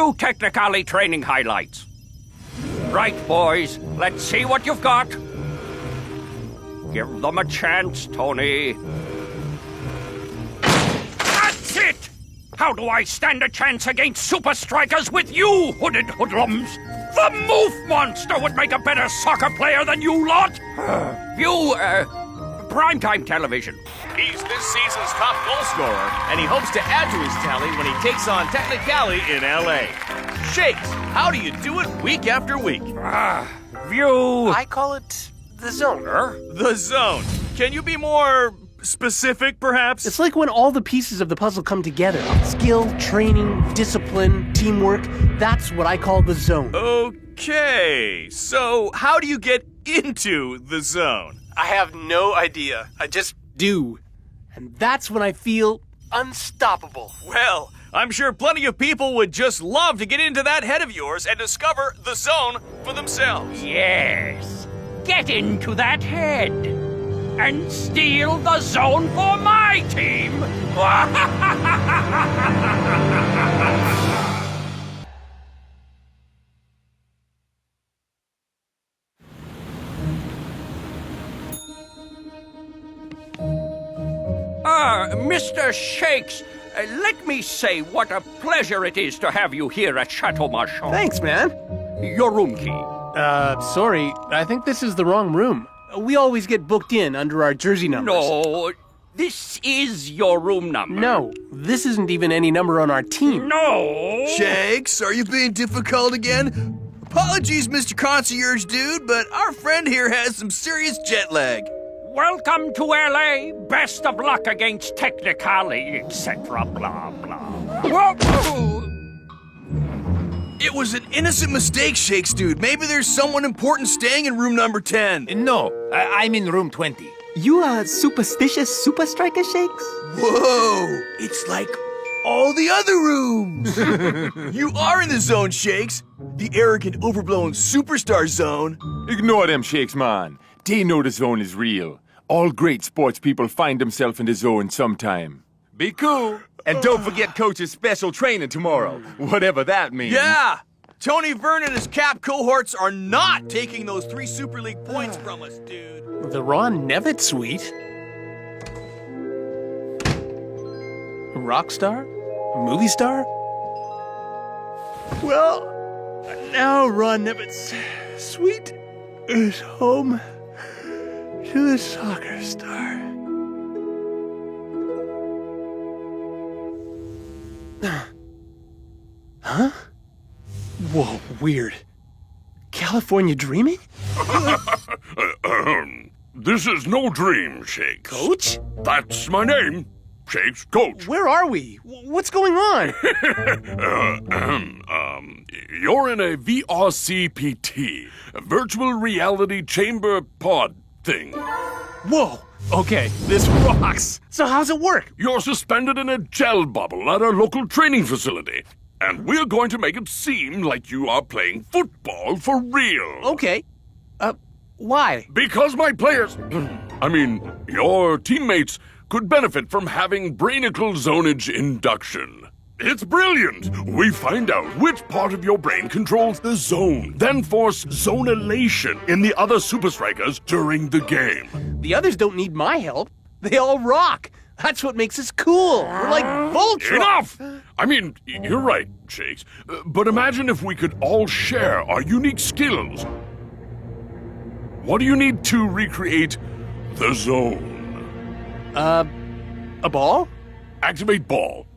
few technically training highlights. Right, boys, let's see what you've got. Give them a chance, Tony. That's it! How do I stand a chance against Super Strikers with you, hooded hoodlums? The Moof Monster would make a better soccer player than you lot! Primetime television. He's this season's top goal scorer, and he hopes to add to his tally when he takes on Technicali in L.A. Shakes, how do you do it week after week? I call it the zone. The zone. Can you be more specific, perhaps? It's like when all the pieces of the puzzle come together. Skill, training, discipline, teamwork. That's what I call the zone. Okay, so how do you get into the zone? I have no idea. I just do. And that's when I feel unstoppable. Well, I'm sure plenty of people would just love to get into that head of yours and discover the zone for themselves. Yes. Get into that head. And steal the zone for my team. Mr. Shakes, let me say what a pleasure it is to have you here at Chateau Marchand. Thanks, man. Your room key. Sorry. I think this is the wrong room. We always get booked in under our jersey numbers. No, this is your room number. No, this isn't even any number on our team. No! Shakes, are you being difficult again? Apologies, Mr. Concierge Dude, but our friend here has some serious jet lag. Welcome to L.A. Best of luck against Technicali, etc. Blah, blah. It was an innocent mistake, Shakes Dude. Maybe there's someone important staying in room number 10. No, I'm in room 20. You are superstitious Super Striker, Shakes? Whoa! It's like all the other rooms! You are in the zone, Shakes. The arrogant, overblown superstar zone. Ignore them, Shakes, man. They know the zone is real. All great sports people find themselves in the zone sometime. Be cool. And don't forget Coach's special training tomorrow, whatever that means. Yeah! Tony Vern and his Cap cohorts are not taking those 3 Super League points from us, dude. The Ron Nevitt suite? Rock star? Movie star? Well, now Ron Nevitt's suite is home to the soccer star. Huh? Whoa, weird. California dreaming? This is no dream, Shakes. Coach? That's my name, Shakes Coach. Where are we? What's going on? You're in a VRCPT, a virtual reality chamber pod thing. Whoa! Okay, this rocks. So how's it work? You're suspended in a gel bubble at our local training facility, and we're going to make it seem like you are playing football for real. Okay. Why? Because my players, your teammates could benefit from having Brainicle Zonage induction. It's brilliant! We find out which part of your brain controls the zone, then force zonulation in the other Super Strikers during the game. The others don't need my help. They all rock. That's what makes us cool. We're like Voltron. Enough! You're right, Shakes. But imagine if we could all share our unique skills. What do you need to recreate the zone? A ball? Activate ball.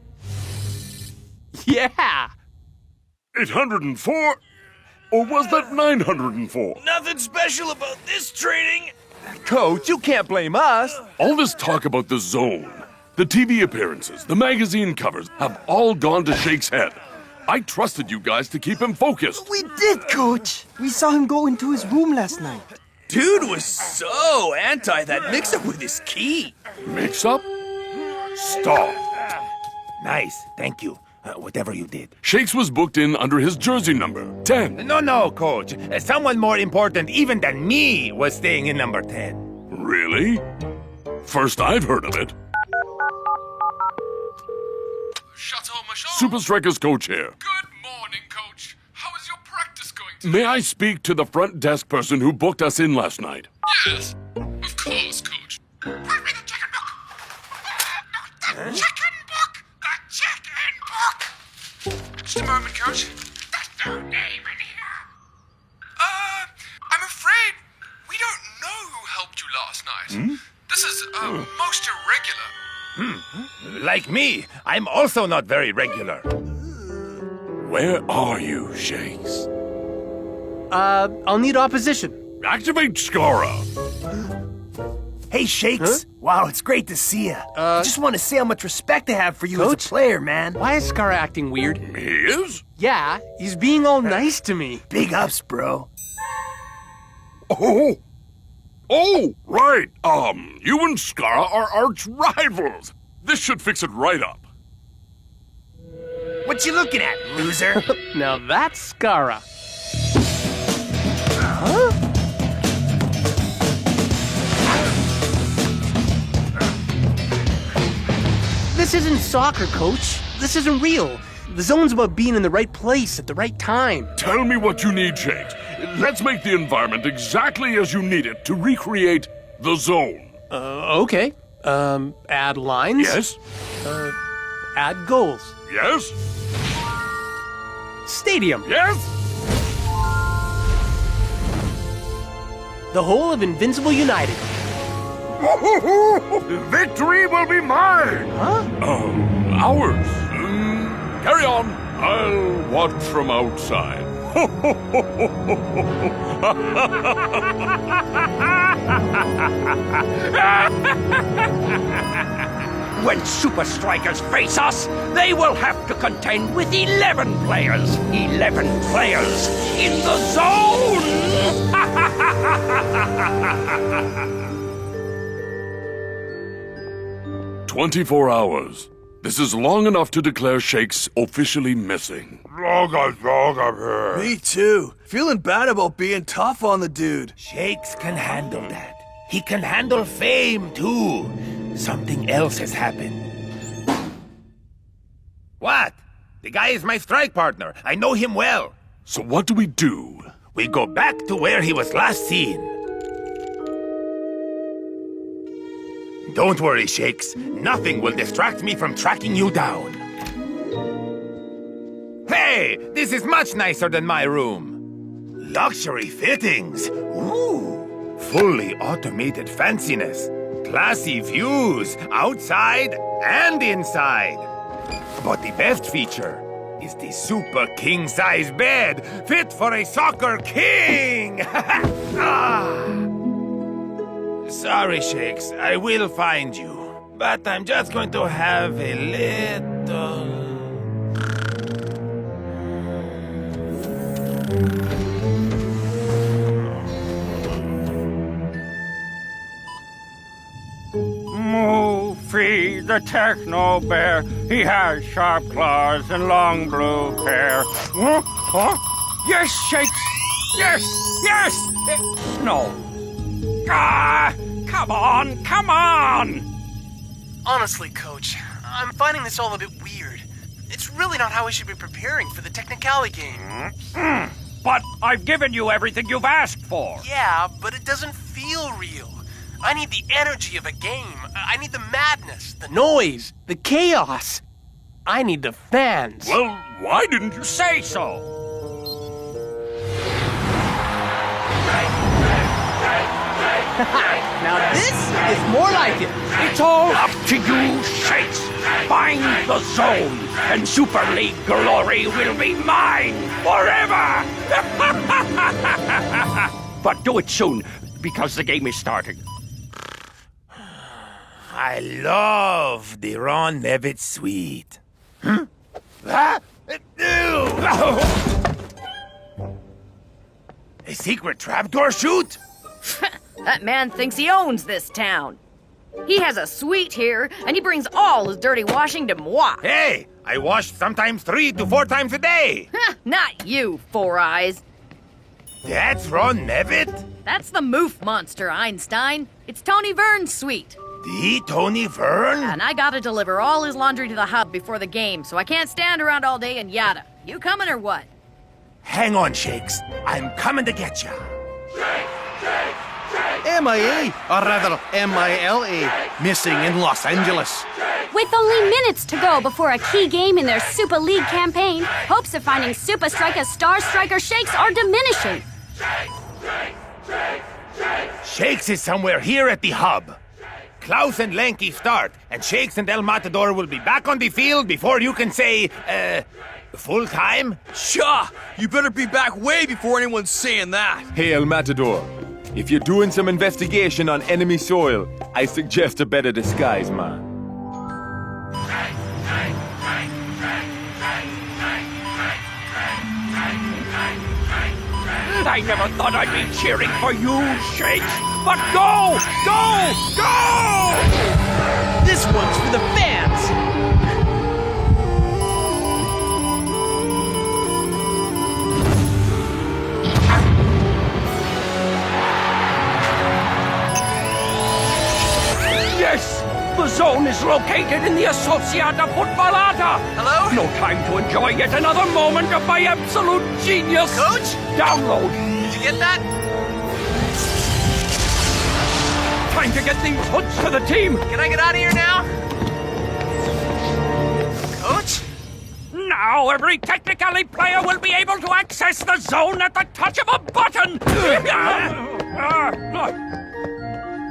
Yeah! 804? Or was that 904? Nothing special about this training. Coach, you can't blame us. All this talk about the zone, the TV appearances, the magazine covers have all gone to Shake's head. I trusted you guys to keep him focused. We did, Coach. We saw him go into his room last night. Dude was so anti that mix-up with his key. Mix up? Stop. Nice, thank you. Whatever you did. Shakes was booked in under his jersey number, 10. No, Coach. Someone more important even than me was staying in number 10. Really? First I've heard of it. Chateau Marchand. Super Strikers coach here. Good morning, May I speak to the front desk person who booked us in last night? Yes, of course, Coach. Bring me the chicken book. The chicken book. The chicken book. Just a moment, Coach. There's no name in here. I'm afraid we don't know who helped you last night. This is most irregular. Like me, I'm also not very regular. Where are you, Shakes? I'll need opposition. Activate Scara. Hey, Shakes. Wow, it's great to see you. I just want to say how much respect I have for you Coach? as a player, man. Why is Scar acting weird? He is? Yeah, he's being all nice to me. Big ups, bro. Oh! Oh, right. You and Scara are arch rivals. This should fix it right up. What you looking at, loser? Now that's Scara. This isn't soccer, Coach. This isn't real. The zone's about being in the right place at the right time. Tell me what you need, Shakes. Let's make the environment exactly as you need it to recreate the zone. Okay. Add lines. Yes? Add goals. Yes? Stadium. Yes? The whole of Invincible United. Victory will be mine! Huh? Ours. Carry on. I'll watch from outside. When Super Strikers face us, they will have to contend with 11 players. 11 players in the zone! 24 hours. This is long enough to declare Shakes officially missing. Me too. Feeling bad about being tough on the dude. Shakes can handle that. He can handle fame, too. Something else has happened. What? The guy is my strike partner. I know him well. So what do we do? We go back to where he was last seen. Don't worry, Shakes. Nothing will distract me from tracking you down. Hey, this is much nicer than my room. Luxury fittings. Ooh. Fully automated fanciness. Classy views, outside and inside. But the best feature is the super king-size bed, fit for a soccer king! Sorry, Shakes, I will find you. But I'm just going to have a little... Moofy, the techno bear. He has sharp claws and long blue hair. Huh? Huh? Yes, Shakes. Yes, yes. No. Ah! Come on, come on! Honestly, Coach, I'm finding this all a bit weird. It's really not how we should be preparing for the Technicali game. But I've given you everything you've asked for. Yeah, but it doesn't feel real. I need the energy of a game. I need the madness, the noise, the chaos. I need the fans. Well, why didn't you Say so. Now this is more like it. It's all up to you, Shakes. Find the zone, and Super League glory will be mine forever! But do it soon, because the game is starting. I love the Ron Nevitt suite. Ah? Ew! A secret trapdoor chute? That man thinks he owns this town. He has a suite here, and he brings all his dirty washing to moi. Hey, I wash sometimes 3 to 4 times a day. Not you, Four Eyes. That's Ron Nevitt? That's the moof monster, Einstein. It's Tony Vern's suite. The Tony Vern? And I gotta deliver all his laundry to the hub before the game, so I can't stand around all day and yada. You coming or what? Hang on, Shakes. I'm coming to get you. MIA, or rather MILA, missing in Los Angeles. With only minutes to go before a key game in their Super League campaign, hopes of finding Super Strikeas star striker Shakes are diminishing. Shakes is somewhere here at the hub. Klaus and Lanky start, and Shakes and El Matador will be back on the field before you can say, full time? Sure! You better be back way before anyone's saying that. Hey, El Matador. If you're doing some investigation on enemy soil, I suggest a better disguise, man. I never thought I'd be cheering for you, Shakes. But go! Go! Go! This one's for the fans. Yes! The zone is located in the Associata Footballata. Hello? No time to enjoy yet another moment of my absolute genius. Coach? Download. Did you get that? Time to get these hoods to the team. Can I get out of here now? Coach? Now every Technically player will be able to access the zone at the touch of a button.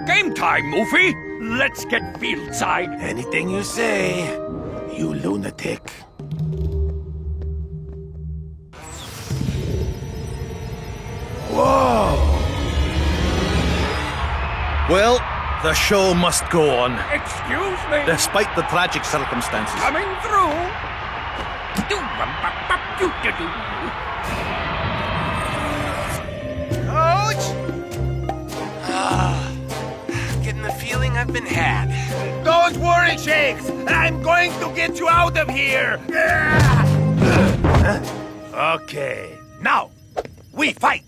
Game time, Moofy. Let's get fieldside. Anything you say, you lunatic. Whoa! Well, the show must go on, Excuse me. despite the tragic circumstances. Coming through. Coach? Getting the feeling I've been had. Don't worry, Shakes! I'm going to get you out of here! Okay, now, we fight!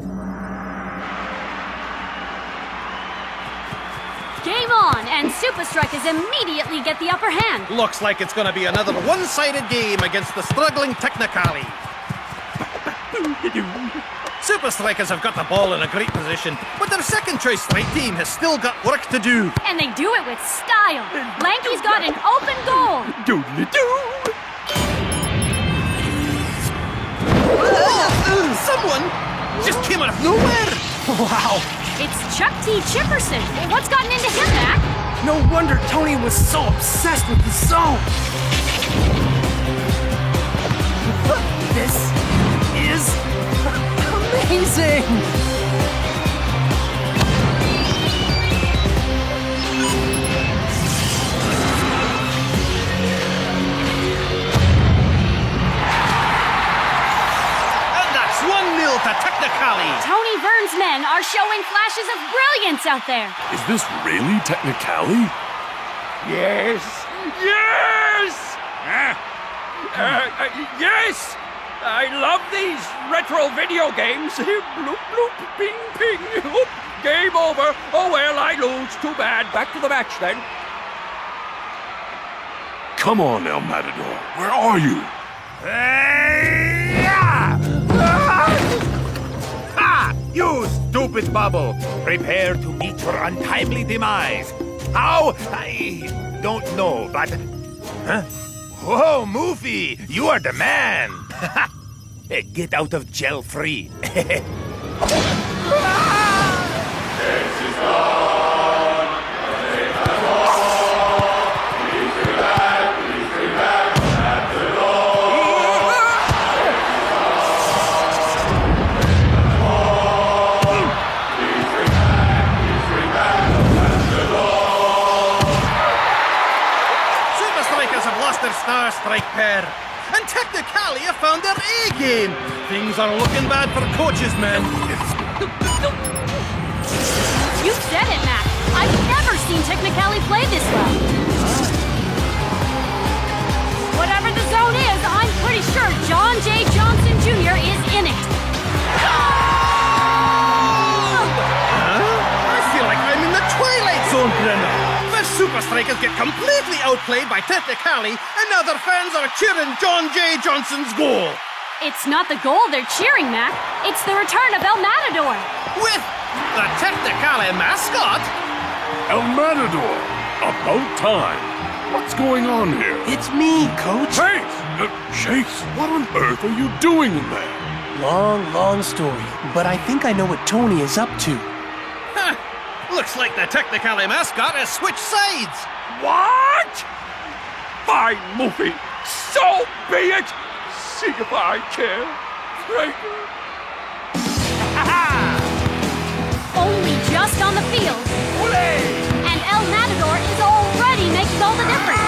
Game on, and Super Strikeas immediately get the upper hand. Looks like it's going to be another one-sided game against the struggling Technicali. Super Strikeas have got the ball in a great position, but their second-choice strike team has still got work to do. And they do it with style. Lanky's got an open goal. Someone just came out of nowhere. Wow. It's Chuck T. Chipperson. What's gotten into him, Mac? No wonder Tony was so obsessed with the zone. This is amazing. And that's 1-0 to Technicali. Tony Verne's men are showing flashes of brilliance out there. Is this really Technicali? Yes. Yes. Yes. I love these retro video games. Bloop, bloop, ping, ping. Oop, game over. Oh, well, I lose. Too bad. Back to the match, then. Come on, El Matador. Where are you? Ha! You stupid bubble! Prepare to meet your untimely demise. How? I don't know, but... Huh? Whoa, Moofy! You are the man! Get out of jail free. Their star strike pair. And Technicali have found their A game. Things are looking bad for coaches, man. You said it, Mac. I've never seen Technicali play this well. Whatever the zone is, I'm pretty sure John J. Johnson Jr. is in it. I feel like I'm in the Twilight Zone, Brenner. The Super Strikers get completely outplayed by Technicali, and now their fans are cheering John J. Johnson's goal. It's not the goal they're cheering, Mac. It's the return of El Matador. With the Technicali mascot? El Matador! About time! What's going on here? It's me, Coach. Hey! Shakes, what on earth are you doing in there? Long story, but I think I know what Tony is up to. Huh. Looks like the Technicali mascot has switched sides. What? Fine movie. So be it. See if I care. Striker. Only just on the field. And El Matador is already making all the difference.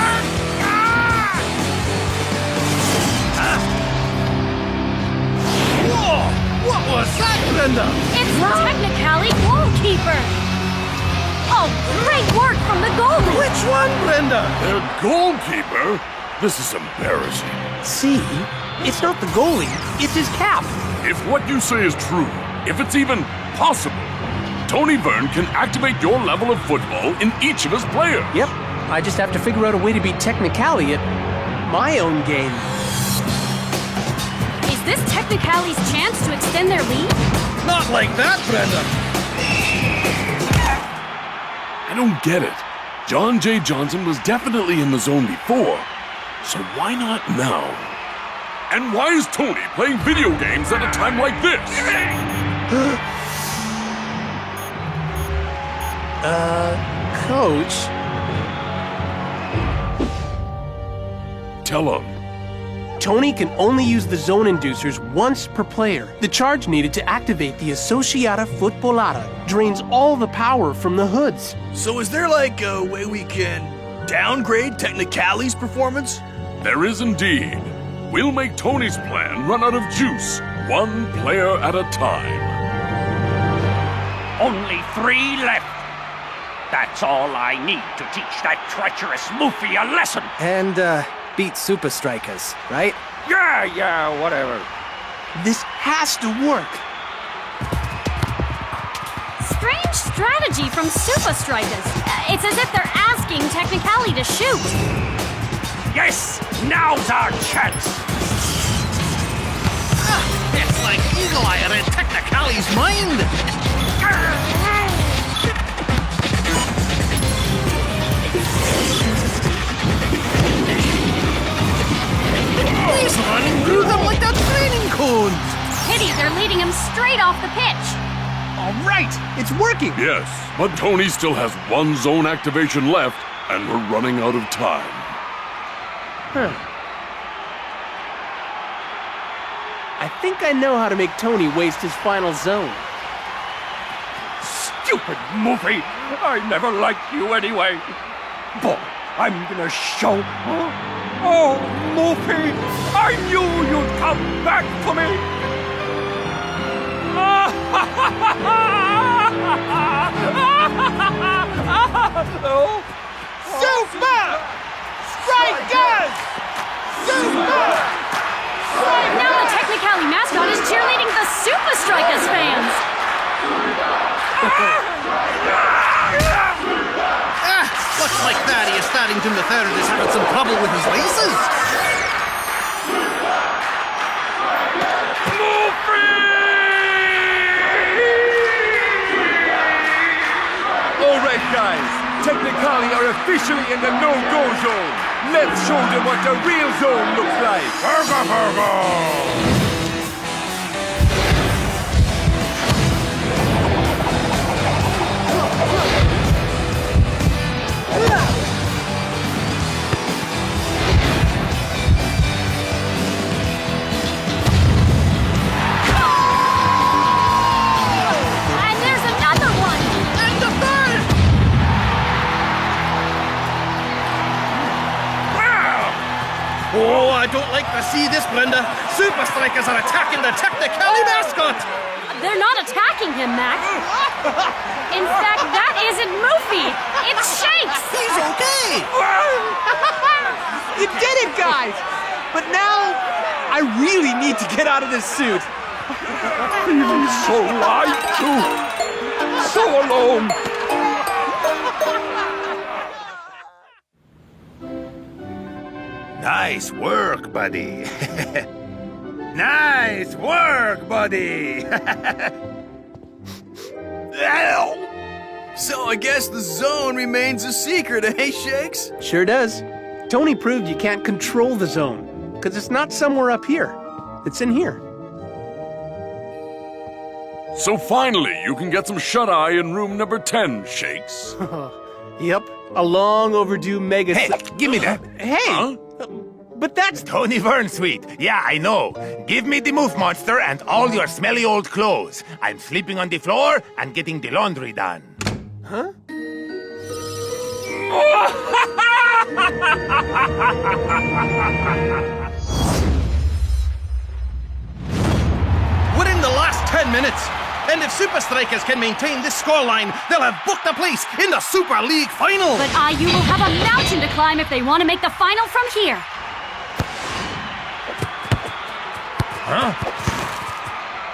Whoa! What was that, Brenda? It's the Technicali goalkeeper. Oh, great work from the goalie. Which one, Brenda? Their goalkeeper? This is embarrassing. See? It's not the goalie, it's his cap. If what you say is true, if it's even possible, Tony Verne can activate your level of football in each of his players. Yep, I just have to figure out a way to beat Technicali at my own game. Is this Technicali's chance to extend their lead? Not like that, Brenda. I don't get it. John J. Johnson was definitely in the zone before, so why not now? And why is Tony playing video games at a time like this? Coach? Tell him. Tony can only use the zone inducers once per player. The charge needed to activate the Associata Futbolata drains all the power from the hoods. So is there like a way we can downgrade Technicali's performance? There is indeed. We'll make Tony's plan run out of juice, one player at a time. Only 3 left. That's all I need to teach that treacherous Moofy a lesson. And, beat Super Strikeas, right? Yeah, whatever. This has to work. Strange strategy from Super Strikeas. It's as if they're asking Technicali to shoot. Yes, now's our chance. It's like Eagle Eye in Technicali's mind. He's running through them like the training cones. Pity they're leading him straight off the pitch. All right, it's working. Yes, but Tony still has 1 zone activation left, and we're running out of time. I think I know how to make Tony waste his final zone. Stupid Moofy. I never liked you anyway. Boy, I'm gonna show. Oh, Moofy, I knew you'd come back for me. Oh. Super! Strikeas! Super! Now the Technicali mascot is cheerleading the Super Strikeas fans. Looks like Thaddeus Thaddington III is having some trouble with his laces. All right, guys. Technicali are officially in the no-go zone. Let's show them what the real zone looks like. And there's another one. And the third! Oh, I don't like to see this, Brenda. Super Strikers are attacking the Technicali mascot. They're not attacking him, Mac. In fact, that isn't Moofy. It's Shakes. He's okay. You did it, guys! But now, I really need to get out of this suit. Feeling so light, too. So alone. Nice work, buddy. Nice work, buddy. So I guess the zone remains a secret, eh, Shakes? Sure does. Tony proved you can't control the zone, because it's not somewhere up here. It's in here. So finally, you can get some shut-eye in room number 10, Shakes. Yep, a long overdue mega... Hey, give me that. Hey! Huh? But that's... Tony Vern Sweet. Yeah, I know. Give me the Moof Monster and all your smelly old clothes. I'm sleeping on the floor and getting the laundry done. Huh? Within the last 10 minutes. And if Super Strikers can maintain this scoreline, they'll have booked a place in the Super League Final. But IU will have a mountain to climb if they want to make the final from here. Huh?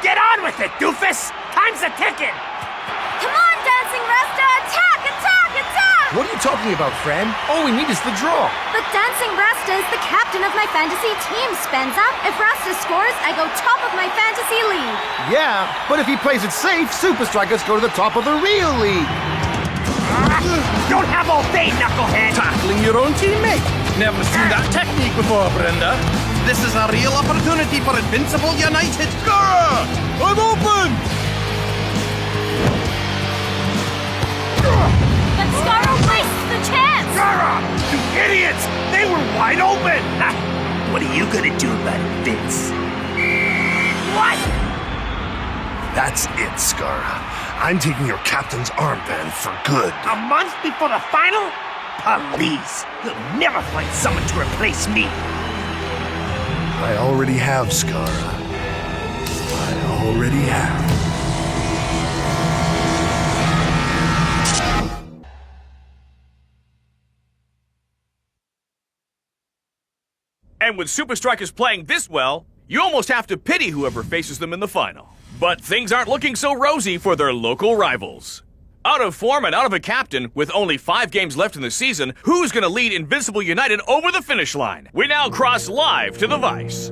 Get on with it, doofus! Time's a-ticking! Come on, Dancing Rasta! Attack! Attack! Attack! What are you talking about, Fran? All we need is the draw. But Dancing Rasta is the captain of my fantasy team, Spenza. If Rasta scores, I go top of my fantasy league. Yeah, but if he plays it safe, Super Strikers go to the top of the real league. Don't have all day, knucklehead! Tackling your own teammate. Never seen that technique before, Brenda. This is a real opportunity for Invincible United. Scorer! I'm open! But Scarro wastes the chance! Gara! You idiots! They were wide open! What are you gonna do about it, Vince? What? That's it, Scara. I'm taking your captain's armband for good. A month before the final? Please, you'll never find someone to replace me. I already have, Scara. I already have. And with Super Strikers playing this well, you almost have to pity whoever faces them in the final. But things aren't looking so rosy for their local rivals. Out of form and out of a captain, with only 5 games left in the season, who's going to lead Invincible United over the finish line? We now cross live to the Vice.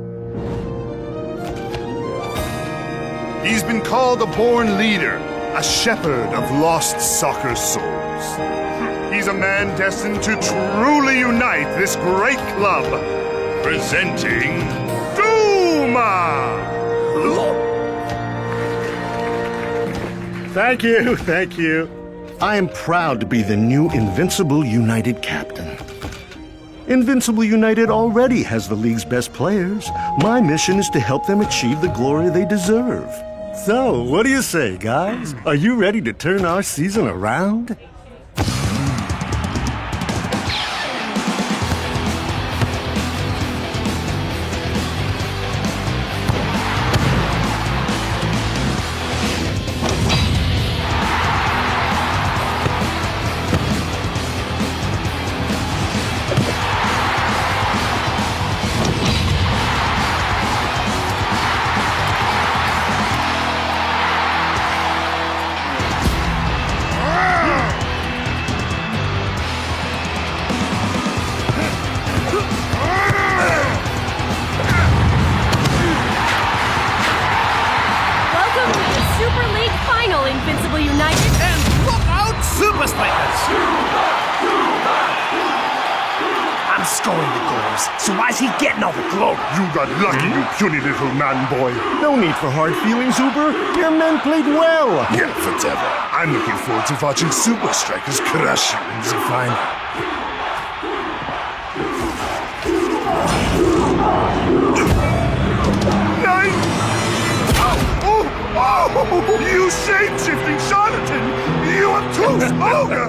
He's been called a born leader, a shepherd of lost soccer souls. He's a man destined to truly unite this great club. Presenting Duma! Thank you. I am proud to be the new Invincible United captain. Invincible United already has the league's best players. My mission is to help them achieve the glory they deserve. So, what do you say, guys? Are you ready to turn our season around? Invincible United. And look out, Super Strikers! I'm scoring the goals, so why's he getting all the glory? You got lucky, you puny little man boy. No need for hard feelings, Uber. Your men played well. Yeah, whatever. I'm looking forward to watching Super Strikers crush you in the final. Oh, you shape-shifting charlatan! You are too smoker!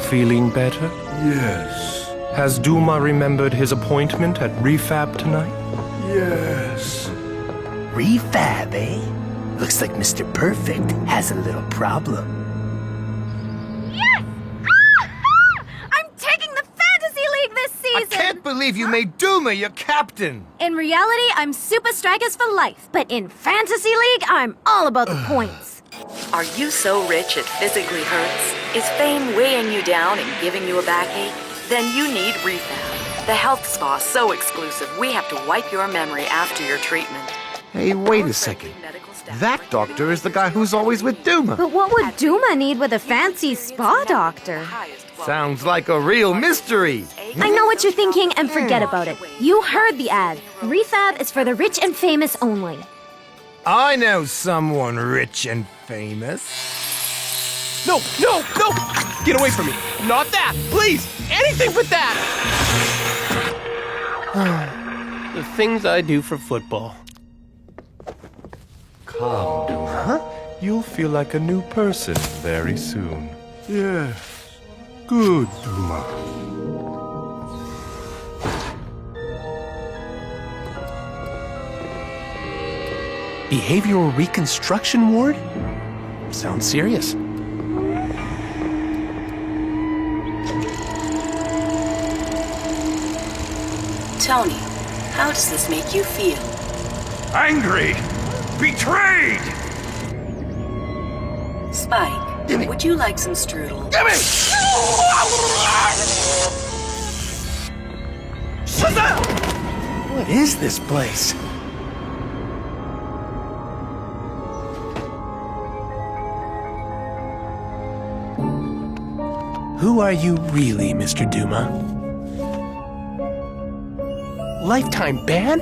Feeling better? Yes. Has Duma remembered his appointment at Refab tonight? Yes. Refab, eh? Looks like Mr. Perfect has a little problem. Yes! I'm taking the Fantasy League this season! I can't believe you made Duma your captain! In reality, I'm Super Strikers for life. But in Fantasy League, I'm all about the points. Are you so rich it physically hurts? Is fame weighing you down and giving you a backache? Then you need Refab. The health spa's so exclusive, we have to wipe your memory after your treatment. Hey, wait a second. That doctor is the guy who's always with Duma. But what would Duma need with a fancy spa doctor? Sounds like a real mystery. I know what you're thinking, and forget about it. You heard the ad. Refab is for the rich and famous only. I know someone rich and famous. No, no, no! Get away from me. Not that! Please! Anything but that! The things I do for football. Calm, Duma. Huh? You'll feel like a new person very soon. Yes. Good, Duma. Behavioral reconstruction ward? Sounds serious. Tony, how does this make you feel? Angry! Betrayed! Spike, would you like some strudel? Give me! What is this place? Who are you really, Mr. Duma? Lifetime ban?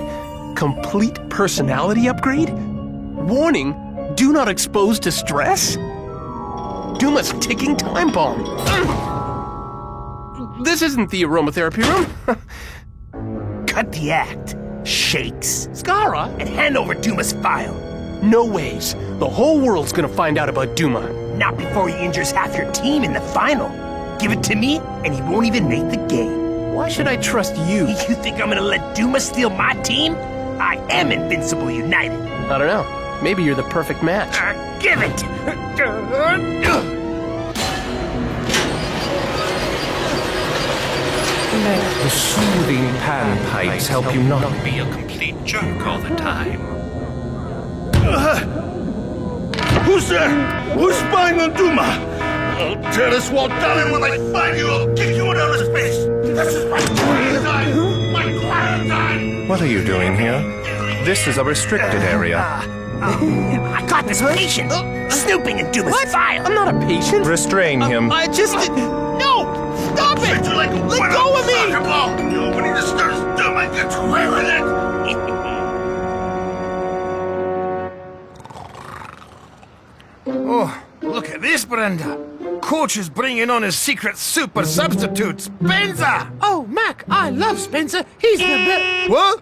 Complete personality upgrade? Warning, do not expose to stress? Duma's ticking time bomb. This isn't the aromatherapy room. Cut the act, Shakes. Skara? And hand over Duma's file. No ways. The whole world's gonna find out about Duma. Not before he injures half your team in the final. Give it to me, and he won't even make the game. Why should I trust you? You think I'm gonna let Duma steal my team? I am Invincible United. I don't know. Maybe you're the perfect match. Give it! Let the soothing panpipes help you not be a complete jerk all the time. Who's there? Who's spying on Duma? I'll tear this wall down, and when I find you, I'll kick you in outer space. This is my quarantine! My quarantine! What are you doing here? This is a restricted area. I caught this patient snooping in Duma's file. I'm not a patient. Restrain him. I just... No! Stop it! Like Let go of me! Nobody disturbs Duma gets away with it! Oh, look at this, Brenda. Coach is bringing on his secret super substitute, Spencer! Oh, Mac, I love Spencer. He's the best. What?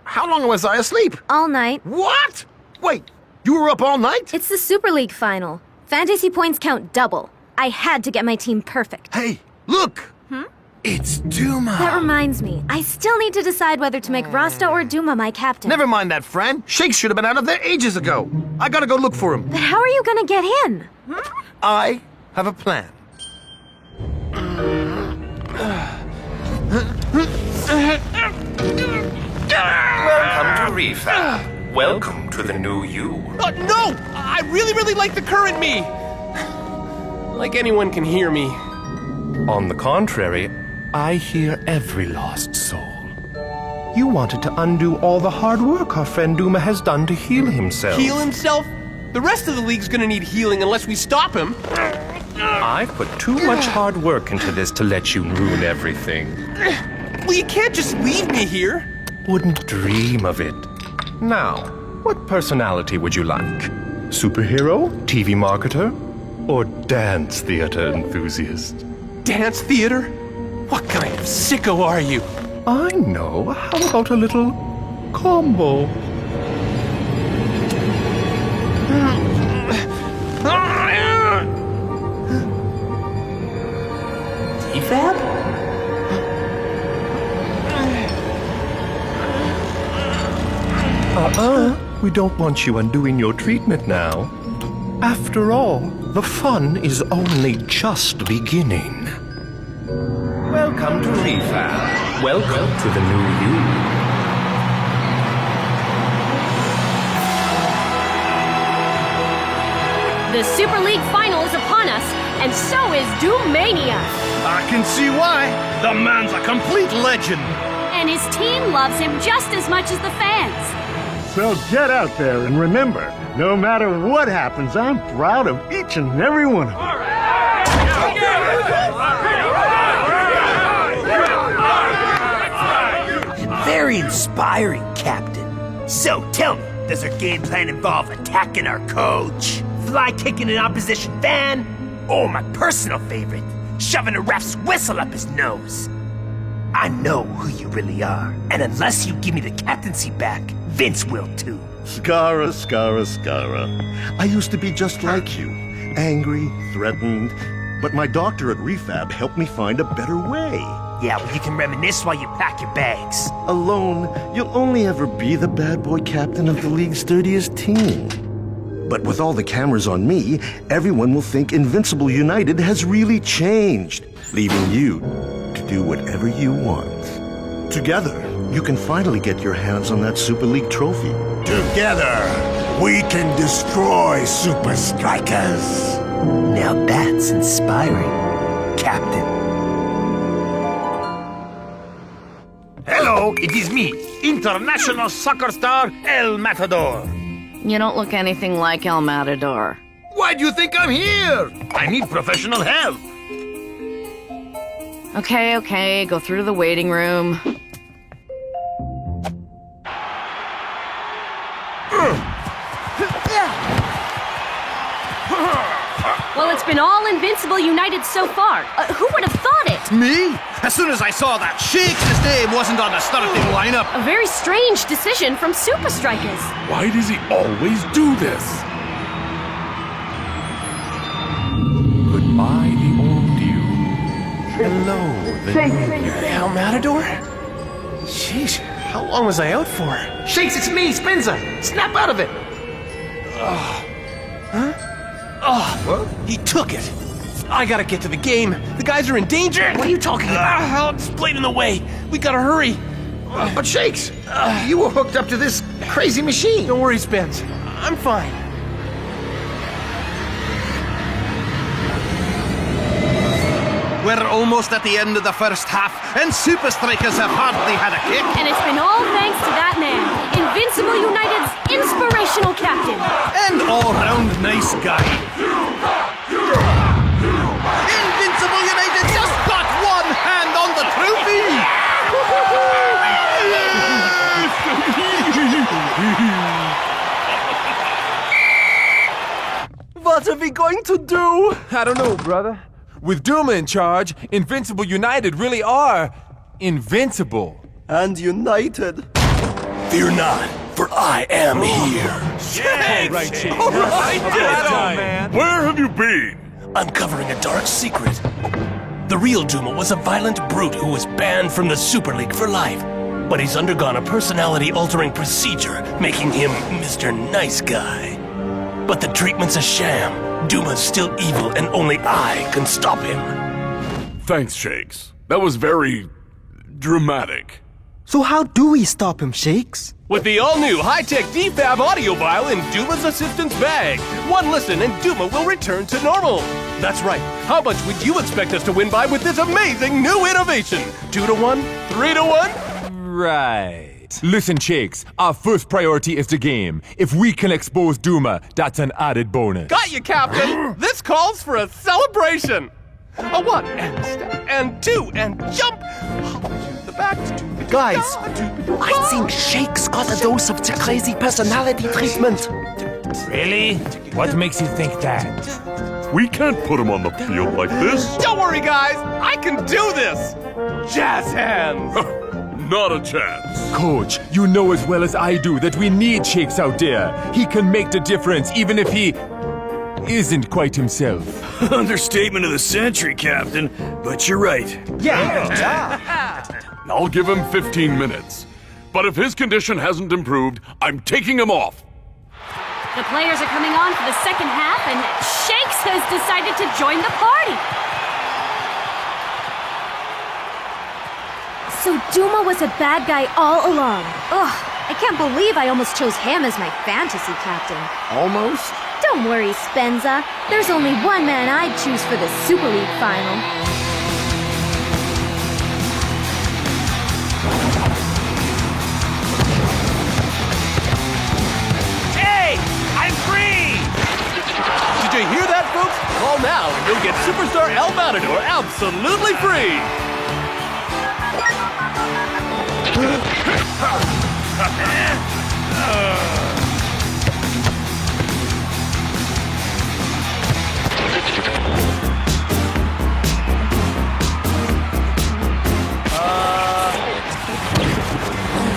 How long was I asleep? All night. What? Wait, you were up all night? It's the Super League final. Fantasy points count double. I had to get my team perfect. Hey, look! It's Duma. That reminds me, I still need to decide whether to make Rasta or Duma my captain. Never mind that, Fran. Shakes should have been out of there ages ago. I gotta go look for him. But how are you gonna get in? I have a plan. Welcome to Refab. Welcome to the new you. No! I really like the current me! Like anyone can hear me. On the contrary, I hear every lost soul. You wanted to undo all the hard work our friend Duma has done to heal himself. Heal himself? The rest of the league's gonna need healing unless we stop him. I've put too much hard work into this to let you ruin everything. Well, you can't just leave me here. Wouldn't dream of it. Now, what personality would you like? Superhero? TV marketer? Or dance theater enthusiast? Dance theater? What kind of sicko are you? I know. How about a little combo? Defab? We don't want you undoing your treatment now. After all, the fun is only just beginning. Welcome to Refab. Welcome to the new you. The Super League final is upon us, and So is Doomania. I can see why. The man's a complete legend. And his team loves him just as much as the fans. So get out there and remember, no matter what happens, I'm proud of each and every one of them. Very inspiring, Captain. So tell me, does our game plan involve attacking our coach, fly kicking an opposition fan, or my personal favorite, shoving a ref's whistle up his nose? I know who you really are, and unless you give me the captaincy back, Vince will too. Scara, Scara, Scara. I used to be just like you, angry, threatened, but my doctor at Refab helped me find a better way. Yeah, well, you can reminisce while you pack your bags. Alone, you'll only ever be the bad boy captain of the league's dirtiest team. But with all the cameras on me, everyone will think Invincible United has really changed, leaving you to do whatever you want. Together, you can finally get your hands on that Super League trophy. Together, we can destroy Super Strikers. Now that's inspiring, Captain. Hello, it is me, international soccer star El Matador. You don't look anything like El Matador. Why do you think I'm here? I need professional help. Okay, go through to the waiting room. Well, it's been all Invincible United so far. Who would have thought it? Me? As soon as I saw that Shakes' name wasn't on the starting lineup. A very strange decision from Super Strikers. Why does he always do this? Goodbye, the old you. Hello, the new you. El Matador? Sheesh, how long was I out for? Shakes, it's me, Spinza! Snap out of it! He took it! I gotta get to the game. The guys are in danger! What are you talking about? I'll explain in the way. We gotta hurry. But Shakes, you were hooked up to this crazy machine. Don't worry, Spence. I'm fine. We're almost at the end of the first half, and Super Strikers have hardly had a kick. And it's been all thanks to that man, Invincible United's inspirational captain. And all-round nice guy. Invincible United just got one hand on the trophy! What are we going to do? I don't know, brother. With Duma in charge, Invincible United really are invincible. And united. Fear not, for I am here. All right, man. Where have you been? I'm covering a dark secret. The real Duma was a violent brute who was banned from the Super League for life. But he's undergone a personality-altering procedure, making him Mr. Nice Guy. But the treatment's a sham. Duma's still evil, and only I can stop him. Thanks, Shakes. That was very dramatic. So how do we stop him, Shakes? With the all-new high-tech DFAB audio vial in Duma's assistant's bag. One listen and Duma will return to normal. That's right. How much would you expect us to win by with this amazing new innovation? 2-1? 3-1? Right. Listen, Shakes, our first priority is the game. If we can expose Duma, that's an added bonus. Got you, Captain! This calls for a celebration! A 1, and a step, and 2, and jump! The back to the Guys, I think Shakes got a dose of the crazy personality treatment. Really? What makes you think that? We can't put him on the field like this. Don't worry, guys! I can do this! Jazz hands! Not a chance. Coach, you know as well as I do that we need Shakes out there. He can make the difference even if he isn't quite himself. Understatement of the century, Captain, but you're right. I'll give him 15 minutes. But if his condition hasn't improved, I'm taking him off. The players are coming on for the second half, and Shakes has decided to join the party. So Duma was a bad guy all along. Ugh, I can't believe I almost chose him as my fantasy captain. Almost? Don't Don't worry, Spenza. There's only one man I'd choose for the Super League final. Hey! I'm free! Did you hear that, folks? Call now and you'll get Superstar El Matador absolutely free!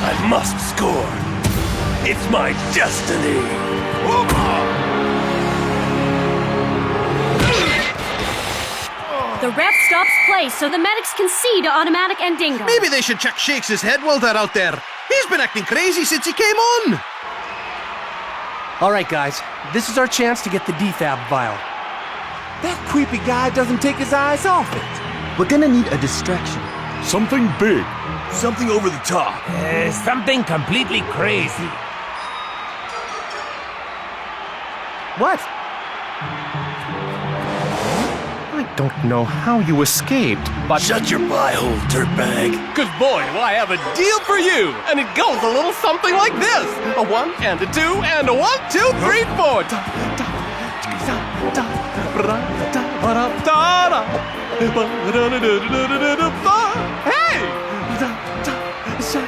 I must score. It's my destiny. The ref stops play so the medics can see to automatic and dingo. Maybe they should check Shakes' head while they're out there. He's been acting crazy since he came on. All right, guys. This is our chance to get the defab vial. That creepy guy doesn't take his eyes off it. We're gonna need a distraction. Something big. Something over the top. Something completely crazy. What? I don't know how you escaped, but... Shut your pie hole, dirtbag. Cause boy, do I have a deal for you! And it goes a little something like this. A 1 and a 2 and a 1, 2, 3, 4. Hey! Swing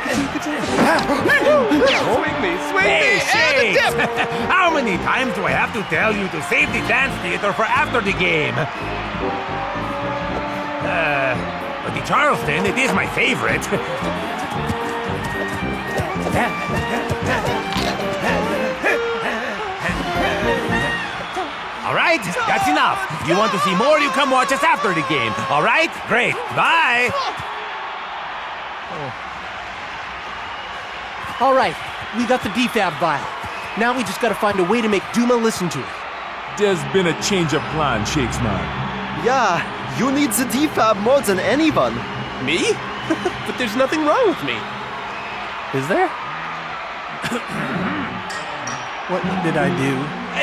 me, and a dip! How many times do I have to tell you to save the dance theater for after the game? But the Charleston, it is my favorite. All right, that's enough. You want to see more, you come watch us after the game. All right? Great. Bye. All right, we got the defab vial. Now we just gotta find a way to make Duma listen to it. There's been a change of plan, Shakesman. Yeah, you need the defab more than anyone. Me? But there's nothing wrong with me. Is there? What did I do?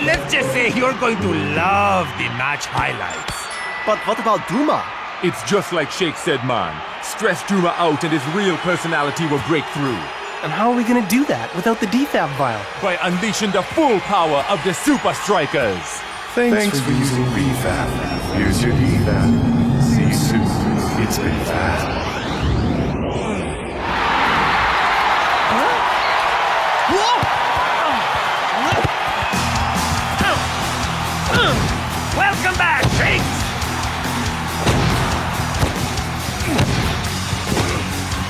Let's just say you're going to love the match highlights. But what about Duma? It's just like Shake said, man. Stress Duma out and his real personality will break through. And how are we gonna do that without the defab vial? By unleashing the full power of the Super Strikers. Thanks for using refab. Here's your defab. See you soon. It's been fast. Welcome back, Shakes!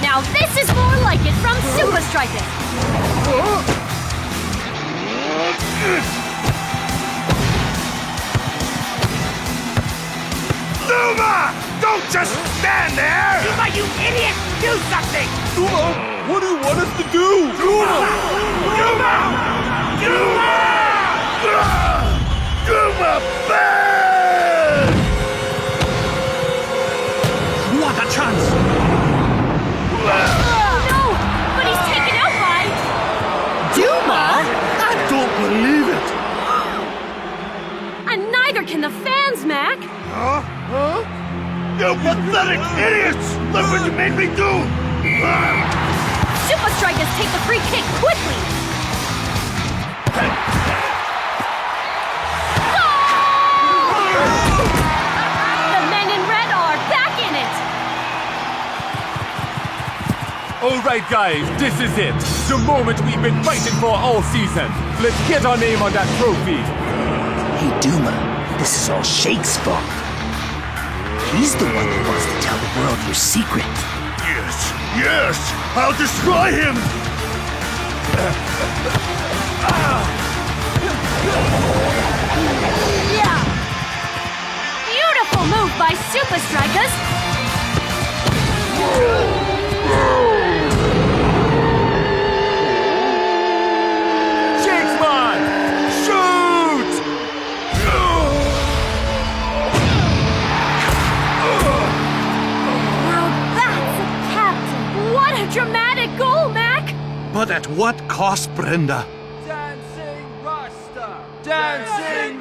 Now this is more like it from Super Strikeas. Duma! Don't just stand there! Duma, you idiot! Do something! Duma, what do you want us to do? Duma! Duma! Duma! Duma bad! What a chance! No! But he's taken out by... Duma? I don't believe it! And neither can the fans, Mac! You pathetic idiots! Look what you made me do! Super Strikers take the free kick quickly! The men in red are back in it! All right, guys, this is it. The moment we've been fighting for all season. Let's get our name on that trophy. Hey, Duma, this is all Shake's fault. He's the one who wants to tell the world your secret. Yes, yes! I'll destroy him! Yeah! Beautiful move by Super Strikers! Shakesman! Shoot! Now that's a captain! What a dramatic goal, Mac! But at what cost, Brenda? Dancing Rasta! Dancing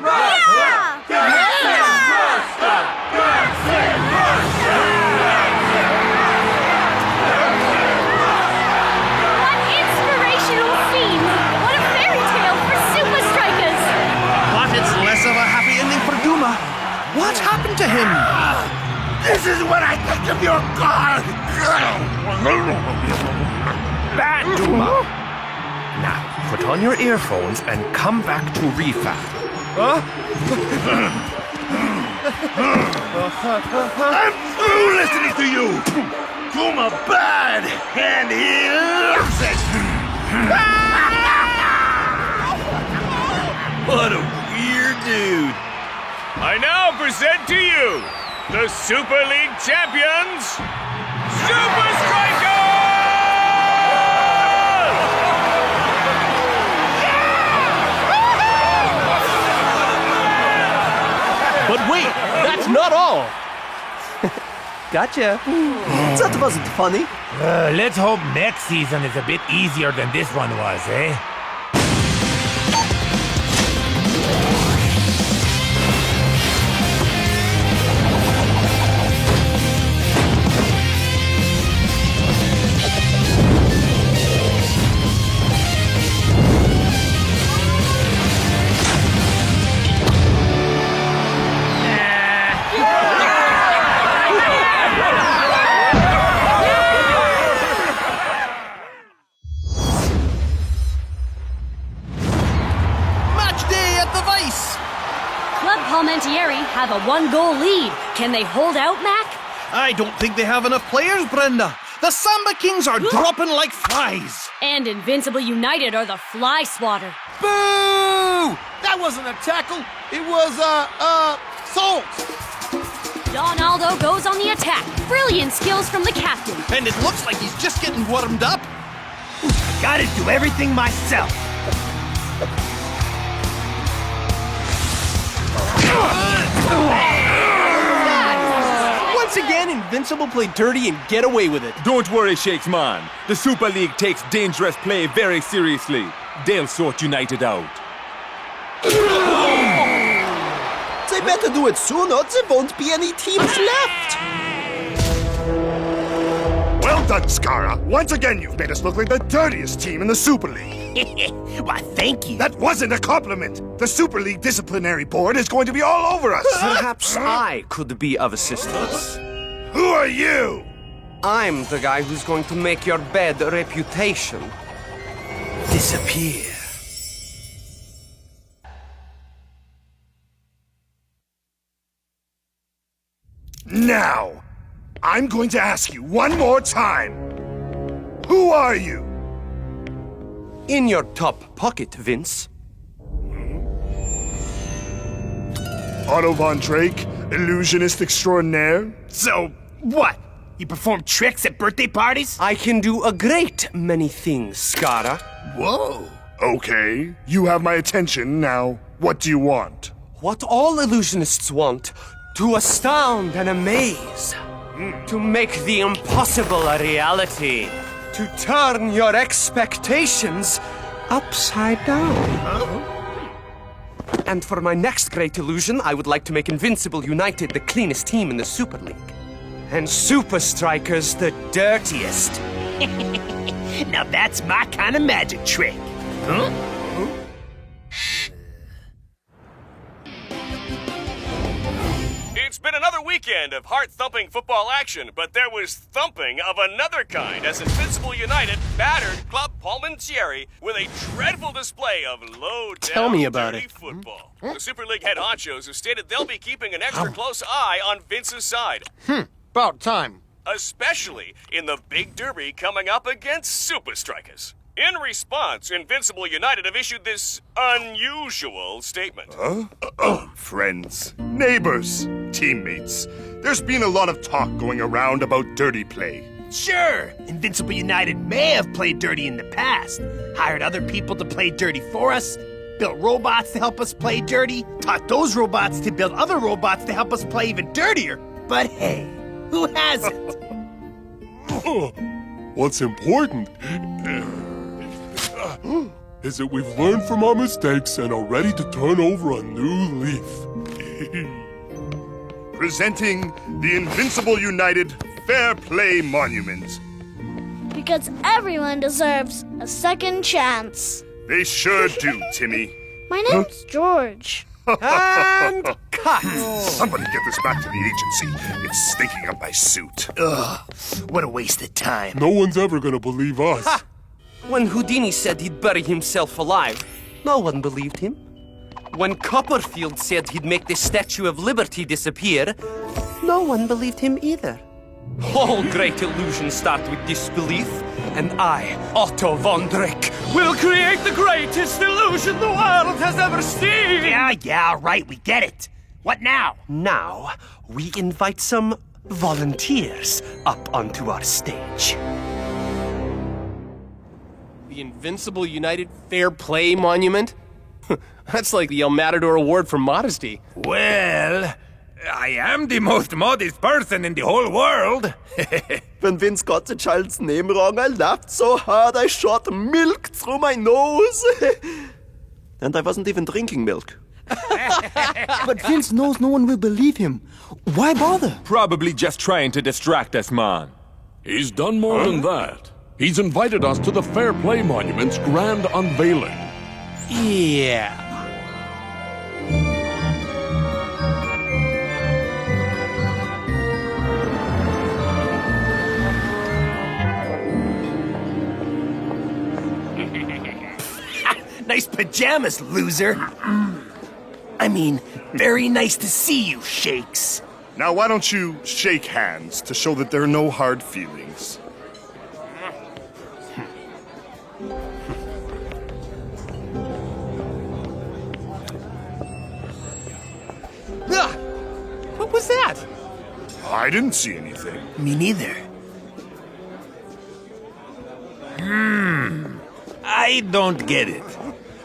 What happened to him? This is what I think of your god! Bad, Duma! Now, put on your earphones and come back to refab. I'm through listening to you! Duma bad, and he loves it! What a weird dude. I now present to you the Super League champions, Super Strikeas! But wait, that's not all. Gotcha. That wasn't funny. Let's hope next season is a bit easier than this one was, eh? Have a one-goal lead. Can they hold out, Mac? I don't think they have enough players, Brenda. The Samba Kings are dropping like flies. And Invincible United are the fly swatter. Boo! That wasn't a tackle. It was, assault. Donaldo goes on the attack. Brilliant skills from the captain. And it looks like he's just getting warmed up. Gotta do everything myself. Once again, Invincible play dirty and get away with it. Don't worry, Shakes man. The Super League takes dangerous play very seriously. They'll sort United out. They better do it soon or there won't be any teams left. Well done, Skara. Once again, you've made us look like the dirtiest team in the Super League. Why, thank you. That wasn't a compliment. The Super League Disciplinary Board is going to be all over us. Perhaps I could be of assistance. Who are you? I'm the guy who's going to make your bad reputation disappear. Now, I'm going to ask you one more time. Who are you? In your top pocket, Vince. Otto von Drake, illusionist extraordinaire? So, what? You perform tricks at birthday parties? I can do a great many things, Skara. Whoa. Okay, you have my attention. Now, what do you want? What all illusionists want, to astound and amaze. To make the impossible a reality. To turn your expectations upside down. And for my next great illusion, I would like to make Invincible United the cleanest team in the Super League. And Super Strikers the dirtiest. Now that's my kind of magic trick. Huh? It's been another weekend of heart-thumping football action, but there was thumping of another kind as Invincible United battered Club Palmentieri with a dreadful display of low-down Tell me about dirty it. football. The Super League head honchos have stated they'll be keeping an extra close eye on Vince's side. About time. Especially in the big derby coming up against Super Strikeas. In response, Invincible United have issued this unusual statement. Friends, neighbors, teammates. There's been a lot of talk going around about dirty play. Sure, Invincible United may have played dirty in the past, hired other people to play dirty for us, built robots to help us play dirty, taught those robots to build other robots to help us play even dirtier. But hey, who hasn't? What's important is that we've learned from our mistakes and are ready to turn over a new leaf. Presenting the Invincible United Fair Play Monument. Because everyone deserves a second chance. They sure do, Timmy. My name's George. And cut! Somebody get this back to the agency. It's stinking up my suit. Ugh, what a waste of time. No one's ever gonna believe us. Ha! When Houdini said he'd bury himself alive, no one believed him. When Copperfield said he'd make the Statue of Liberty disappear, no one believed him either. All great illusions start with disbelief, and I, Otto von Drick, will create the greatest illusion the world has ever seen! Yeah, right, we get it. What now? Now, we invite some volunteers up onto our stage. The Invincible United Fair Play Monument? That's like the El Matador Award for modesty. Well, I am the most modest person in the whole world. When Vince got the child's name wrong, I laughed so hard I shot milk through my nose. And I wasn't even drinking milk. But Vince knows no one will believe him. Why bother? Probably just trying to distract us, man. He's done more than that. He's invited us to the Fair Play Monument's grand unveiling. Yeah. Nice pajamas, loser. I mean, very nice to see you, Shakes. Now, why don't you shake hands to show that there are no hard feelings? What was that? I didn't see anything. Me neither. I don't get it.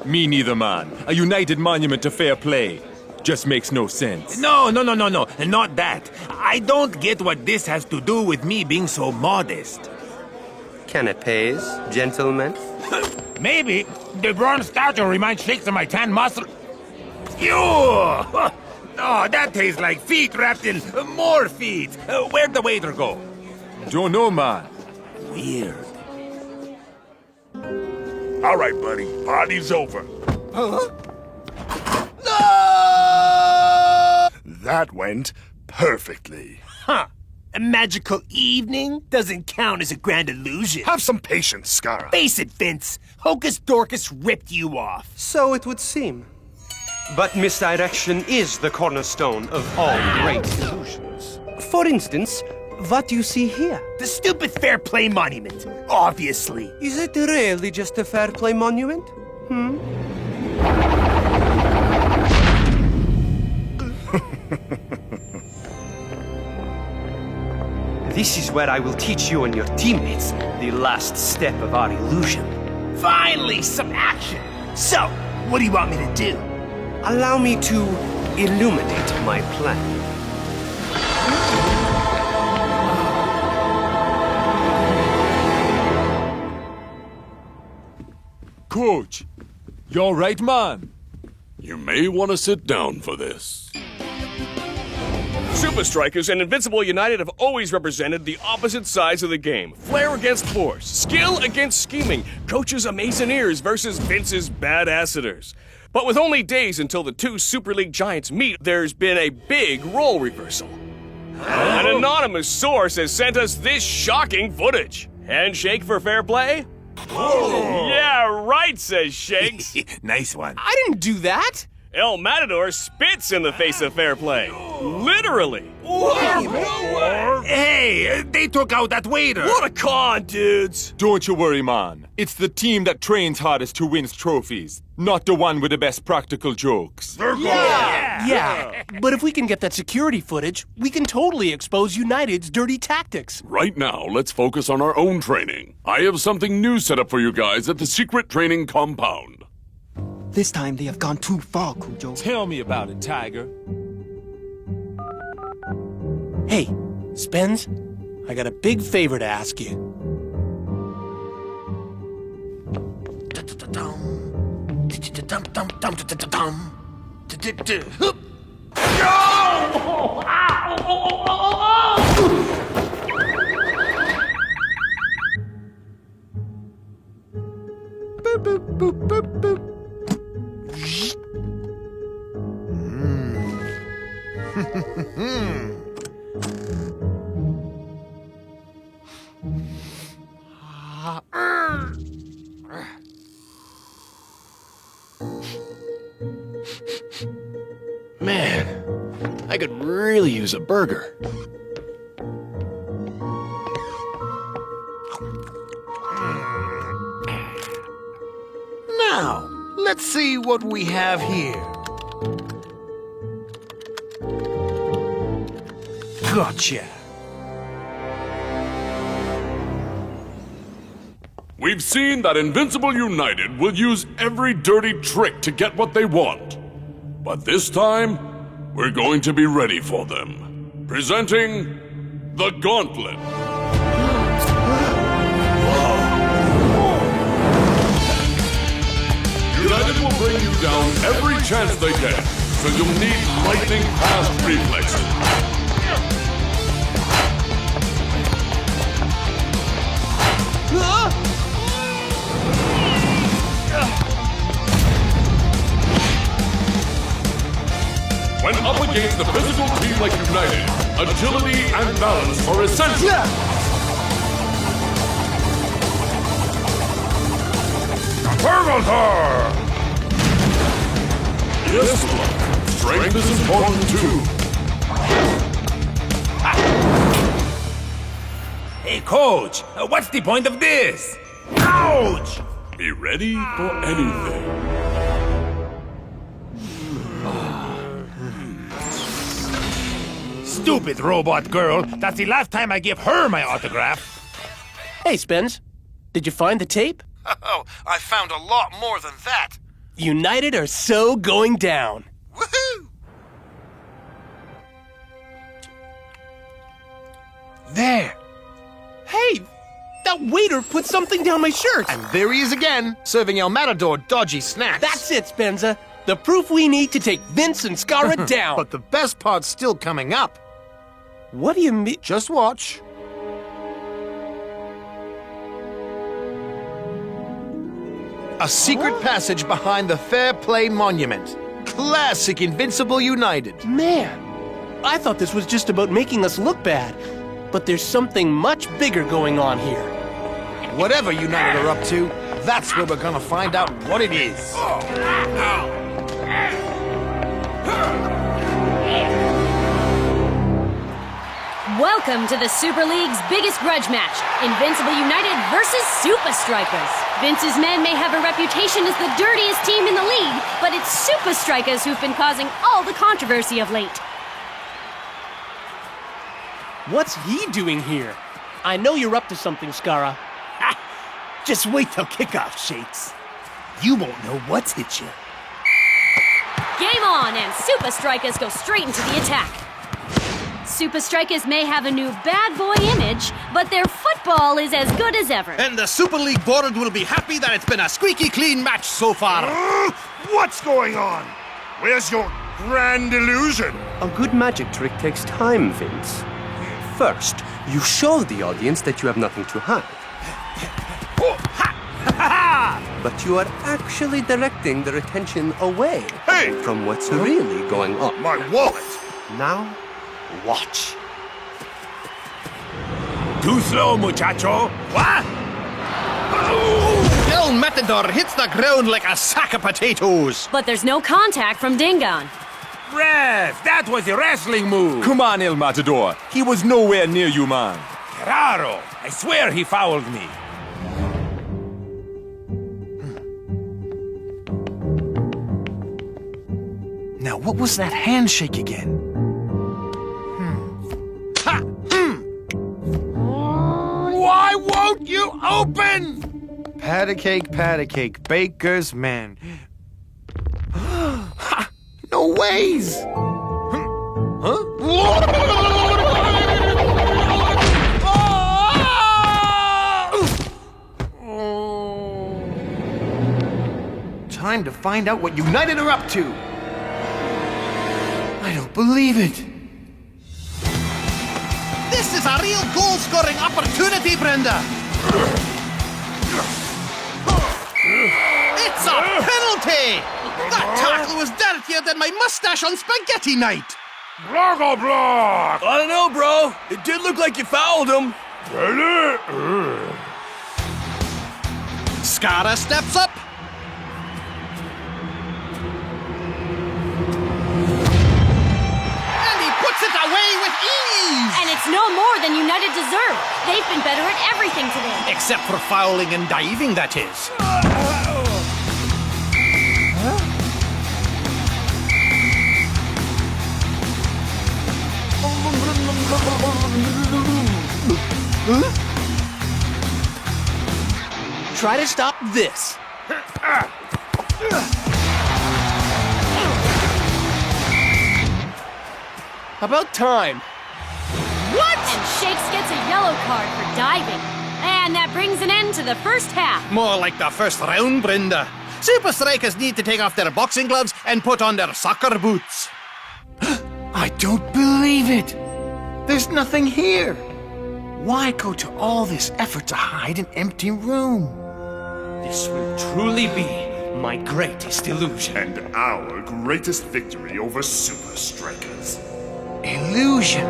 Me neither, man. A united monument to fair play. Just makes no sense. No, not that. I don't get what this has to do with me being so modest. Canapes, gentlemen. Maybe the bronze statue reminds Shakes of my tan muscle. Ew! Oh, that tastes like feet wrapped in more feet. Where'd the waiter go? Don't know, man. Weird. All right, buddy. Party's over. Huh? No! That went perfectly. Huh. A magical evening doesn't count as a grand illusion. Have some patience, Scara. Face it, Vince. Hocus Dorcas ripped you off. So it would seem. But misdirection is the cornerstone of all great illusions. For instance, what do you see here? The stupid Fair Play Monument, obviously. Is it really just a Fair Play Monument? This is where I will teach you and your teammates the last step of our illusion. Finally, some action. So, what do you want me to do? Allow me to illuminate my plan. Coach, you all right, man? You may want to sit down for this. Super Strikers and Invincible United have always represented the opposite sides of the game. Flair against force, skill against scheming, Coach's Amazoneers versus Vince's Badassadors. But with only days until the two Super League giants meet, there's been a big role reversal. An anonymous source has sent us this shocking footage. Handshake for fair play? Oh. Yeah, right, says Shakes. Nice one. I didn't do that. El Matador spits in the face of fair play. Literally. Hey, they took out that waiter. What a con, dudes. Don't you worry, man. It's the team that trains hardest who wins trophies, not the one with the best practical jokes. Yeah, but if we can get that security footage, we can totally expose United's dirty tactics. Right now, let's focus on our own training. I have something new set up for you guys at the secret training compound. This time they have gone too far, Cujo. Tell me about it, Tiger. Hey, Spence, I got a big favor to ask you. Man, I could really use a burger. Now, let's see what we have here. Gotcha. We've seen that Invincible United will use every dirty trick to get what they want. But this time, we're going to be ready for them. Presenting the Gauntlet. United will bring you down every chance they get, so you'll need lightning-fast reflexes. When up against the physical team like United, agility and balance are essential. Fermentor! Yes, Blood. Strength is important too. Hey, Coach, what's the point of this? Ouch! Be ready for anything. Stupid robot girl. That's the last time I give her my autograph. Hey, Spence. Did you find the tape? Oh, I found a lot more than that. United are so going down. Woohoo! There. Hey, that waiter put something down my shirt. And there he is again, serving El Matador dodgy snacks. That's it, Spenza. The proof we need to take Vince and Scarra down. But the best part's still coming up. What do you mean? Just watch. A secret passage behind the Fair Play Monument. Classic Invincible United. Man, I thought this was just about making us look bad. But there's something much bigger going on here. Whatever United are up to, that's where we're gonna find out what it is. Welcome to the Super League's biggest grudge match, Invincible United versus Super Strikers. Vince's men may have a reputation as the dirtiest team in the league, but it's Super Strikers who've been causing all the controversy of late. What's he doing here? I know you're up to something, Scarra. Just wait till kickoff, Shakes. You won't know what's hit you. Game on, and Super Strikers go straight into the attack. Super Strikers may have a new bad boy image, but their football is as good as ever. And the Super League board will be happy that it's been a squeaky clean match so far. What's going on? Where's your grand illusion? A good magic trick takes time, Vince. First, you show the audience that you have nothing to hide. But you are actually directing their attention away from what's really going on. My wallet! Now, watch. Too slow, muchacho. What? El Matador hits the ground like a sack of potatoes. But there's no contact from Dingon. Ref, that was a wrestling move. Come on, El Matador. He was nowhere near you, man. Claro. I swear he fouled me. Now, what was that handshake again? Why won't you open? Patty cake, baker's man. No ways! Huh? Time to find out what United are up to. I don't believe it. This is a real goal-scoring opportunity, Brenda. It's a penalty! That tackle was dirtier than my mustache on spaghetti night. Blah, blah, blah! I don't know, bro. It did look like you fouled him. Skara steps up. And he puts it away with ease. And it's no more than United deserve. They've been better at everything today. Except for fouling and diving, that is. Try to stop this. About time. What? And Shakes gets a yellow card for diving. And that brings an end to the first half. More like the first round, Brenda. Super Strikers need to take off their boxing gloves and put on their soccer boots. I don't believe it. There's nothing here. Why go to all this effort to hide an empty room? This will truly be my greatest illusion. And our greatest victory over Super Strikers. Illusion.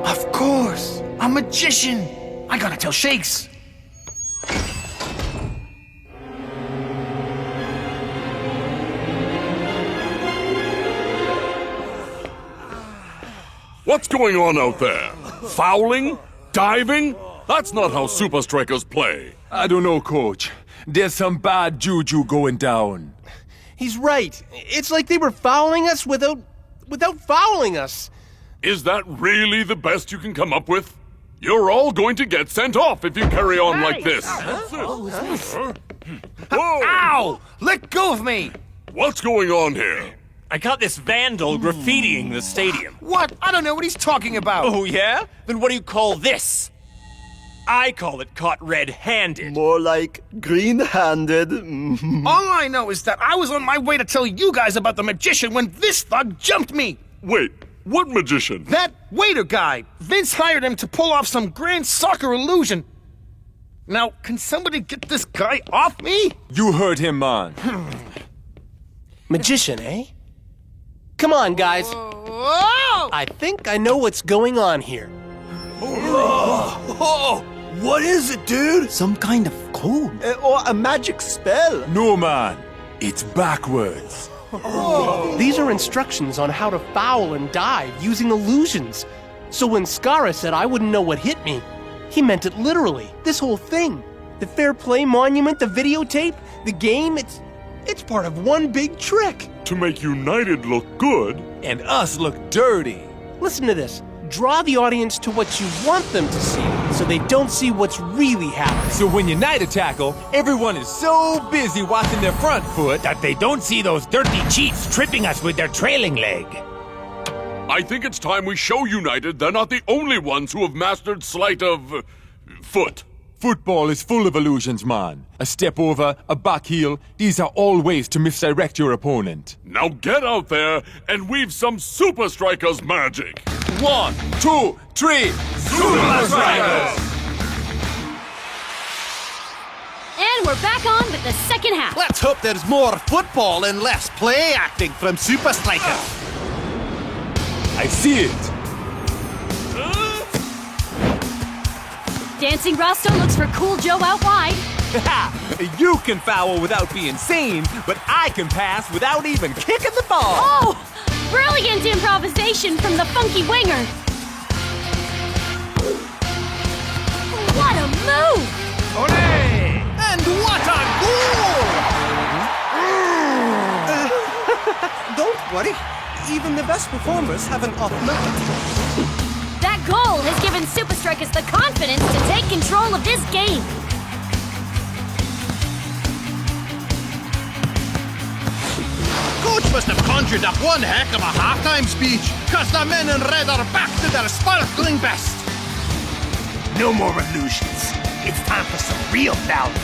Of course. A magician. I gotta tell Shakes. What's going on out there? Fouling? Diving? That's not how Super Strikers play. I don't know, Coach. There's some bad juju going down. He's right. It's like they were fouling us without fouling us. Is that really the best you can come up with? You're all going to get sent off if you carry on like this. Whoa! Ow! Let go of me! What's going on here? I caught this vandal graffitiing the stadium. What? I don't know what he's talking about. Oh, yeah? Then what do you call this? I call it caught red-handed. More like green-handed. All I know is that I was on my way to tell you guys about the magician when this thug jumped me. Wait, what magician? That waiter guy. Vince hired him to pull off some grand soccer illusion. Now, can somebody get this guy off me? You heard him, man. Magician, eh? Come on, guys. Whoa! I think I know what's going on here. Oh, what is it, dude? Some kind of code. Or a magic spell? No, man. It's backwards. These are instructions on how to foul and dive using illusions. So when Skara said I wouldn't know what hit me, he meant it literally. This whole thing. The Fair Play Monument, the videotape, the game, it's part of one big trick. To make United look good. And us look dirty. Listen to this. Draw the audience to what you want them to see, so they don't see what's really happening. So when United tackle, everyone is so busy watching their front foot that they don't see those dirty cheats tripping us with their trailing leg. I think it's time we show United they're not the only ones who have mastered sleight of foot. Football is full of illusions, man. A step over, a back heel, these are all ways to misdirect your opponent. Now get out there and weave some Super Strikers magic. 1, 2, 3, Super Strikers! And we're back on with the second half. Let's hope there's more football and less play acting from Super Strikers. I see it. Dancing Rasta looks for Cool Joe out wide. You can foul without being seen, but I can pass without even kicking the ball. Oh! Brilliant improvisation from the funky winger. What a move! Olé! And what a goal! Don't worry. Even the best performers have an off night. That goal has given Super Strikers the confidence to take control of this game. Coach must have conjured up one heck of a halftime speech, cause the men in red are back to their sparkling best. No more illusions. It's time for some real fouling.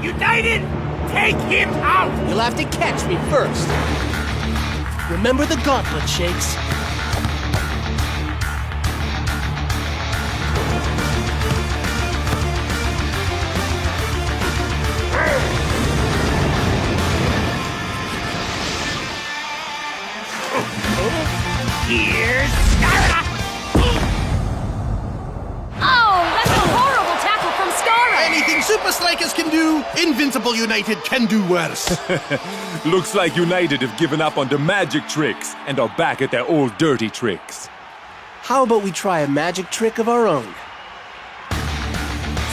United, take him out! You'll have to catch me first. Remember the gauntlet, Shakes. Super Strikers can do, Invincible United can do worse. Looks like United have given up on the magic tricks and are back at their old dirty tricks. How about we try a magic trick of our own?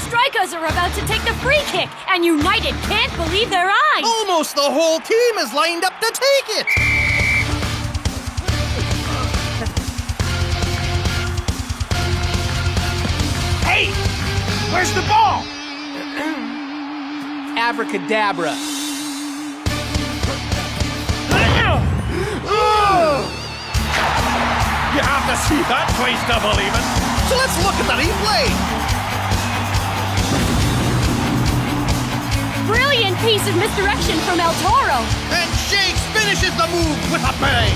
Strikeas are about to take the free kick, and United can't believe their eyes! Almost the whole team is lined up to take it! Hey! Where's the ball? Abracadabra. You have to see that twice to believe it. So let's look at the replay. Brilliant piece of misdirection from El Toro. And Shakes finishes the move with a bang.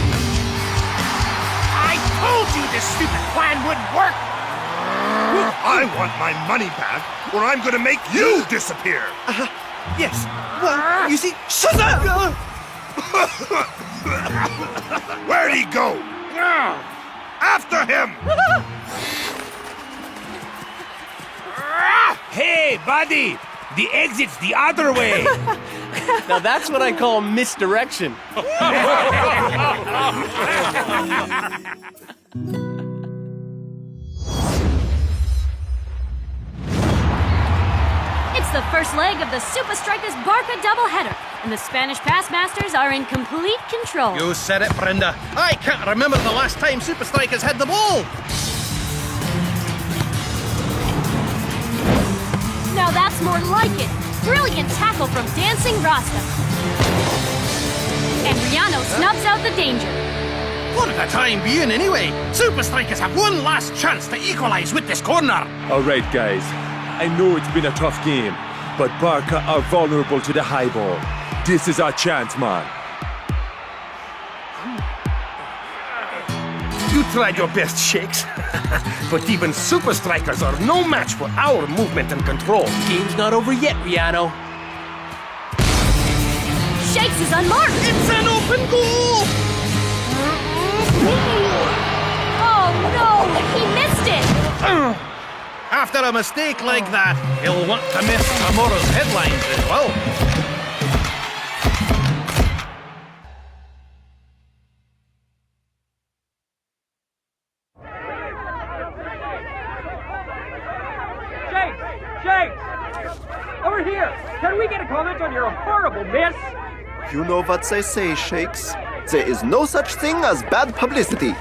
I told you this stupid plan wouldn't work. I want my money back, or I'm gonna make you disappear. Yes. Well, you see, shut up! Where'd he go? After him! Hey, buddy! The exit's the other way! Now that's what I call misdirection. It's the first leg of the Super Strikers Barca doubleheader, and the Spanish pass masters are in complete control. You said it, Brenda. I can't remember the last time Super Strikers had the ball. Now that's more like it. Brilliant tackle from Dancing Rasta. And Riano snubs out the danger. For the time being, anyway. Super Strikers have one last chance to equalize with this corner. All right, guys. I know it's been a tough game, but Barca are vulnerable to the high ball. This is our chance, man. You tried your best, Shakes. But even Super Strikers are no match for our movement and control. Game's not over yet, Riano. Shakes is unmarked. It's an open goal! Oh no, he missed it. After a mistake like that, he'll want to miss tomorrow's headlines as well. Shakes! Over here! Can we get a comment on your horrible miss? You know what they say, Shakes. There is no such thing as bad publicity.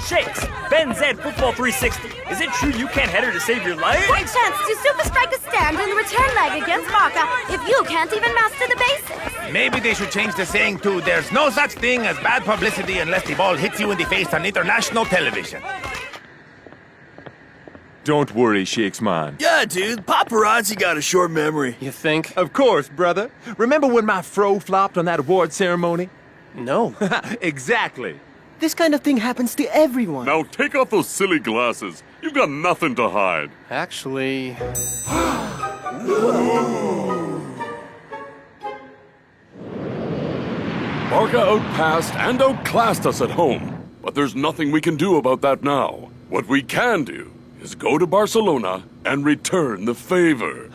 Shakes, Ben Zed Football 360. Is it true you can't header to save your life? What chance do Super Strikers stand in the return leg against Barca if you can't even master the basics? Maybe they should change the saying to "There's no such thing as bad publicity unless the ball hits you in the face on international television." Don't worry, Shakes, man. Yeah, dude. Paparazzi got a short memory. You think? Of course, brother. Remember when my fro flopped on that award ceremony? No. Exactly. This kind of thing happens to everyone. Now take off those silly glasses. You've got nothing to hide. Actually... Barca outpassed and outclassed us at home. But there's nothing we can do about that now. What we can do is go to Barcelona and return the favor.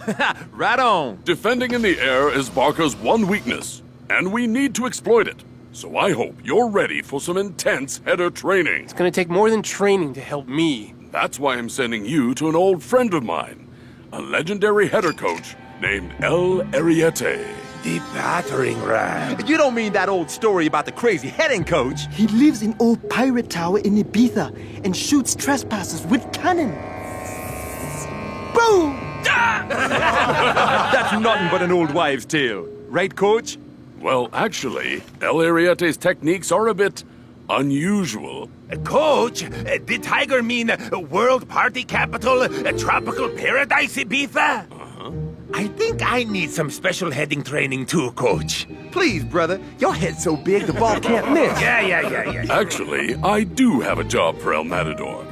Right on. Defending in the air is Barca's one weakness, and we need to exploit it. So I hope you're ready for some intense header training. It's gonna take more than training to help me. That's why I'm sending you to an old friend of mine, a legendary header coach named El Ariete. The battering ram. You don't mean that old story about the crazy heading coach? He lives in old pirate tower in Ibiza and shoots trespassers with cannon. Boom! That's nothing but an old wives' tale. Right, coach? Well, actually, El Ariete's techniques are a bit unusual. Coach, did Tiger mean world party capital, tropical paradise Ibiza? I think I need some special heading training too, Coach. Please, brother. Your head's so big the ball can't miss. Yeah. Actually, I do have a job for El Matador.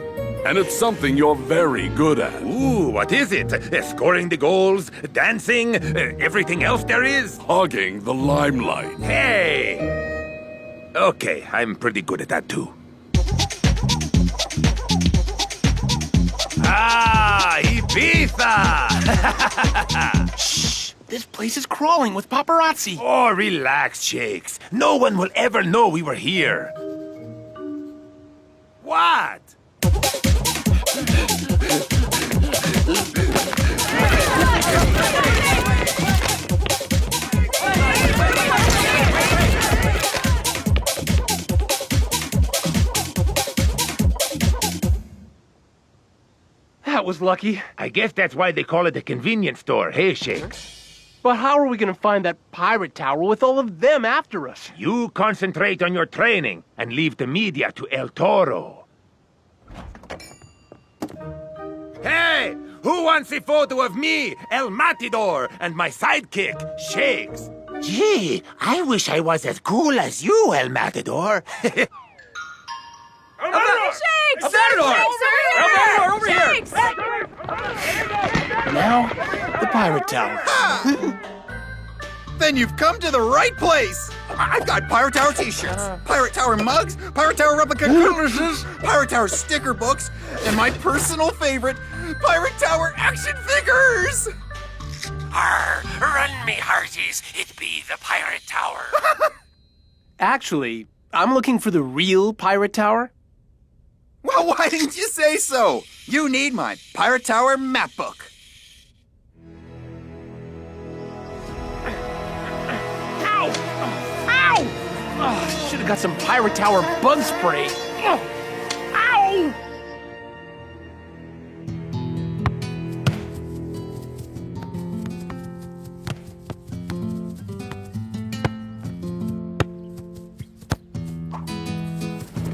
And it's something you're very good at. Ooh, what is it? Scoring the goals, dancing, everything else there is? Hogging the limelight. Hey! Okay, I'm pretty good at that too. Ah, Bitha! Shh! This place is crawling with paparazzi. Oh, relax, Shakes. No one will ever know we were here. What? That was lucky. I guess that's why they call it a convenience store, hey, Shakes? But how are we gonna find that pirate tower with all of them after us? You concentrate on your training and leave the media to El Toro. Hey! Who wants a photo of me, El Matador, and my sidekick, Shakes? Gee, I wish I was as cool as you, El Matador. Shakes! El Matador! El Matador, over here! Now, the pirate tower. Then you've come to the right place. I've got Pirate Tower t-shirts, Pirate Tower mugs, Pirate Tower replica cutlasses, Pirate Tower sticker books, and my personal favorite, Pirate Tower action figures. Arr, run me hearties, it be the Pirate Tower. Actually, I'm looking for the real pirate tower. Well, why didn't you say so? You need my Pirate Tower map book. Oh, should have got some pirate tower bug spray. Ow!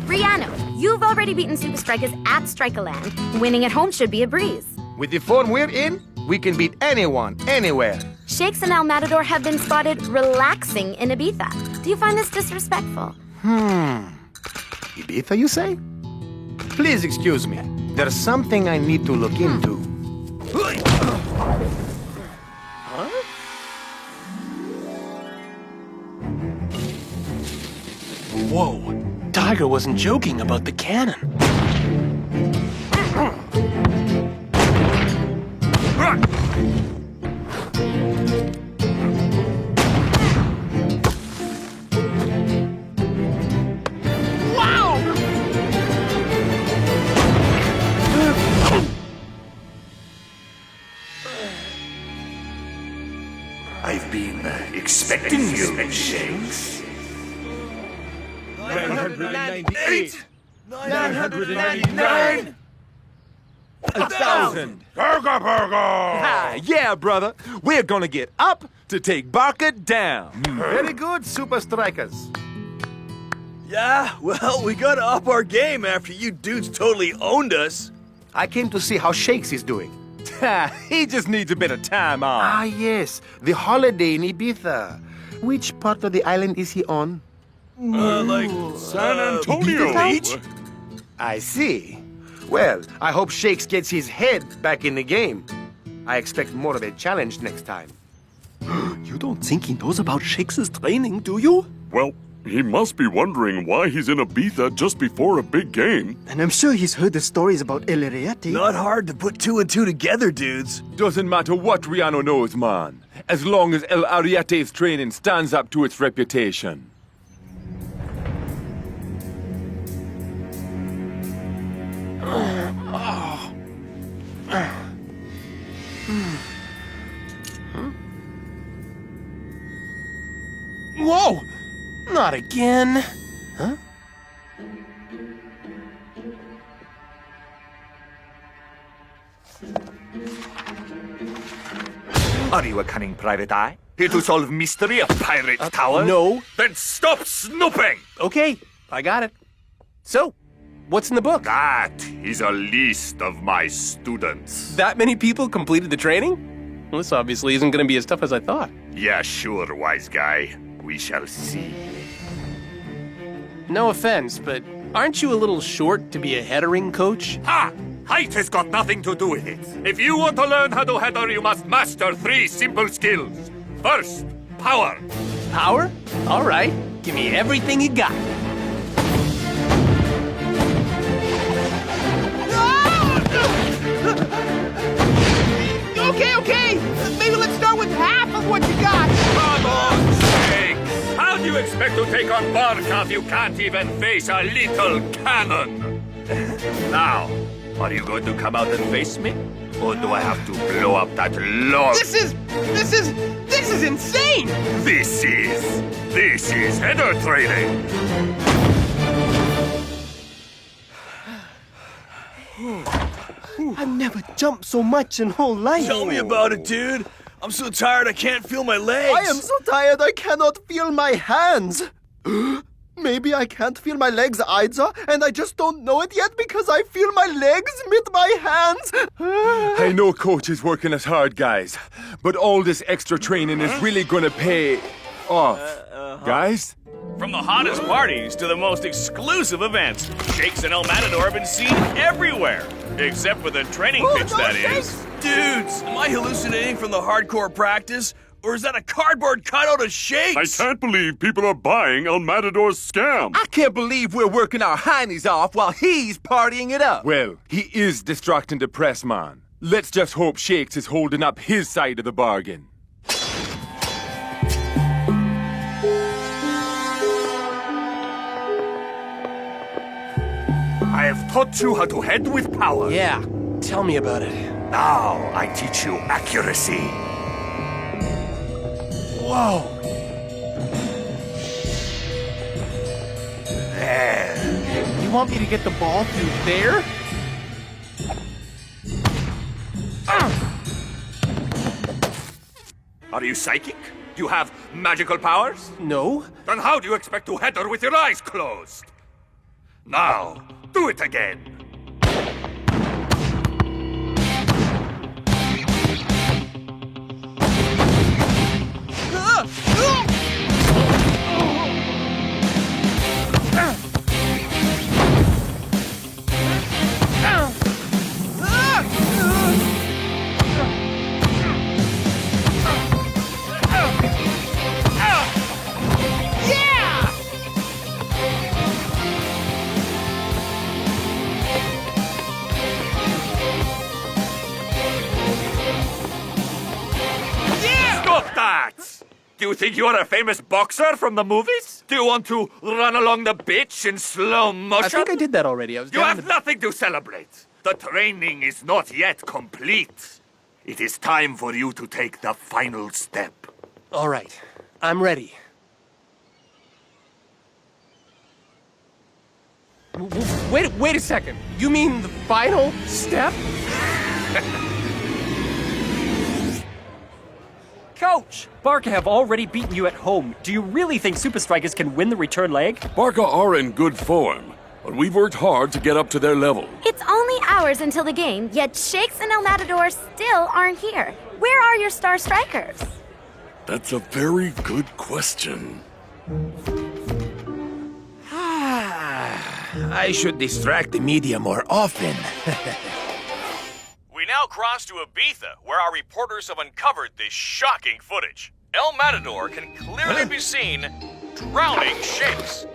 Rihanna, you've already beaten Super Strikeas at Strikealand. Winning at home should be a breeze. With the form we're in, we can beat anyone, anywhere. Shakes and El Matador have been spotted relaxing in Ibiza. Do you find this disrespectful? Ibiza, you say? Please excuse me. There's something I need to look into. Whoa, Tiger wasn't joking about the cannon. I've been expecting you, Shakes. 998! 999! 1,000! Burger! Ah, yeah, brother. We're gonna get up to take Barker down. Very good, Super Strikers. Yeah, well, we gotta up our game after you dudes totally owned us. I came to see how Shakes is doing. He just needs a bit of time off. Ah, yes, the holiday in Ibiza. Which part of the island is he on? Like San Antonio. Beach? I see. Well, I hope Shakes gets his head back in the game. I expect more of a challenge next time. You don't think he knows about Shakes' training, do you? Well, he must be wondering why he's in Ibiza just before a big game. And I'm sure he's heard the stories about El Ariete. Not hard to put two and two together, dudes. Doesn't matter what Rihanna knows, man. As long as El Ariete's training stands up to its reputation. Whoa! Not again. Huh? Are you a cunning private eye? Here to solve mystery of Pirate Tower? No. Then stop snooping! Okay, I got it. So, what's in the book? That is a list of my students. That many people completed the training? Well, this obviously isn't going to be as tough as I thought. Yeah, sure, wise guy. We shall see. No offense, but aren't you a little short to be a headering coach? Ha! Height has got nothing to do with it. If you want to learn how to header, you must master 3 simple skills. First, power. Power? All right. Give me everything you got. Okay, maybe let's start with half of what you got. Come on, Shakes! How do you expect to take on Barca if you can't even face a little cannon? Now, are you going to come out and face me? Or do I have to blow up that log? This is insane! This is header training! I've never jumped so much in whole life. Tell me about it, dude. I'm so tired I can't feel my legs. I am so tired I cannot feel my hands. Maybe I can't feel my legs either, and I just don't know it yet because I feel my legs with my hands. I know Coach is working us hard, guys, but all this extra training is really gonna pay off. Guys? From the hottest parties to the most exclusive events, Shakes and El Matador have been seen everywhere. Except for the training pitch, that is. Dudes, am I hallucinating from the hardcore practice? Or is that a cardboard cutout of Shakes? I can't believe people are buying El Matador's scam. I can't believe we're working our heinies off while he's partying it up. Well, he is distracting the press, man. Let's just hope Shakes is holding up his side of the bargain. I have taught you how to head with power. Yeah, tell me about it. Now I teach you accuracy. Whoa! There. You want me to get the ball through there? Are you psychic? Do you have magical powers? No. Then how do you expect to header with your eyes closed? Now, do it again. Do you think you are a famous boxer from the movies? Do you want to run along the beach in slow motion? I think I did that already. You have nothing to celebrate. The training is not yet complete. It is time for you to take the final step. All right, I'm ready. Wait a second. You mean the final step? Coach, Barca have already beaten you at home. Do you really think Super Strikers can win the return leg? Barca are in good form, but we've worked hard to get up to their level. It's only hours until the game, yet Shakes and El Matador still aren't here. Where are your star strikers? That's a very good question. I should distract the media more often. We now cross to Ibiza, where our reporters have uncovered this shocking footage. El Matador can clearly be seen drowning Shakes.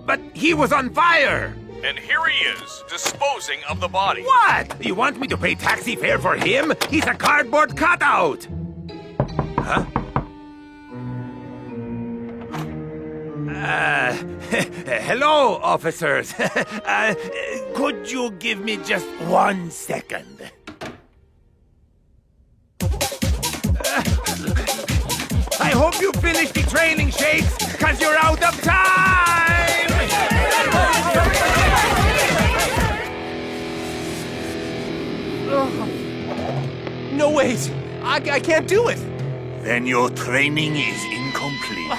But he was on fire! And here he is, disposing of the body. What? You want me to pay taxi fare for him? He's a cardboard cutout! Huh? Hello, officers. Could you give me just 1 second? I hope you finish the training, Shakes, because you're out of time! No ways. I can't do it. Then your training is incomplete.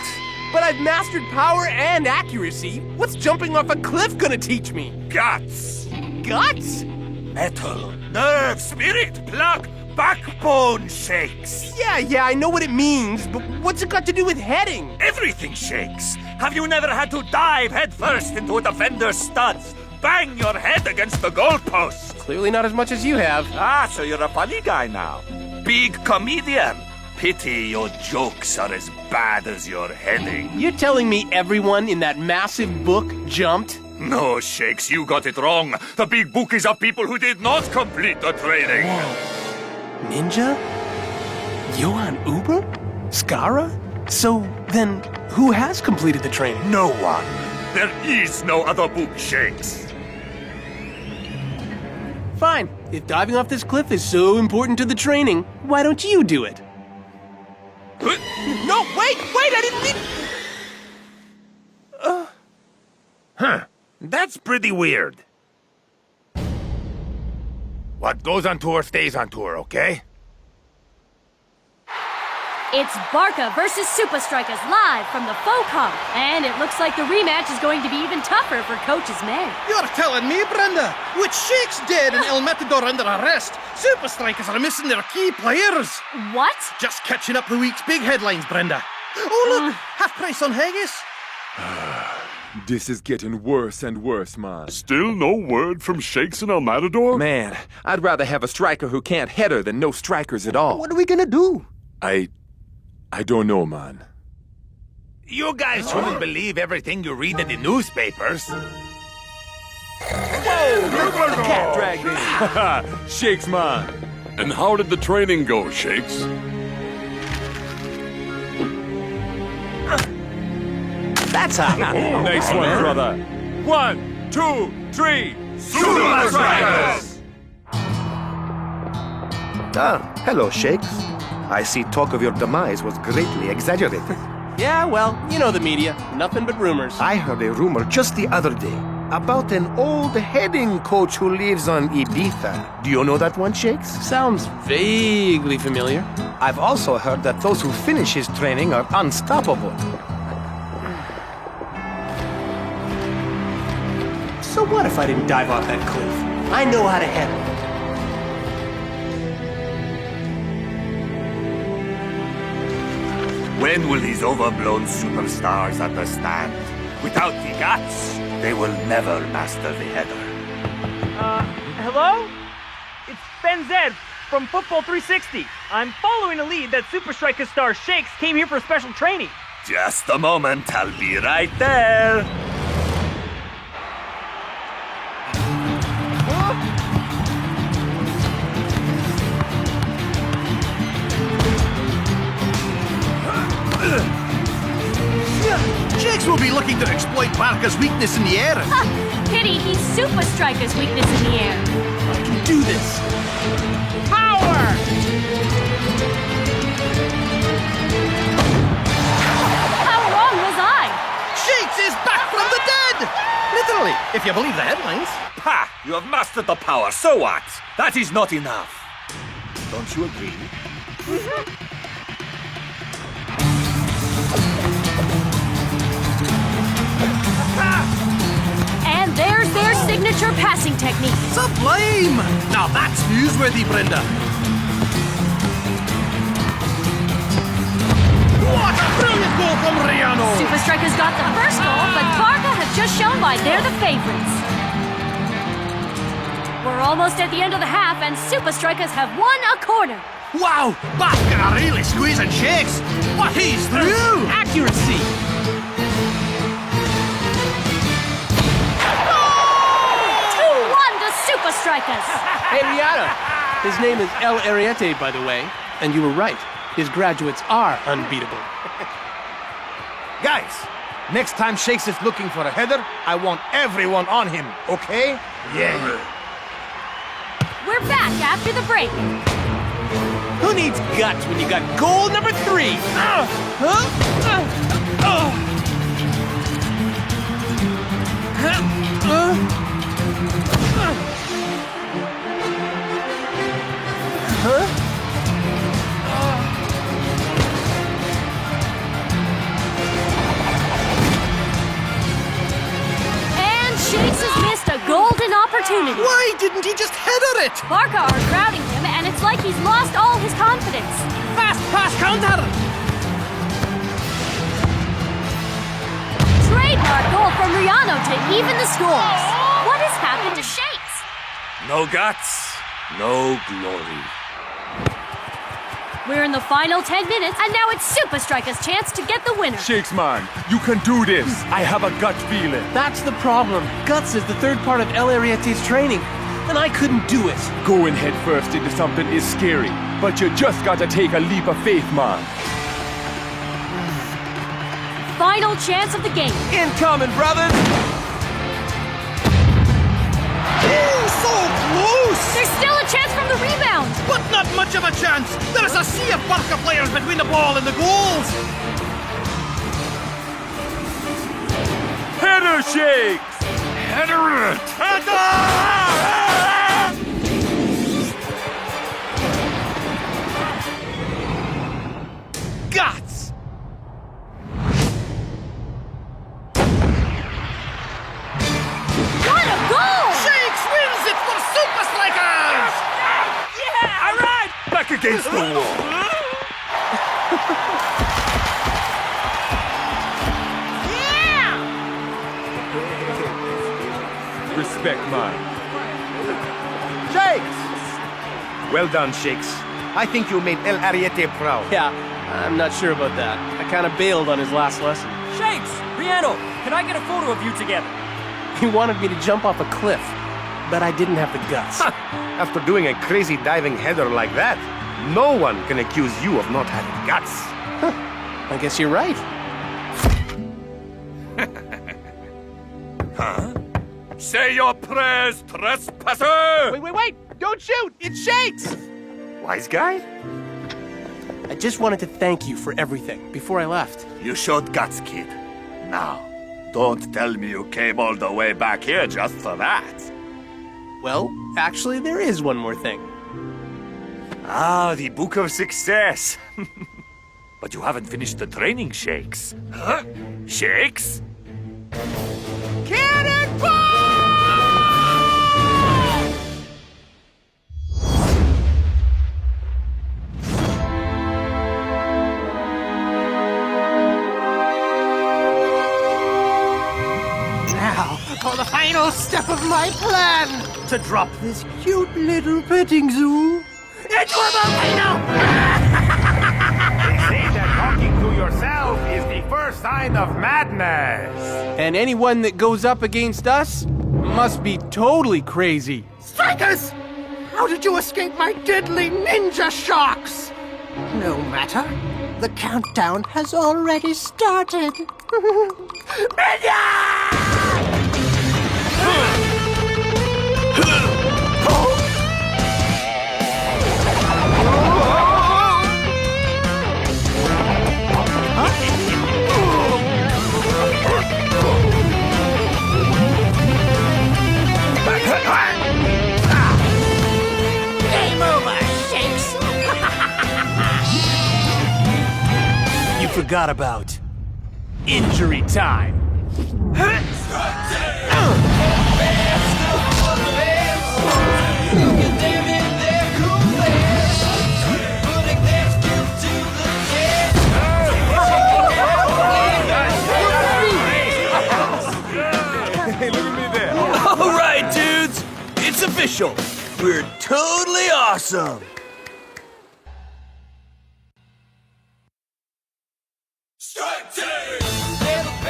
But I've mastered power and accuracy. What's jumping off a cliff gonna teach me? Guts! Guts? Metal, nerve, spirit, pluck, backbone, Shakes. Yeah, I know what it means, but what's it got to do with heading? Everything, Shakes. Have you never had to dive headfirst into a defender's studs? Bang your head against the goalpost? Clearly not as much as you have. Ah, so you're a funny guy now. Big comedian. Pity your jokes are as bad as your heading. You're telling me everyone in that massive book jumped? No, Shakes, you got it wrong. The big book is of people who did not complete the training. Ninja? Johan Uber? Skara? So then, who has completed the training? No one. There is no other book, Shakes. Fine. If diving off this cliff is so important to the training, why don't you do it? No, wait, I didn't mean... Huh. That's pretty weird. What goes on tour stays on tour, okay? It's Barca versus Super Strikers live from the faux camp. And it looks like the rematch is going to be even tougher for Coach's men. You're telling me, Brenda? With Shakes dead and El Matador under arrest, Super Strikers are missing their key players. What? Just catching up the week's big headlines, Brenda. Oh, look! Half price on haggis. This is getting worse and worse, man. Still no word from Shakes and El Matador? Man, I'd rather have a striker who can't header than no strikers at all. What are we gonna do? I don't know, man. You guys shouldn't believe everything you read in the newspapers. Whoa! Cat dragged in. Shakes, man. And how did the training go, Shakes? That's how. Nice one, brother. 1, 2, 3. Super Strikers! Ah, hello, Shakes. I see talk of your demise was greatly exaggerated. Yeah, well, you know the media. Nothing but rumors. I heard a rumor just the other day about an old heading coach who lives on Ibiza. Do you know that one, Shakes? Sounds vaguely familiar. I've also heard that those who finish his training are unstoppable. So what if I didn't dive off that cliff? I know how to handle it. When will these overblown superstars understand? Without the guts, they will never master the header. Hello? It's Ben Zed from Football 360. I'm following a lead that Super Strikers star Shakes came here for special training. Just a moment, I'll be right there. Shakes will be looking to exploit Barca's weakness in the air. Pity he's Super Strikers' weakness in the air. I can do this. Power! How wrong was I? Shakes is back from the dead! Literally, if you believe the headlines. Ha! You have mastered the power, so what? That is not enough. Don't you agree? And there's their signature passing technique. Sublime! Now that's newsworthy, Brenda. What a brilliant goal from Riano! Super Strikers got the first goal, but Barca have just shown why they're the favorites. We're almost at the end of the half, and Super Strikers have won a corner. Wow! Barca are really squeezing Shakes! But he's through! Accuracy! 2-1 to Super Strikers! Hey, Rihanna! His name is El Ariete, by the way. And you were right. His graduates are unbeatable. Guys, next time Shakes is looking for a header, I want everyone on him, okay? Yeah. We're back after the break. Who needs guts when you got goal number 3? And Shakes has missed a golden opportunity. Why didn't he just header it? Barca are crowding him, and it's like he's lost all his confidence. Fast pass counter! Trademark goal from Riano to even the scores. What has happened to Shakes? No guts, no glory. We're in the final 10 minutes, and now it's Super Strikers' chance to get the winner. Shakes, man, you can do this. I have a gut feeling. That's the problem. Guts is the third part of El Ariete's training, and I couldn't do it. Going head first into something is scary, But you just gotta take a leap of faith, man. Final chance of the game. Incoming, brothers! Oh, so close! There's still a chance from the rebound. But not much of a chance. There is a sea of Barca players between the ball and the goals. Header shakes! Header it! Guts! What a goal! Shakes wins it for Super Strikers! Yeah, all right! Back against the wall. Respect, man. Shakes! Well done, Shakes. I think you made El Ariete proud. Yeah, I'm not sure about that. I kind of bailed on his last lesson. Shakes! Rihanna, can I get a photo of you together? He wanted me to jump off a cliff, but I didn't have the guts. After doing a crazy diving header like that, no one can accuse you of not having guts. I guess you're right. Huh? Say your prayers, trespasser! Wait! Don't shoot! It's Shakes! Wise guy? I just wanted to thank you for everything before I left. You showed guts, kid. Now, don't tell me you came all the way back here just for that. Well, actually, there is one more thing. Ah, the Book of Success. But you haven't finished the training, Shakes. Huh? Shakes? Now, for the final step of my plan, to drop this cute little petting zoo into a volcano! They say that talking to yourself is the first sign of madness. And anyone that goes up against us must be totally crazy. Strikers! How did you escape my deadly ninja shocks? No matter. The countdown has already started. Game over, Shakes! You forgot about injury time. Hey, look at me there. All right, dudes. It's official. We're totally awesome.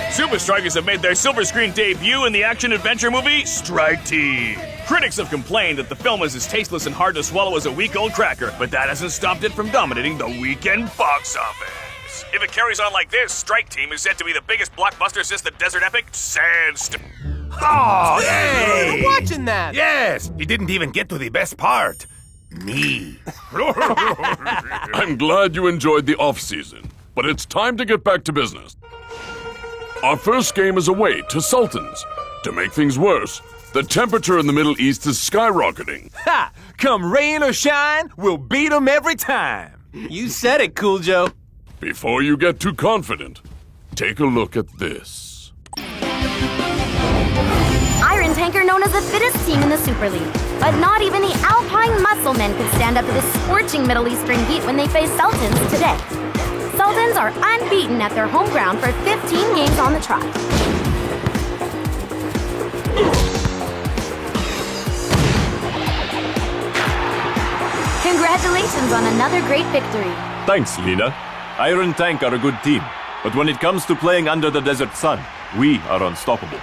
Super Strikers have made their silver screen debut in the action-adventure movie Strike Team. Critics have complained that the film is as tasteless and hard to swallow as a week-old cracker, but that hasn't stopped it from dominating the weekend box office. If it carries on like this, Strike Team is said to be the biggest blockbuster since the desert epic Sandstorm. Oh, hey! I'm watching that. Yes, he didn't even get to the best part. Me. I'm glad you enjoyed the off-season, but it's time to get back to business. Our first game is away to Sultans. To make things worse, the temperature in the Middle East is skyrocketing. Ha! Come rain or shine, we'll beat them every time. You said it, Cool Joe. Before you get too confident, take a look at this. Iron Tanker known as the fittest team in the Super League. But not even the Alpine Muscle Men could stand up to this scorching Middle Eastern heat when they face Sultans today. Sultans are unbeaten at their home ground for 15 games on the trot. Congratulations on another great victory. Thanks, Lina. Iron Tank are a good team, but when it comes to playing under the desert sun, we are unstoppable.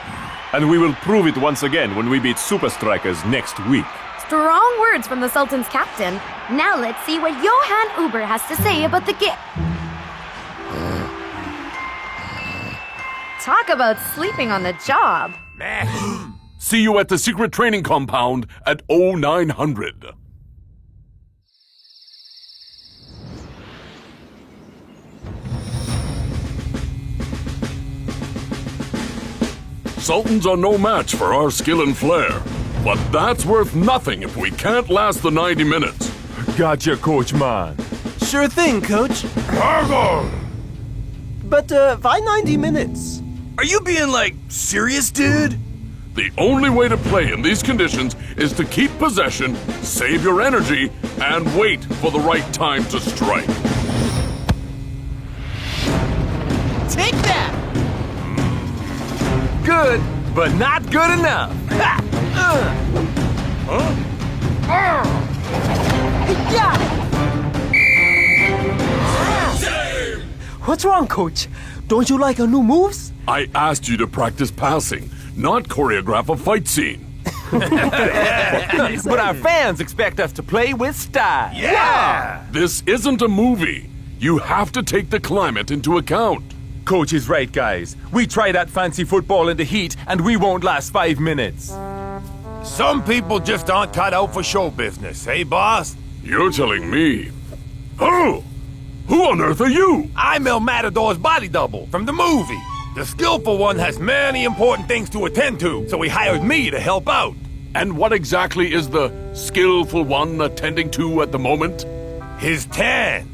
And we will prove it once again when we beat Super Strikers next week. Strong words from the Sultan's captain. Now let's see what Johann Uber has to say about the gift. Talk about sleeping on the job. See you at the secret training compound at 0900. Sultans are no match for our skill and flair. But that's worth nothing if we can't last the 90 minutes. Gotcha, Coach Man. Sure thing, Coach. But, why 90 minutes? Are you being, like, serious, dude? The only way to play in these conditions is to keep possession, save your energy, and wait for the right time to strike. Take that! Good, but not good enough. What's wrong, Coach? Don't you like our new moves? I asked you to practice passing, not choreograph a fight scene. But our fans expect us to play with style. Yeah! This isn't a movie. You have to take the climate into account. Coach is right, guys. We try that fancy football in the heat, and we won't last 5 minutes. Some people just aren't cut out for show business, eh, boss? You're telling me. Oh! Who on earth are you? I'm El Matador's body double from the movie. The skillful one has many important things to attend to, so he hired me to help out. And what exactly is the skillful one attending to at the moment? His tan.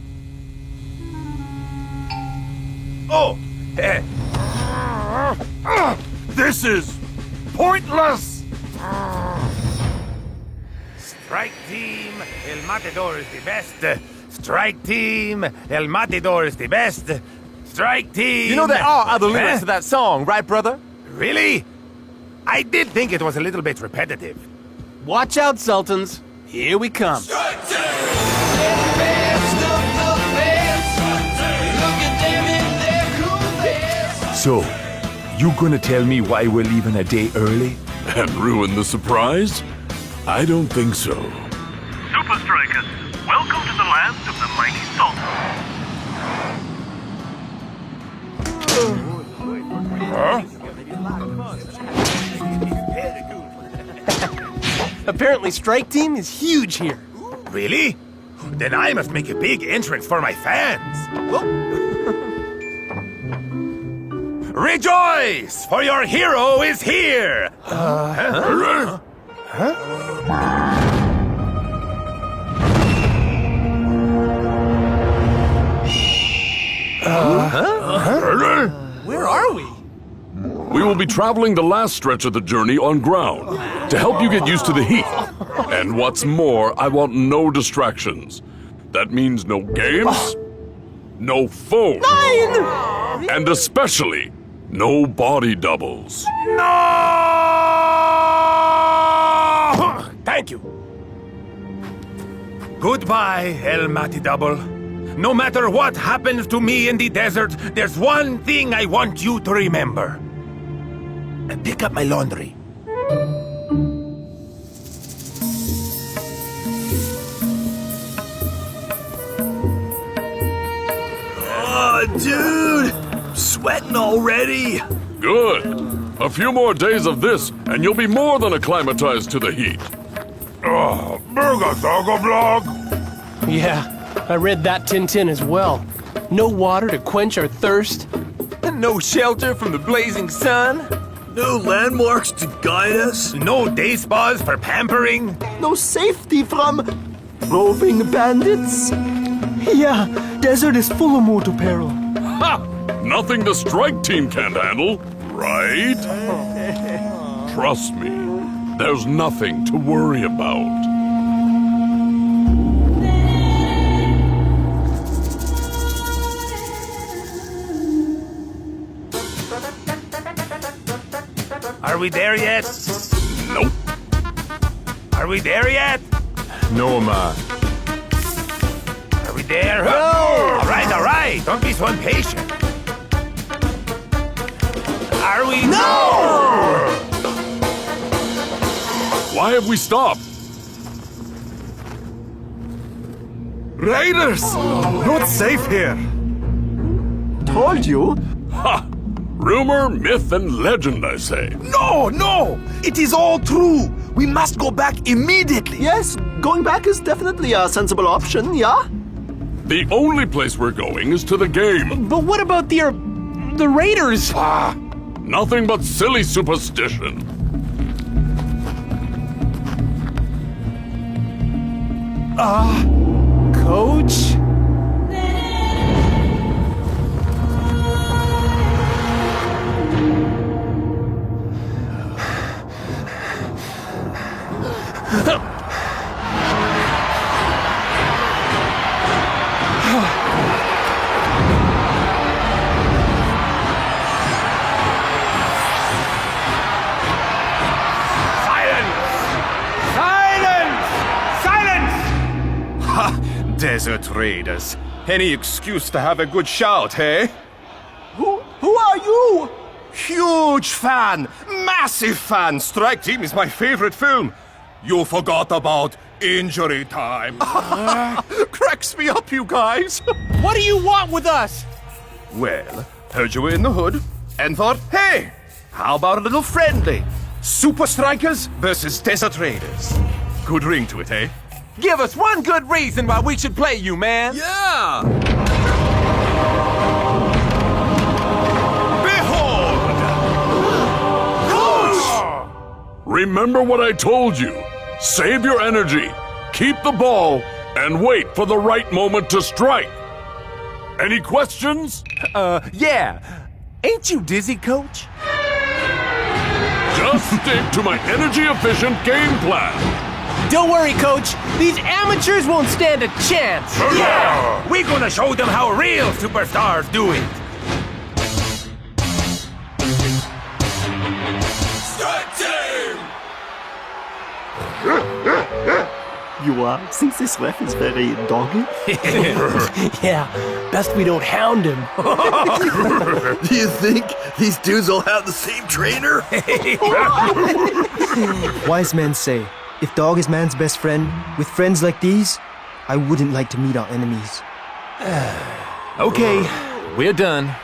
Oh! This is pointless! Strike team, El Matador is the best. Strike team, El Matador is the best. Strike team. You know there are other lyrics to that song, right, brother? Really? I did think it was a little bit repetitive. Watch out, Sultans. Here we come. Strike team! Best of the best. Look at them in their cool vests. So, you gonna tell me why we're leaving a day early? And ruin the surprise? I don't think so. Super Strikers, welcome to the land of the mighty Sultan. Apparently, Strike Team is huge here. Really? Then I must make a big entrance for my fans. Rejoice, for your hero is here! Where are we? We will be traveling the last stretch of the journey on ground to help you get used to the heat. And what's more, I want no distractions. That means no games, no phones, and especially no body doubles. No! Thank you. Goodbye, El Mati Double. No matter what happens to me in the desert, there's one thing I want you to remember. Pick up my laundry. Oh, dude! Sweating already? Good. A few more days of this, and you'll be more than acclimatized to the heat. Oh, burger doggo blog. Yeah, I read that Tintin as well. No water to quench our thirst. No shelter from the blazing sun. No landmarks to guide us. No day spas for pampering. No safety from roving bandits. Yeah, desert is full of mortal peril. Ha! Nothing the Strike Team can't handle, right? Trust me, there's nothing to worry about. Are we there yet? Nope. Are we there yet? No, ma. Are we there? No! All right. Don't be so impatient. Are we? No! Why have we stopped? Raiders! Not safe here! Told you. Ha! Rumor, myth, and legend, I say. No, no! It is all true! We must go back immediately! Yes, going back is definitely a sensible option, yeah? The only place we're going is to the game. But what about the Raiders? Ah, nothing but silly superstition. Coach? Desert Raiders. Any excuse to have a good shout, hey? Who are you? Huge fan! Massive fan! Strike Team is my favorite film. You forgot about Injury Time. Cracks me up, you guys. What do you want with us? Well, heard you were in the hood and thought, hey, how about a little friendly? Super Strikers versus Desert Raiders. Good ring to it, eh? Give us one good reason why we should play you, man. Yeah! Behold! Coach! Remember what I told you. Save your energy, keep the ball, and wait for the right moment to strike. Any questions? Yeah. Ain't you dizzy, Coach? Just stick to my energy-efficient game plan. Don't worry, Coach. These amateurs won't stand a chance. Yeah! We're gonna show them how real superstars do it! Strike Team! You think this ref is very doggy? Yeah, best we don't hound him. Do you think these dudes all have the same trainer? Wise men say, if dog is man's best friend, with friends like these, I wouldn't like to meet our enemies. Okay, we're done.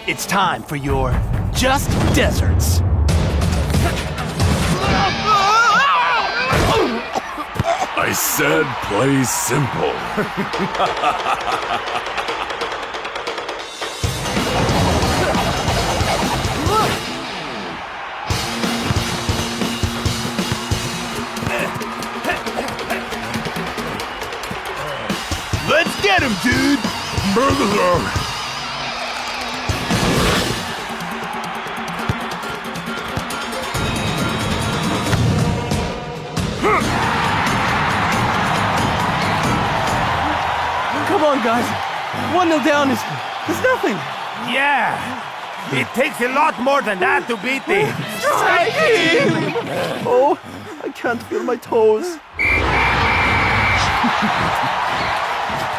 It's time for your Just Deserts. I said play simple. Let's get him, dude! Come on, guys. 1-0 down is nothing. Yeah! It takes a lot more than that to beat the Strikeas! Oh, I can't feel my toes.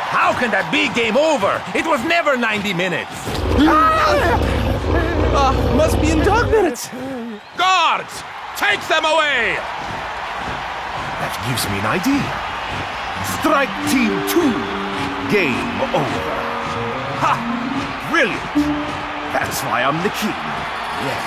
How can that be game over? It was never 90 minutes! Must be in dog minutes. Guards! Take them away! That gives me an idea. Strike Team 2. Game over. Ha! Brilliant! That's why I'm the king. Yeah.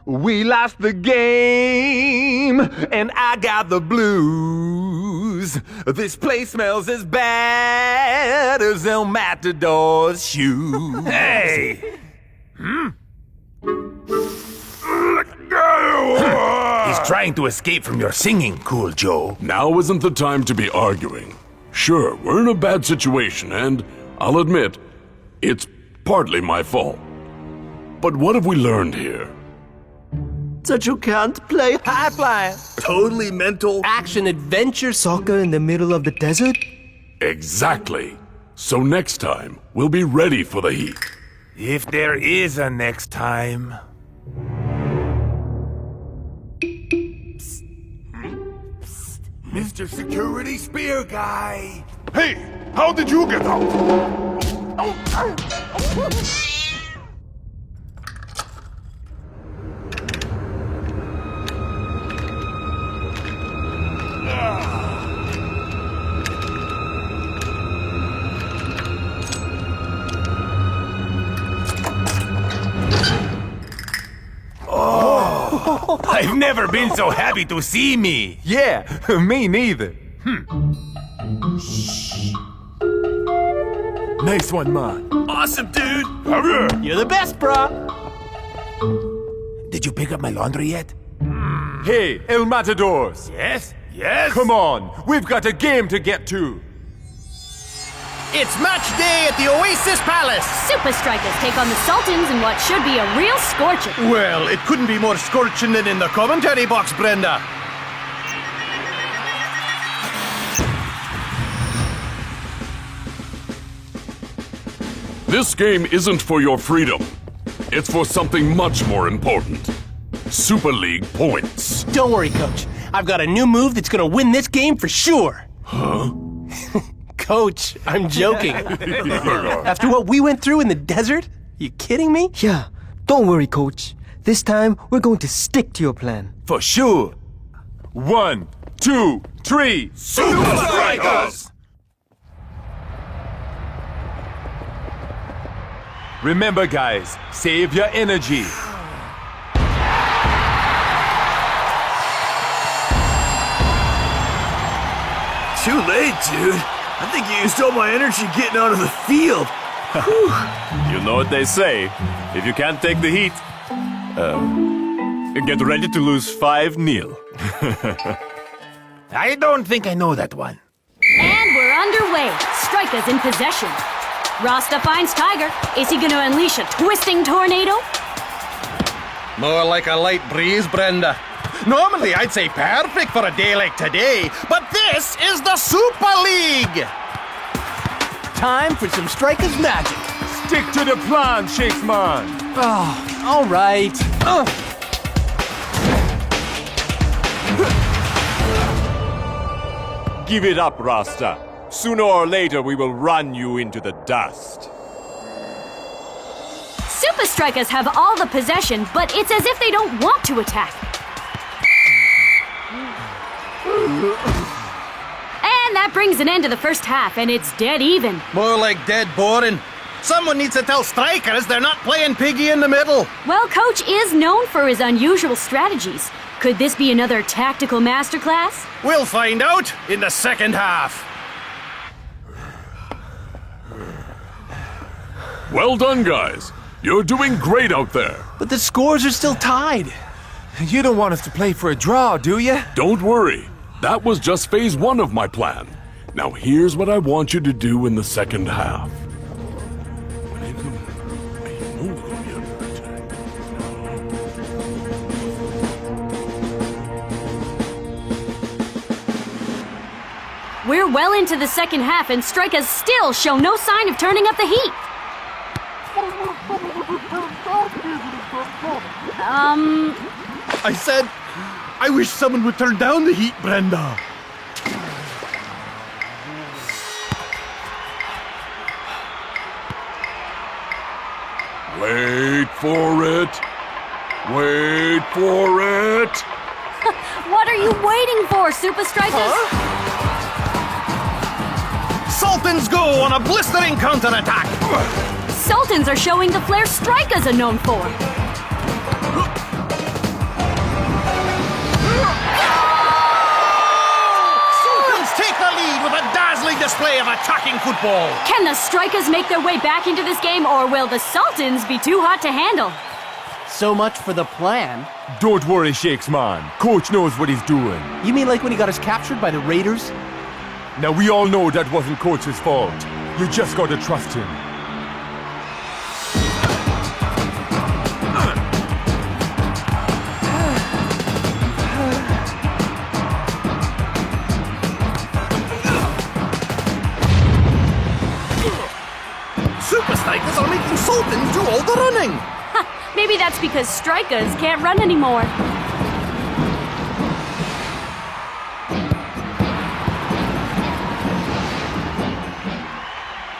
We lost the game, and I got the blues. This place smells as bad as El Matador's shoes. Hey! He's trying to escape from your singing, Cool Joe. Now isn't the time to be arguing. Sure, we're in a bad situation, and I'll admit, it's partly my fault. But what have we learned here? That you can't play high flying, totally mental action adventure Soccer in the middle of the desert? Exactly. So next time, we'll be ready for the heat. If there is a next time. Mr. Security Spear Guy. Hey, how did you get out? I've never been so happy to see me. Yeah, me neither. Nice one, man. Awesome, dude. You're the best, brah. Did you pick up my laundry yet? Hey, El Matadors. Yes? Yes? Come on, we've got a game to get to. It's match day at the Oasis Palace. Super Strikers take on the Sultans in what should be a real scorcher. Well, it couldn't be more scorching than in the commentary box, Brenda. This game isn't for your freedom. It's for something much more important. Super League points. Don't worry, Coach. I've got a new move that's gonna win this game for sure. Huh? Coach, I'm joking. After what we went through in the desert? You kidding me? Yeah, don't worry, Coach. This time, we're going to stick to your plan. For sure. 1, 2, 3. Super Strikers! Remember, guys, save your energy. Too late, dude. I think you used all my energy getting out of the field. You know what they say. If you can't take the heat, get ready to lose 5-0. I don't think I know that one. And we're underway. Strikers in possession. Rasta finds Tiger. Is he going to unleash a twisting tornado? More like a light breeze, Brenda. Normally, I'd say perfect for a day like today, but this is the Super League! Time for some Strikers magic. Stick to the plan, Shakes Man. Oh, all right. Give it up, Rasta. Sooner or later, we will run you into the dust. Super Strikers have all the possession, but it's as if they don't want to attack. And that brings an end to the first half, and it's dead even. More like dead boring. Someone needs to tell Strikers they're not playing piggy in the middle. Well, Coach is known for his unusual strategies. Could this be another tactical masterclass? We'll find out in the second half. Well done, guys. You're doing great out there. But the scores are still tied. You don't want us to play for a draw, do you? Don't worry. That was just phase 1 of my plan. Now here's what I want you to do in the second half. We're well into the second half, and Strikers still show no sign of turning up the heat. I said, I wish someone would turn down the heat, Brenda. Wait for it. Wait for it. What are you waiting for, Super Strikers? Sultans go on a blistering counterattack. Sultans are showing the flair Strikers are known for. Sultans take the lead with a dazzling display of attacking football. Can the Strikers make their way back into this game, or will the Sultans be too hot to handle? So much for the plan. Don't worry, Shakes Man. Coach knows what he's doing. You mean like when he got us captured by the Raiders? Now, we all know that wasn't Coach's fault. You just gotta trust him. Super Strikers are making Sultans do all the running. Maybe that's because Strikers can't run anymore.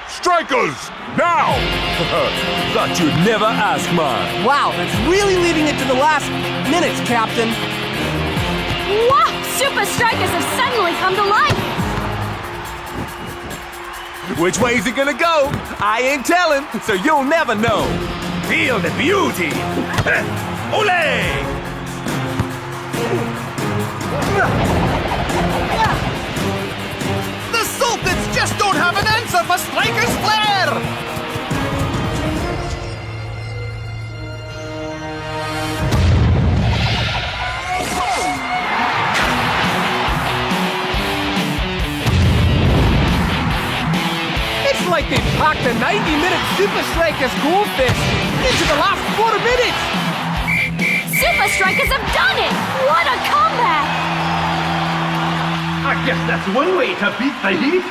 Strikers, Now! Thought you'd never ask, man. Wow, that's really leading it to the last minutes, Captain. Wow! Super Strikers have suddenly come to life! Which way's it gonna go? I ain't telling, so you'll never know. Feel the beauty! Ole! The Sultans just don't have an answer for Strikers' flair! It's like they packed a 90-minute Super Strikers goldfish into the last 4 minutes! Super Strikers have done it! What a comeback! I guess that's one way to beat the heat.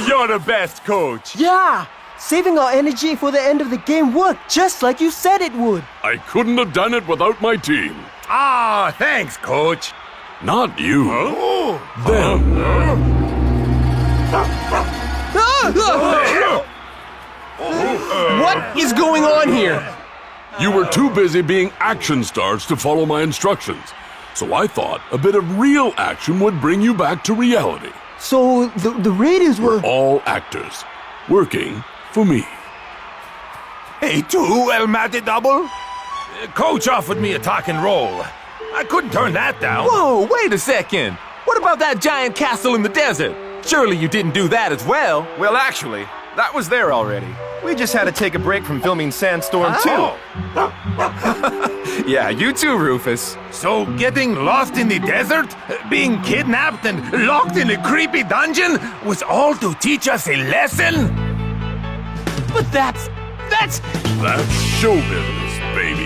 You're the best, coach. Yeah! Saving our energy for the end of the game worked just like you said it would. I couldn't have done it without my team. Ah, thanks, coach. Not you. Them. What is going on here? You were too busy being action stars to follow my instructions. So I thought a bit of real action would bring you back to reality. So the Raiders were... We're all actors, working for me. Hey, too, El Matadouble. Coach offered me a talking role. I couldn't turn that down. Whoa, wait a second. What about that giant castle in the desert? Surely you didn't do that as well. Well, actually, that was there already. We just had to take a break from filming Sandstorm 2. Yeah, you too, Rufus. So getting lost in the desert, being kidnapped and locked in a creepy dungeon was all to teach us a lesson? But that's show business, baby.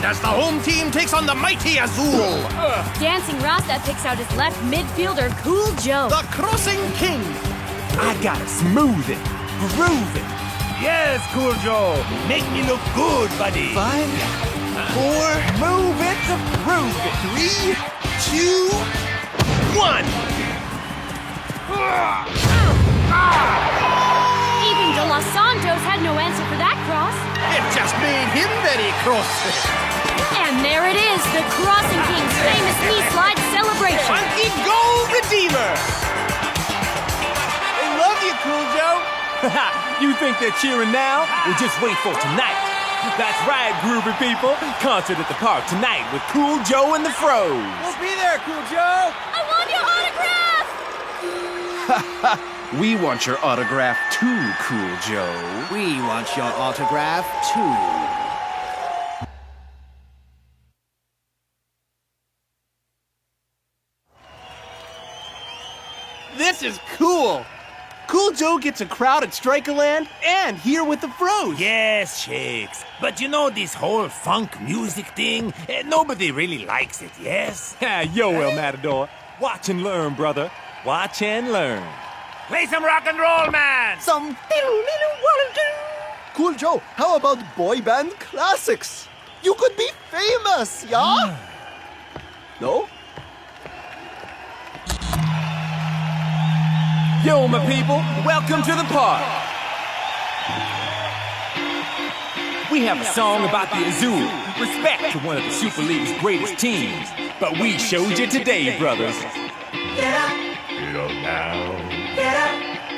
As the home team takes on the mighty Azul. Dancing Rasta picks out his left midfielder, Cool Joe. The Crossing King. I gotta smooth it, groove it. Yes, Cool Joe. Make me look good, buddy. 5, 4, Move it to prove it. 3, 2, 1. Even De Los Santos had no answer for that cross. It just made him very cross. And there it is, the Crossing King's famous knee slide celebration. Funky Goal Redeemer. I love you, Cool Joe. You think they're cheering now? Well, just wait for tonight. That's right, groovy people. Concert at the park tonight with Cool Joe and the Froze. We'll be there, Cool Joe. I want your autograph! We want your autograph too, Cool Joe. We want your autograph too. This is cool. Cool Joe gets a crowd at Strikeland and here with the Froze. Yes, Shakes. But you know this whole funk music thing? Nobody really likes it, yes? Yo, El Matador. Watch and learn, brother. Watch and learn. Play some rock and roll, man! Some Cool Joe, how about boy band classics? You could be famous, yeah? No? Yo, my people, welcome to the park. We have a song about the Azul, respect to one of the Super League's greatest teams. But we showed you today, brothers. Get up. Get up now. Get up.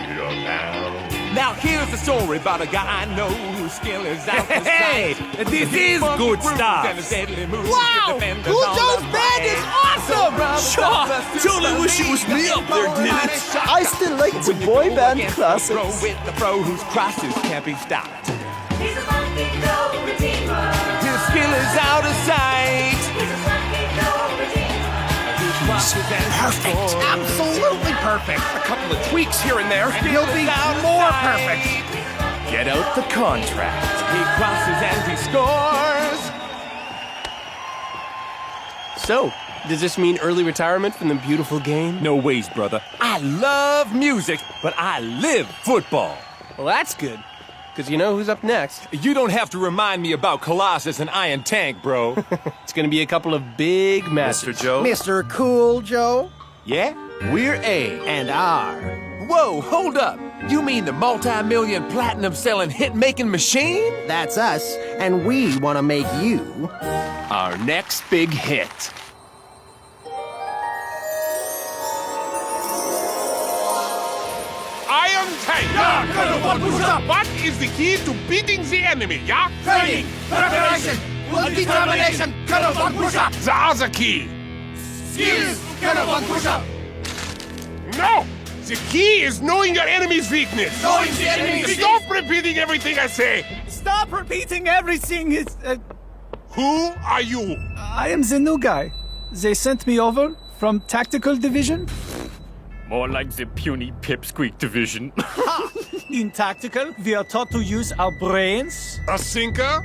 Get up now. Now here's a story about a guy I know whose skill is out of Hey, sight. this is good stuff. Wow! Cool Joe's band is awesome! Shaw, totally wish it was me up there, did it? I still like the boy band classics. With the pro whose crosses can't be stopped. He's a funky goal redeemer. His skill is out of sight. He's a funky goal redeemer. Perfect. Absolutely perfect. A couple of tweaks here and there. And he'll be more perfect. Get out the contract. He crosses and he scores. So, does this mean early retirement from the beautiful game? No ways, brother. I love music, but I live football. Well, that's good. because you know who's up next. You don't have to remind me about Colossus and Iron Tank, bro. It's gonna be a couple of big matches. Mr. Joe? Mr. Cool Joe? Yeah? We're A and R. Whoa, hold up. You mean the multi-million platinum-selling hit-making machine? That's us, and we want to make you our next big hit. Iron Tank! What is the key to beating the enemy, yeah? Training, preparation, determination, push-up. The other key. Skills, push-up. No! The key is knowing your enemy's weakness. Knowing the enemy's weakness. Stop repeating everything I say. Stop repeating everything. Who are you? I am the new guy. They sent me over from Tactical Division. More like the puny pipsqueak division. In Tactical, we are taught to use our brains. A thinker?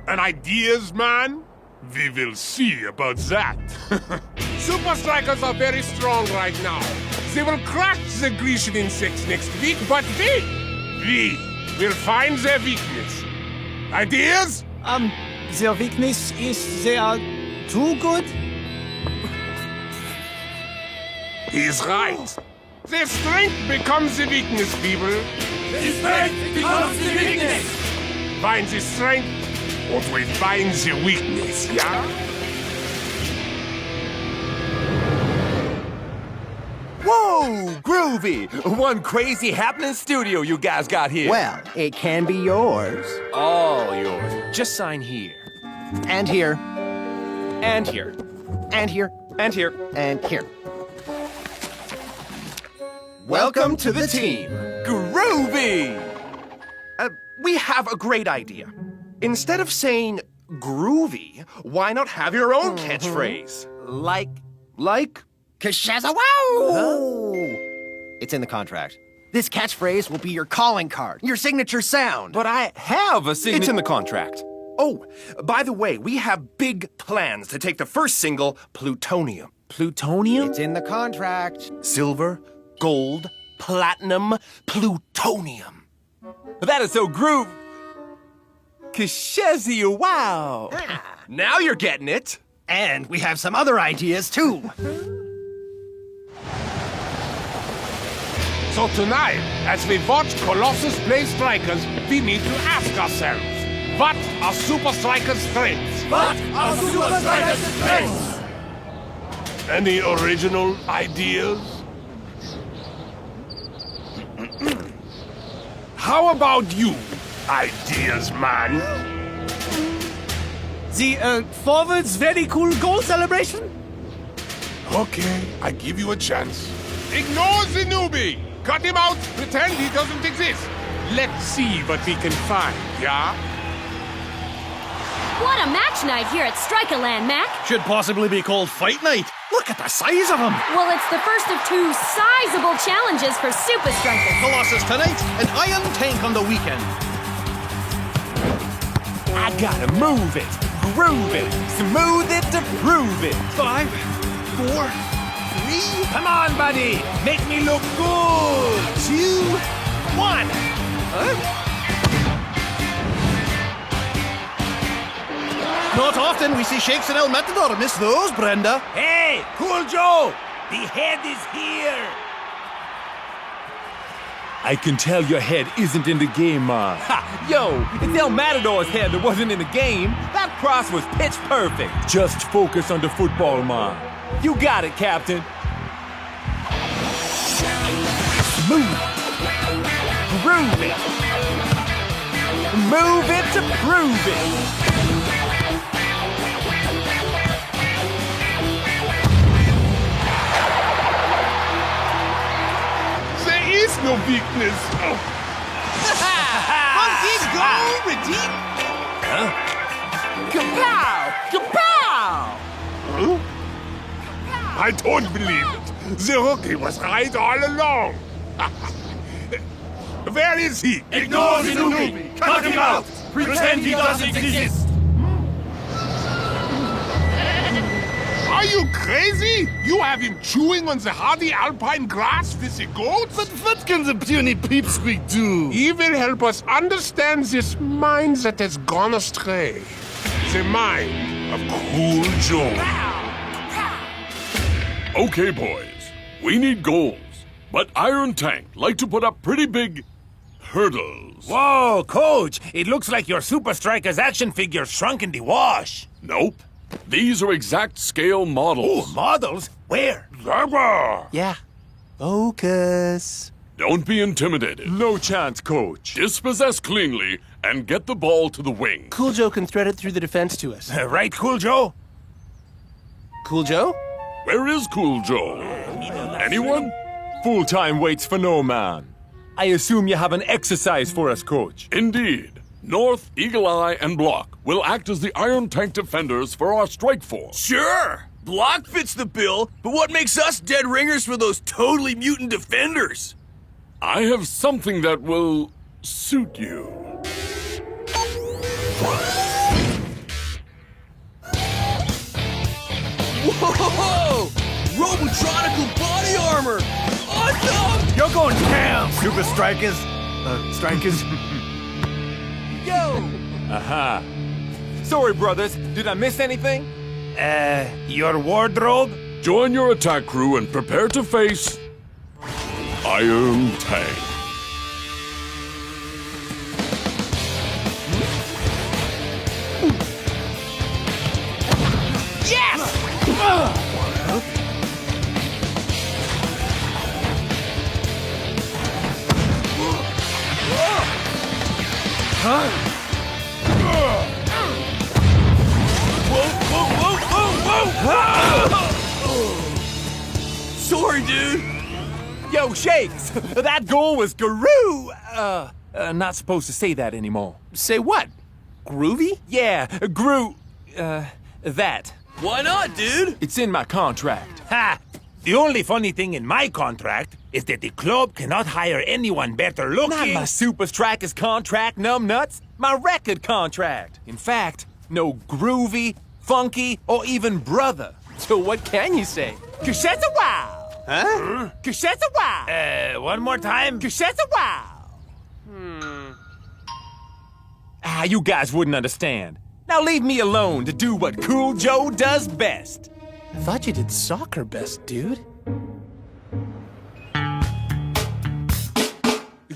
An ideas man? We will see about that. Super Strikers are very strong right now. They will crack the Grecian insects next week, but we will find their weakness. Ideas? Their weakness is they are too good. He's right. Their strength becomes the weakness, people. The strength becomes the weakness. Find the strength, or we find the weakness, yeah? Whoa, groovy! One crazy happening studio you guys got here. Well, it can be yours. All yours. Just sign here. And here. And here. And here. And here. And here. Welcome to the team. Groovy! We have a great idea. Instead of saying groovy, why not have your own catchphrase? Like? Kashaza wow! Huh? It's in the contract. This catchphrase will be your calling card, your signature sound. But I have a signature. It's in the contract. Oh, by the way, we have big plans to take the first single, Plutonium. Plutonium? It's in the contract. Silver, gold, platinum, plutonium. That is so groove. Kashezia, wow. Now you're getting it. And we have some other ideas, too. So tonight, as we watch Colossus play Strikers, we need to ask ourselves, what are Super Strikers' strengths? What are Super Strikers' strengths? Any original ideas? How about you, ideas man? The forward's very cool goal celebration. Okay, I give you a chance. Ignore the newbie. Cut him out. Pretend he doesn't exist. Let's see what we can find, yeah? What a match night here at Strikeland, Mac. Should possibly be called Fight Night. Look at the size of them. Well, it's the first of two sizable challenges for Super Strikers. Colossus tonight and Iron Tank on the weekend. I gotta move it, groove it, smooth it to prove it. 5, 4, 3. Come on, buddy. Make me look good. 2, 1. Not often we see Shakes and El Matador miss those, Brenda. Hey, Cool Joe. The head is here. I can tell your head isn't in the game, Ma. Ha! Yo, it's El Matador's head that wasn't in the game. That cross was pitch perfect. Just focus on the football, Ma. You got it, Captain. Smooth. Groove it. Move it to prove it. There is no weakness. Monkeys go redeem. Huh? Kapow! Kapow! Huh? I don't believe it. The rookie was right all along. Where is he? Ignore the newbie. Cut him out. Pretend he doesn't exist. Are you crazy? You have him chewing on the hardy alpine grass with the goats? But what can the puny peepsqueak do? He will help us understand this mind that has gone astray. The mind of Cool Joe. Okay, boys. We need goals. But Iron Tank like to put up pretty big hurdles. Whoa, Coach! It looks like your Super Strikers action figure shrunk in the wash. Nope. These are exact scale models. Oh, models? Where? Yeah. Focus. Don't be intimidated. No chance, Coach. Dispossess cleanly and get the ball to the wing. Cool Joe can thread it through the defense to us. Right, Cool Joe? Cool Joe? Where is Cool Joe? Anyone? Full time waits for no man. I assume you have an exercise for us, Coach. Indeed. North, Eagle Eye, and Block will act as the Iron Tank defenders for our strike force. Sure! Block fits the bill, but what makes us dead ringers for those totally mutant defenders? I have something that will suit you. Whoa! Robotronical body armor! Awesome! You're going down, Super Strikers. Strikers? Yo! Aha. Sorry, brothers. Did I miss anything? Your wardrobe? Join your attack crew and prepare to face Iron Tank. Sorry, dude. Yo, Shakes! That goal was guru! Not supposed to say that anymore. Say what? Groovy? Yeah, that. Why not, dude? It's in my contract. Ha! The only funny thing in my contract is that the club cannot hire anyone better looking. Not my Super Strikers contract, numbnuts. My record contract. In fact, no groovy, funky, or even brother. So what can you say? Kusheta wow! Huh? Kusheta wow! One more time. Kusheta wow! You guys wouldn't understand. Now leave me alone to do what Cool Joe does best. I thought you did soccer best, dude.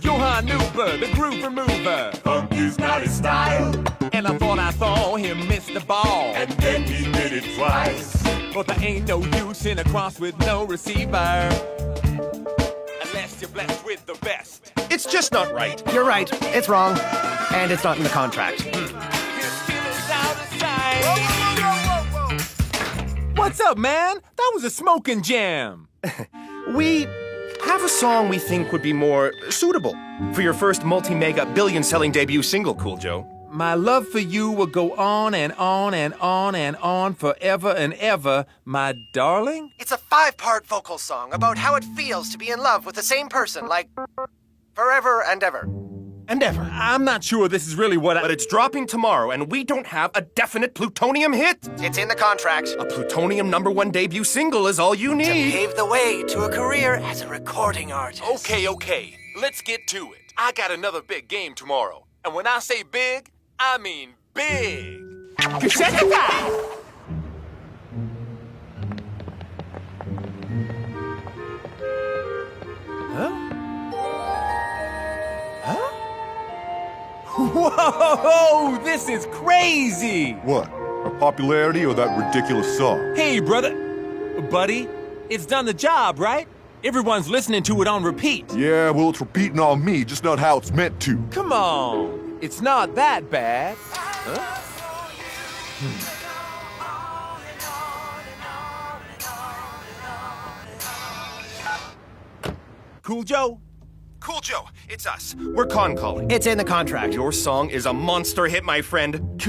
Johan Newber, the groove remover. Funky's not his style. And I thought I saw him miss the ball. And then he did it twice. But there ain't no use in a cross with no receiver. Unless you're blessed with the best. It's just not right. You're right. It's wrong. And it's not in the contract. What's up, man? That was a smoking jam. We have a song we think would be more suitable for your first multi-mega billion-selling debut single, Cool Joe. My love for you will go on and on and on and on forever and ever, my darling. It's a 5-part vocal song about how it feels to be in love with the same person, like forever and ever. And ever. I'm not sure this is really what But it's dropping tomorrow, and we don't have a definite plutonium hit. It's in the contract. A plutonium #1 debut single is all you need. To pave the way to a career as a recording artist. Okay. Let's get to it. I got another big game tomorrow. And when I say big, I mean big. Whoa, this is crazy! What? Our popularity or that ridiculous song? Hey, brother. Buddy, it's done the job, right? Everyone's listening to it on repeat. Yeah, well, it's repeating on me, just not how it's meant to. Come on. It's not that bad. Huh? Cool Joe? Cool Joe, it's us. We're con calling. It's in the contract. Your song is a monster hit, my friend.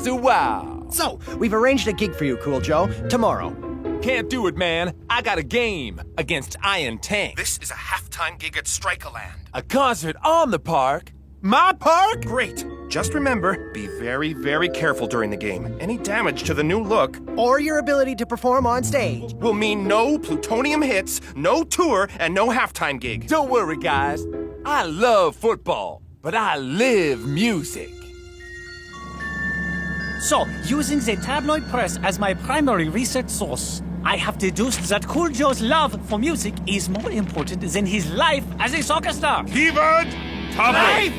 Wow. So, we've arranged a gig for you, Cool Joe, tomorrow. Can't do it, man. I got a game against Iron Tank. This is a halftime gig at Strikeland. A concert on the park. My park? Great. Just remember, be very, very careful during the game. Any damage to the new look or your ability to perform on stage will mean no plutonium hits, no tour, and no halftime gig. Don't worry, guys. I love football, but I live music. So, using the tabloid press as my primary research source, I have deduced that Cool Joe's love for music is more important than his life as a soccer star. Keyword, Life!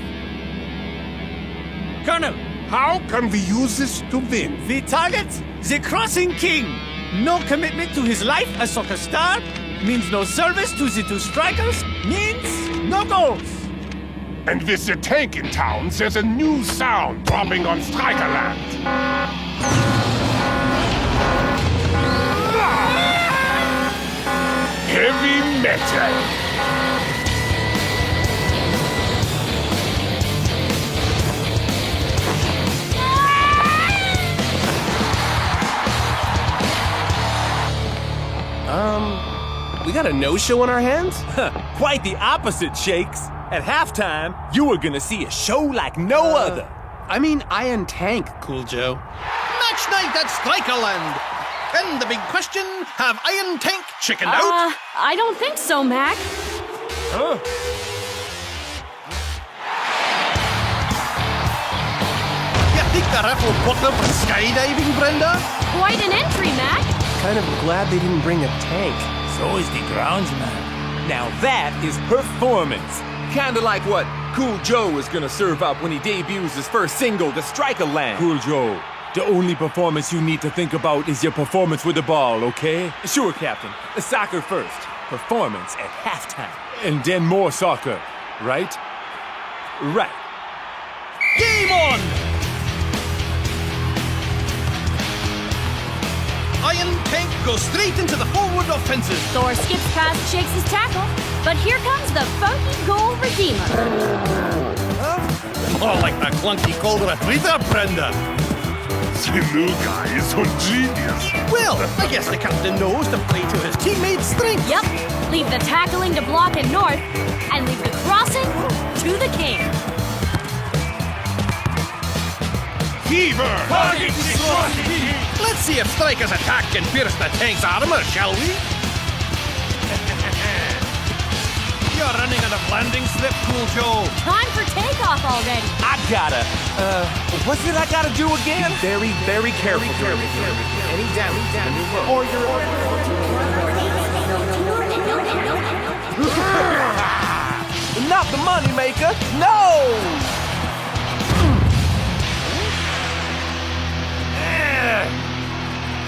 Colonel, how can we use this to win? the target, the Crossing King. No commitment to his life as soccer star means no service to the two strikers, means no goals. And with the tank in town, there's a new sound dropping on Strikerland. Heavy metal. We got a no-show on our hands? Quite the opposite, Shakes. At halftime, you were gonna see a show like no other. I mean, Iron Tank, Cool Joe. Match night at Strikerland. And the big question, have Iron Tank chickened out? I don't think so, Mac. Huh? You think the ref will put them for skydiving, Brenda? Quite an entry, Mac. Kind of glad they didn't bring a tank. So is the groundsman. Now that is performance. Kinda like what Cool Joe is gonna serve up when he debuts his first single, The Strikerland. Cool Joe, the only performance you need to think about is your performance with the ball, okay? Sure, Captain. Soccer first. Performance at halftime. And then more soccer, right? Right. Game on! Iron Tank goes straight into the forward offensive. Thor skips past Shakes' tackle, but here comes the funky goal redeemer. More like the clunky goal retriever, Brenda. The new guy is so genius. Well, I guess the captain knows to play to his teammates' strengths. Yep. Leave the tackling to block and North, and leave the crossing to the king. Fever! Let's see if Striker's attack can pierce the tank's armor, shall we? You're running on a landing slip, Cool Joe. Time for takeoff already. I gotta, what's it I gotta do again? Be very, very careful. Any damage to the new look. Or Not the moneymaker, no!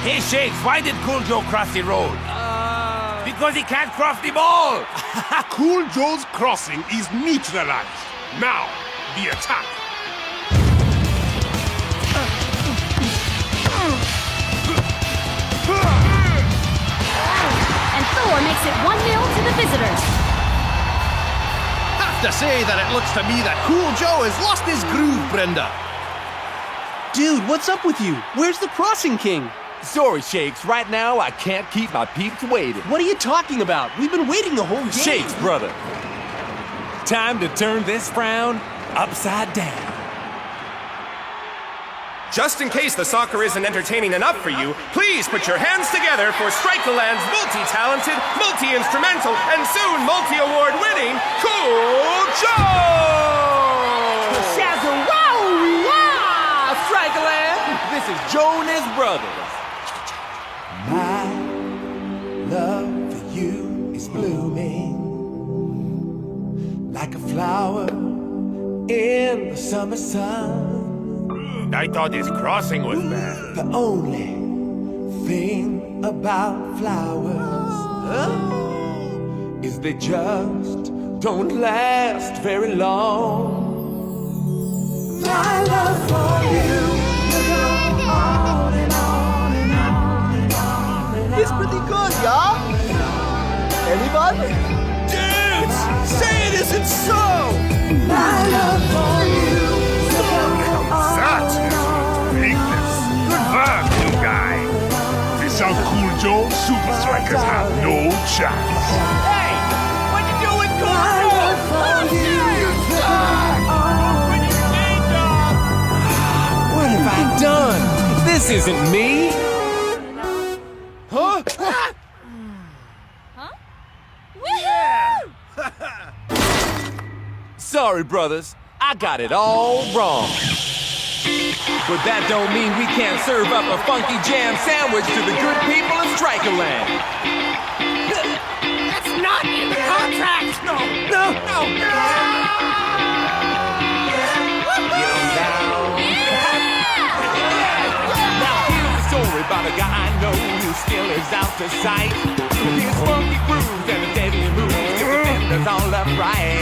Hey, Shakes, why did Cool Joe cross the road? Because he can't cross the ball! Cool Joe's crossing is neutralized. Now, the attack. And Thor makes it 1-0 to the visitors. Have to say that it looks to me that Cool Joe has lost his groove, Brenda. Dude, what's up with you? Where's the Crossing King? Sorry, Shakes. Right now, I can't keep my peeps waiting. What are you talking about? We've been waiting the whole game. Shakes, brother. Time to turn this frown upside down. Just in case the soccer isn't entertaining enough for you, please put your hands together for Strikerland's multi-talented, multi-instrumental, and soon multi-award-winning Cool Joe! Shazza-wow! Strikerland! This is Joe and his brothers. My love for you is blooming like a flower in the summer sun. I thought his crossing was bad. The only thing about flowers is they just don't last very long. My love for you will go on and on and on and on and on. It's pretty good, y'all. Anybody? Dudes, say it isn't so! My love for you will go on. That is weakness. Good work, new guy. Without Cool Joe, Super Strikers have no chance. Hey! What you doing, Cool Joe? My love for you will go on. This isn't me! Huh? Sorry, brothers. I got it all wrong. But that don't mean we can't serve up a funky jam sandwich to the good people of Strikeland. That's not in the contract! No! Get on down. Now here's a story about a guy I know who still is out to sight. His funky grooves and a deadly moves get the fenders all upright.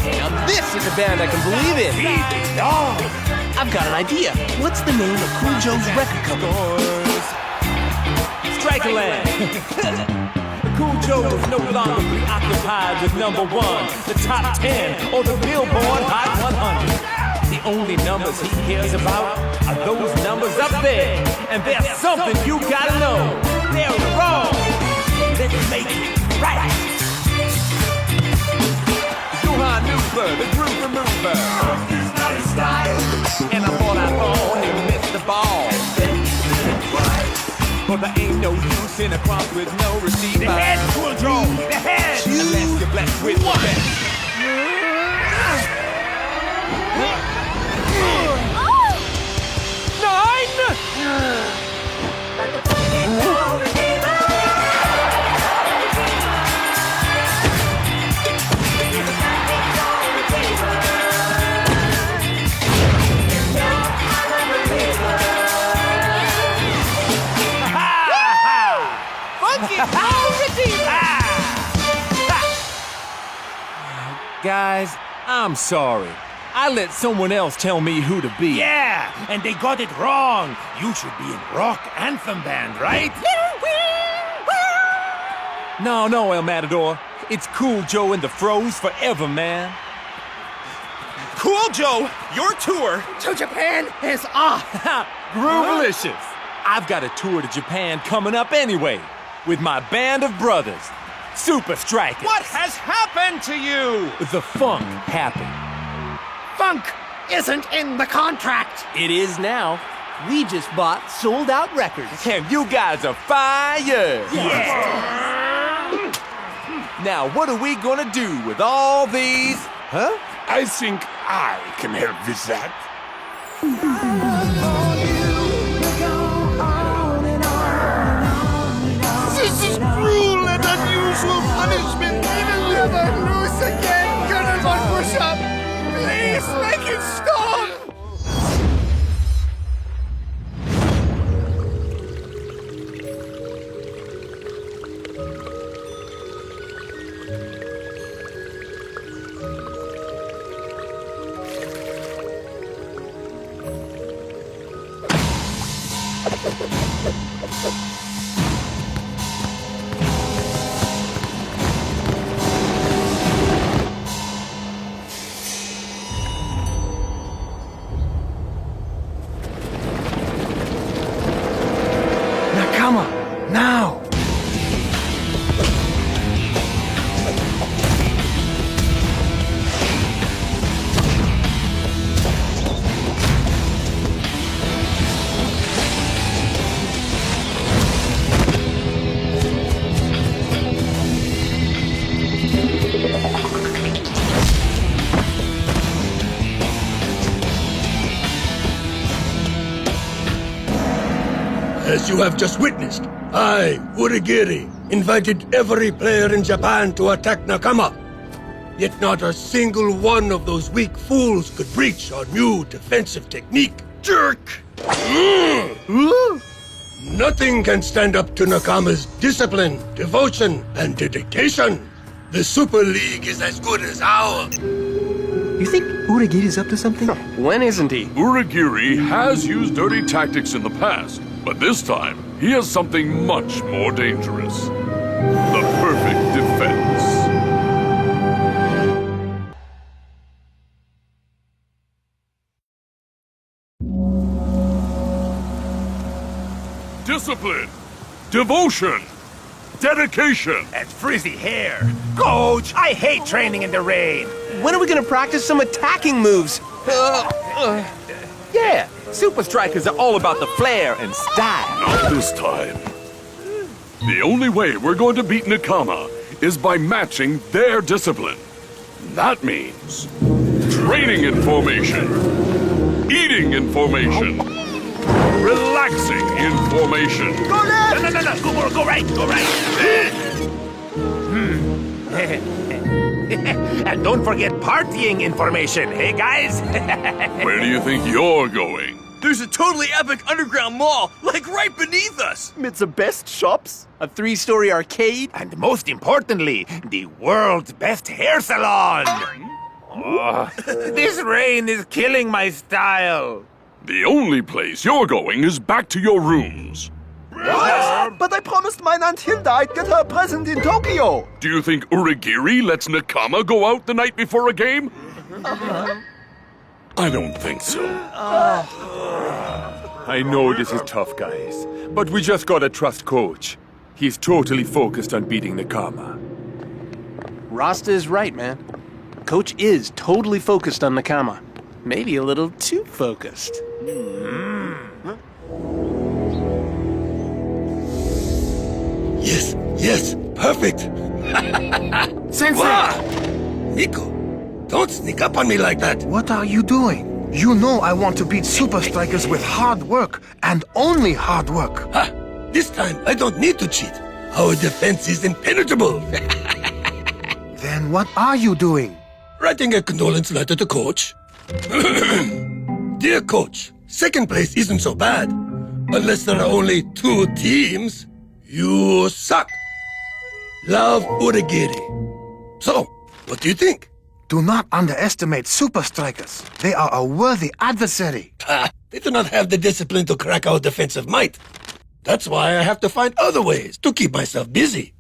Now this is a band I can believe in. I've got an idea. What's the name of Cool Joe's record company? Strikeland. Cool Joe is no longer preoccupied with number one, the top 10, or the Billboard Hot 100. The only numbers he cares about are those numbers up there. And there's something you gotta know. They're wrong. Let's make it right. Johan Newber, the groove remover. And I thought I'd fall and miss the ball. But there ain't no use in a prompt with no receiver. The head, Cool Joe, the head! Unless you're blessed with one. Guys, I'm sorry. I let someone else tell me who to be. Yeah, and they got it wrong. You should be in rock anthem band, right? No, El Matador. It's Cool Joe and the Froze forever, man. Cool Joe, your tour To Japan is off! Groovelicious. I've got a tour to Japan coming up anyway, with my band of brothers, Super Strikeas. What has happened to you? The funk happened. Funk isn't in the contract! It is now. We just bought sold-out records. And you guys are fire! Yeah. Now, what are we gonna do with all these? Huh? I think I can help with that. This is cruel and unusual punishment! Never lose again! Gonna go push up! Please make it stop! Nakama, now! As you have just witnessed, I, Urigiri, invited every player in Japan to attack Nakama. Yet not a single one of those weak fools could breach our new defensive technique. Jerk! Nothing can stand up to Nakama's discipline, devotion, and dedication. The Super League is as good as ours. You think Urigiri's up to something? When isn't he? Urigiri has used dirty tactics in the past, but this time he has something much more dangerous. The perfect defense. Discipline, devotion, dedication. That frizzy hair. Coach, I hate training in the rain. When are we gonna practice some attacking moves? Yeah, Super Strikers are all about the flair and style. Not this time. The only way we're going to beat Nakama is by matching their discipline. That means training in formation, eating in formation, relaxing in formation. Go left! No. Go right. And don't forget partying information, hey guys? Where do you think you're going? There's a totally epic underground mall, like right beneath us. With the best shops, a 3-story arcade, and most importantly, the world's best hair salon. Oh, this rain is killing my style. The only place you're going is back to your rooms. What? But I promised mine Aunt Hilda I'd get her a present in Tokyo. Do you think Uragiri lets Nakama go out the night before a game? I don't think so. I know this is tough, guys, but we just gotta trust Coach. He's totally focused on beating Nakama. Rasta is right, man. Coach is totally focused on Nakama. Maybe a little too focused. Yes, perfect. Sensei! Wow. Nico, don't sneak up on me like that. What are you doing? You know I want to beat Super Strikers with hard work, and only hard work. Ha! This time I don't need to cheat. Our defense is impenetrable. Then what are you doing? Writing a condolence letter to Coach. Dear Coach, second place isn't so bad. Unless there are only 2 teams. You suck. Love, Uragiri. So, what do you think? Do not underestimate Super Strikers. They are a worthy adversary. They do not have the discipline to crack our defensive might. That's why I have to find other ways to keep myself busy.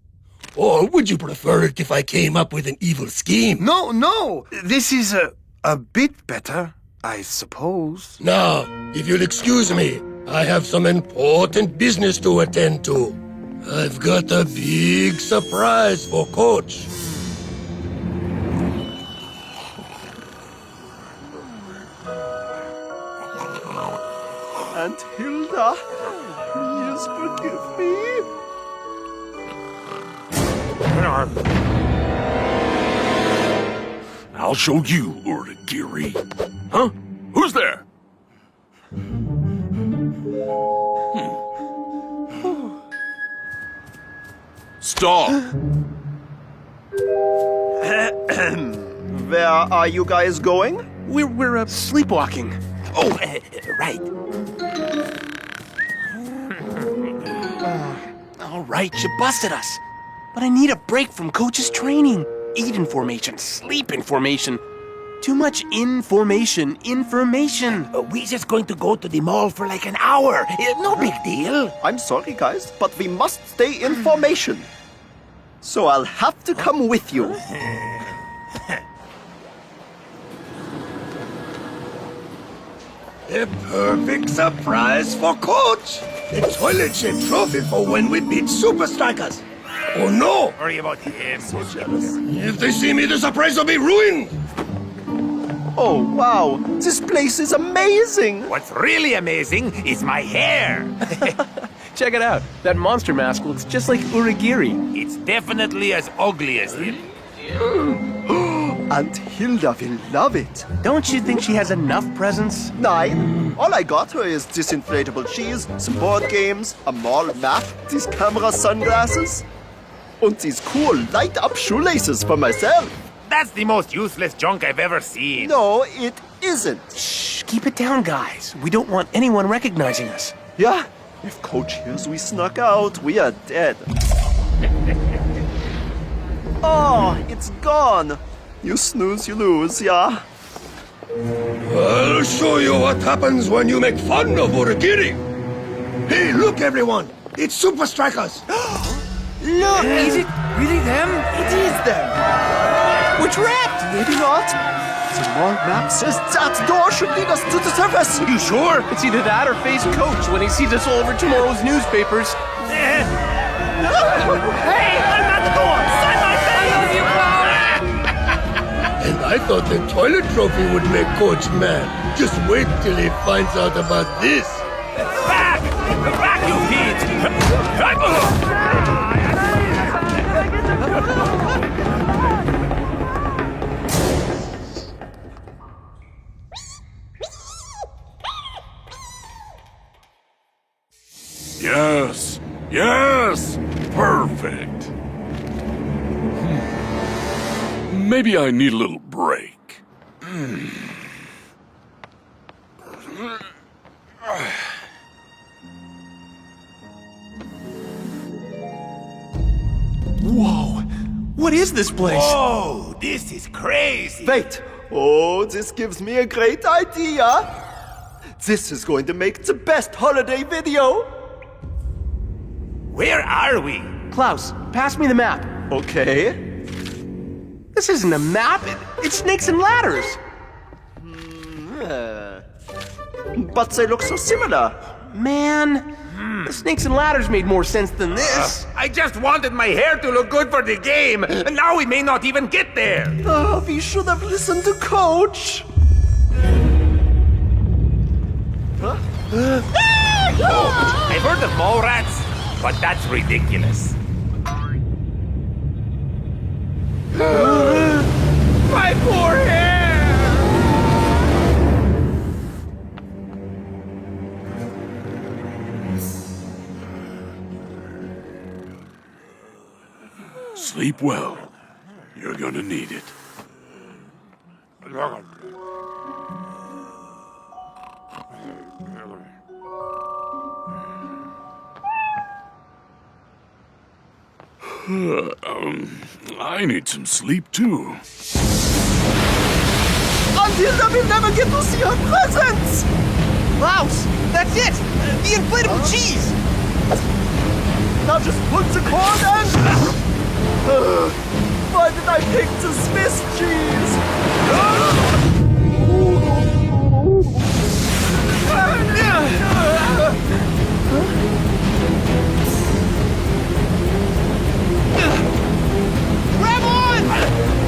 Or would you prefer it if I came up with an evil scheme? No. This is a bit better, I suppose. Now, if you'll excuse me, I have some important business to attend to. I've got a big surprise for Coach. Aunt Hilda, please forgive me. I'll show you, Uragiri. Huh? Who's there? Stop! Where are you guys going? We're sleepwalking. Oh, right. All right, you busted us. But I need a break from Coach's training. Eat information, sleep information. Too much information. We just going to go to the mall for like an hour. No big deal. I'm sorry, guys, but we must stay in formation. So I'll have to come with you. A perfect surprise for Coach. A toilet-shaped trophy for when we beat Super Strikers. Oh no! Worry about him. If they see me, the surprise will be ruined. Oh, wow. This place is amazing. What's really amazing is my hair. Check it out. That monster mask looks just like Uragiri. It's definitely as ugly as him. Aunt Hilda will love it. Don't you think she has enough presents? Nein. All I got her is this inflatable cheese, some board games, a mall map, these camera sunglasses, and these cool light-up shoelaces for myself. That's the most useless junk I've ever seen. No, it isn't. Shh, keep it down, guys. We don't want anyone recognizing us. Yeah, if Coach hears we snuck out, we are dead. Oh, it's gone. You snooze, you lose, yeah? I'll show you what happens when you make fun of Uragiri. Hey, look, everyone. It's Super Strikers. Look, is it really them? It is them. We're trapped. Maybe not. The mall map says that door should lead us to the surface. You sure? It's either that or face Coach when he sees us all over tomorrow's newspapers. Hey, I'm at the door. Sign my face. And I thought the toilet trophy would make Coach mad. Just wait till he finds out about this. Back! Back, you feet! Yes, yes, perfect. Maybe I need a little break. Whoa! What is this place? Oh, this is crazy! Wait! Oh, this gives me a great idea! This is going to make the best holiday video! Where are we? Klaus, pass me the map. Okay. This isn't a map. It's snakes and ladders. But they look so similar. Man, the snakes and ladders made more sense than this. I just wanted my hair to look good for the game, and now we may not even get there. Oh, we should have listened to Coach. Oh, I've heard of mole rats, but that's ridiculous. My poor hair! Sleep well. You're gonna need it. I need some sleep too. Until then, we'll never get to see her presents! Klaus, that's it! The inflatable cheese! Now just put the cord and... why did I pick the Swiss cheese? Grab on!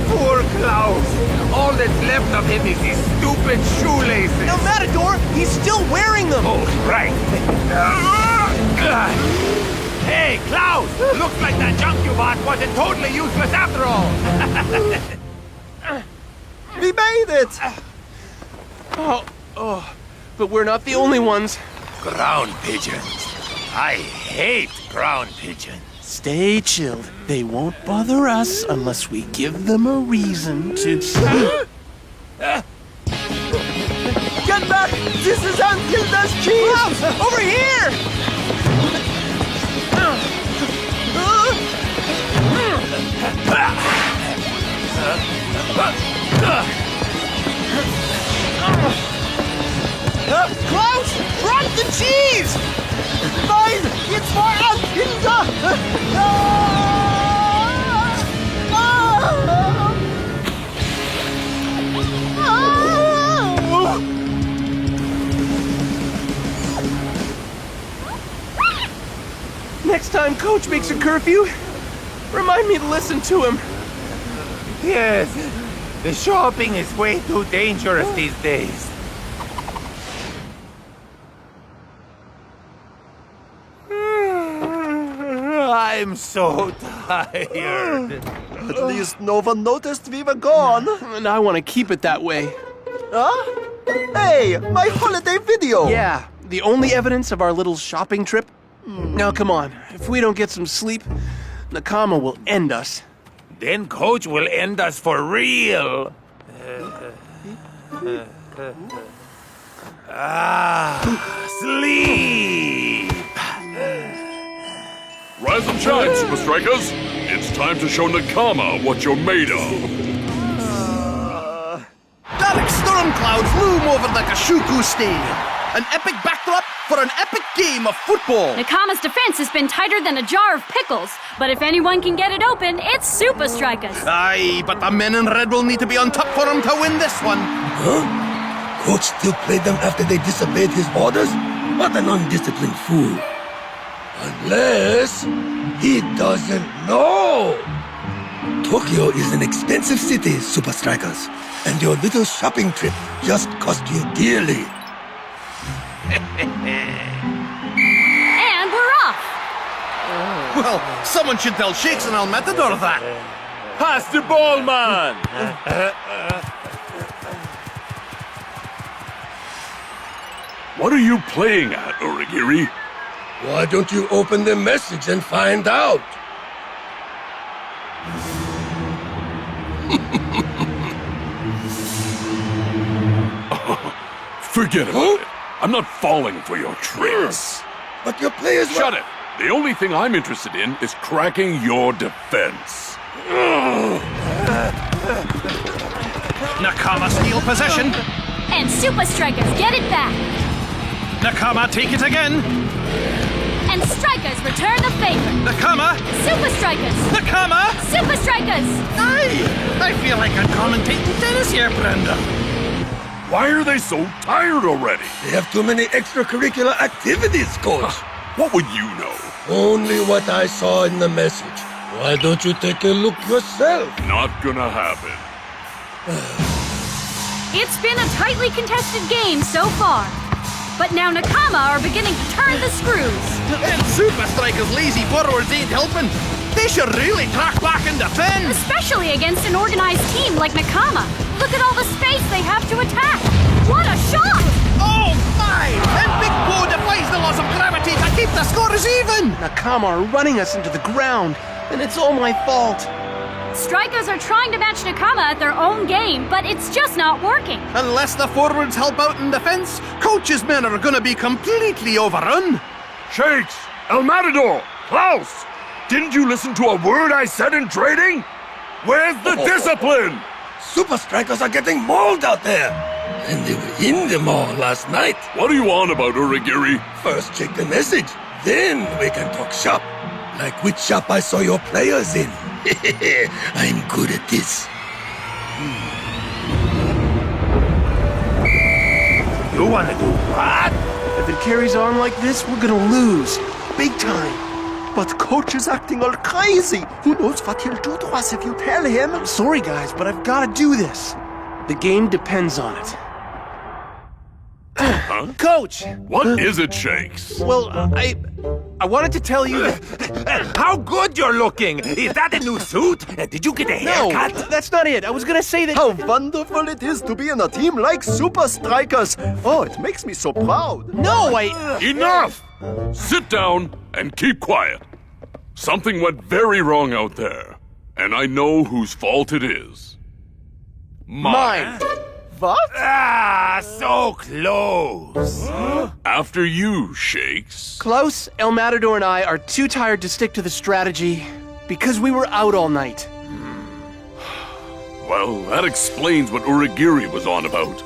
Poor Klaus! All that's left of him is his stupid shoelaces. No, Matador, he's still wearing them! Oh, right. Hey, Klaus! Looks like that junk you bought wasn't totally useless after all. We made it! Oh, but we're not the only ones. Ground pigeons. I hate ground pigeons. Stay chilled. They won't bother us unless we give them a reason to... Get back! This is Aunt cheese! Klaus, over here! Klaus, drop the cheese! Nein! It's for Aunt Hilda! Next time Coach makes a curfew, remind me to listen to him. Yes, the shopping is way too dangerous these days. I'm so tired. At least no one noticed we were gone. And I want to keep it that way. Huh? Hey, my holiday video! Yeah, the only evidence of our little shopping trip. Now come on, if we don't get some sleep, Nakama will end us. Then Coach will end us for real. Sleep! Rise and shine, Super Strikers! It's time to show Nakama what you're made of. Dark storm clouds loom over the Kashuku Stadium. An epic backdrop for an epic game of football. Nakama's defense has been tighter than a jar of pickles, but if anyone can get it open, it's Super Strikeas. Aye, but the men in red will need to be on top for him to win this one. Huh? Coach still played them after they disobeyed his orders? What an undisciplined fool. Unless he doesn't know. Tokyo is an expensive city, Super Strikers, and your little shopping trip just cost you dearly. And we're off! Well, someone should tell Shakes and El Matador that. Pass the ball, man! What are you playing at, Origiri? Why don't you open the message and find out? Forget about it. I'm not falling for your tricks. But your players... Shut it! The only thing I'm interested in is cracking your defense. Nakama steal possession. And Super Strikers get it back! Nakama take it again. And Strikers return the favor! Nakama! Super Strikers! Nakama! Super Strikers! Aye! I feel like I'm commentating tennis here, Brenda. Why are they so tired already? They have too many extracurricular activities, Coach. What would you know? Only what I saw in the message. Why don't you take a look yourself? Not gonna happen. It's been a tightly contested game so far. But now Nakama are beginning to turn the screws. And Super Strikers' lazy forwards ain't helping. They should really track back and defend. Especially against an organized team like Nakama. Look at all the space they have to attack. What a shot! Oh my! And Big Bo defies the laws of gravity to keep the scores even! Nakama are running us into the ground, and it's all my fault. Strikers are trying to match Nakama at their own game, but it's just not working. Unless the forwards help out in defense, Coach's men are gonna be completely overrun. Shakes! El Matador! Klaus! Didn't you listen to a word I said in trading? Where's the discipline? Super Strikers are getting mauled out there. And they were in the mall last night. What are you on about, Origiri? First check the message, then we can talk shop. Like which shop I saw your players in. I'm good at this. You wanna do what? If it carries on like this, we're gonna lose. Big time. But Coach is acting all crazy. Who knows what he'll do to us if you tell him? I'm sorry, guys, but I've got to do this. The game depends on it. Huh? Coach! What is it, Shakes? Well, I wanted to tell you that... How good you're looking! Is that a new suit? Did you get a haircut? No, that's not it. I was gonna say that... How wonderful it is to be in a team like Super Strikers. Oh, it makes me so proud. No, Enough! Sit down and keep quiet. Something went very wrong out there, and I know whose fault it is. Mine. What? Ah, so close. After you, Shakes. Klaus, El Matador, and I are too tired to stick to the strategy because we were out all night. Well, that explains what Origiri was on about.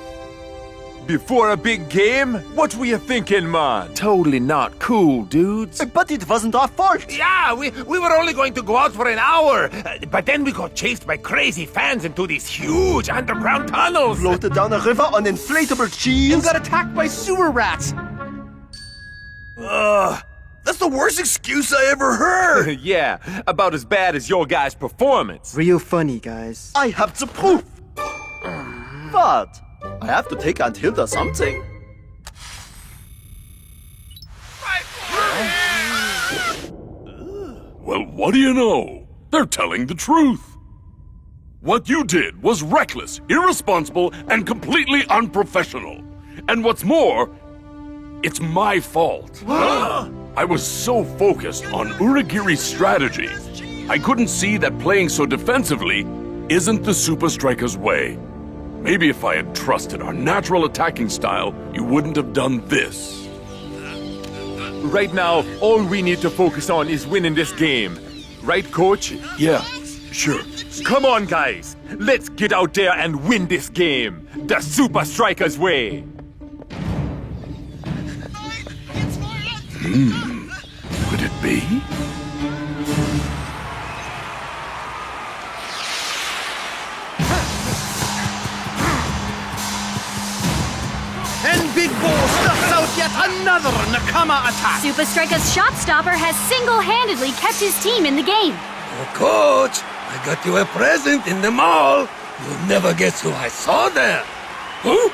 Before a big game? What were you thinking, man? Totally not cool, dudes. But it wasn't our fault. Yeah, we were only going to go out for an hour. But then we got chased by crazy fans into these huge underground tunnels. Floated down a river on inflatable cheese. And got attacked by sewer rats. That's the worst excuse I ever heard. Yeah, about as bad as your guys' performance. Real funny, guys. I have the proof. What? I have to take Aunt Hilda something. Well, what do you know? They're telling the truth. What you did was reckless, irresponsible, and completely unprofessional. And what's more, it's my fault. I was so focused on Urigiri's strategy, I couldn't see that playing so defensively isn't the Super Strikers' way. Maybe if I had trusted our natural attacking style, you wouldn't have done this. Right now, all we need to focus on is winning this game. Right, Coach? Yeah, sure. Come on, guys. Let's get out there and win this game. The Super Strikers' way. Could it be? And Big Bo stuffs out yet another Nakama attack. Super Strikers' shot stopper has single-handedly kept his team in the game. Coach, I got you a present in the mall. You'll never guess who I saw there. Huh?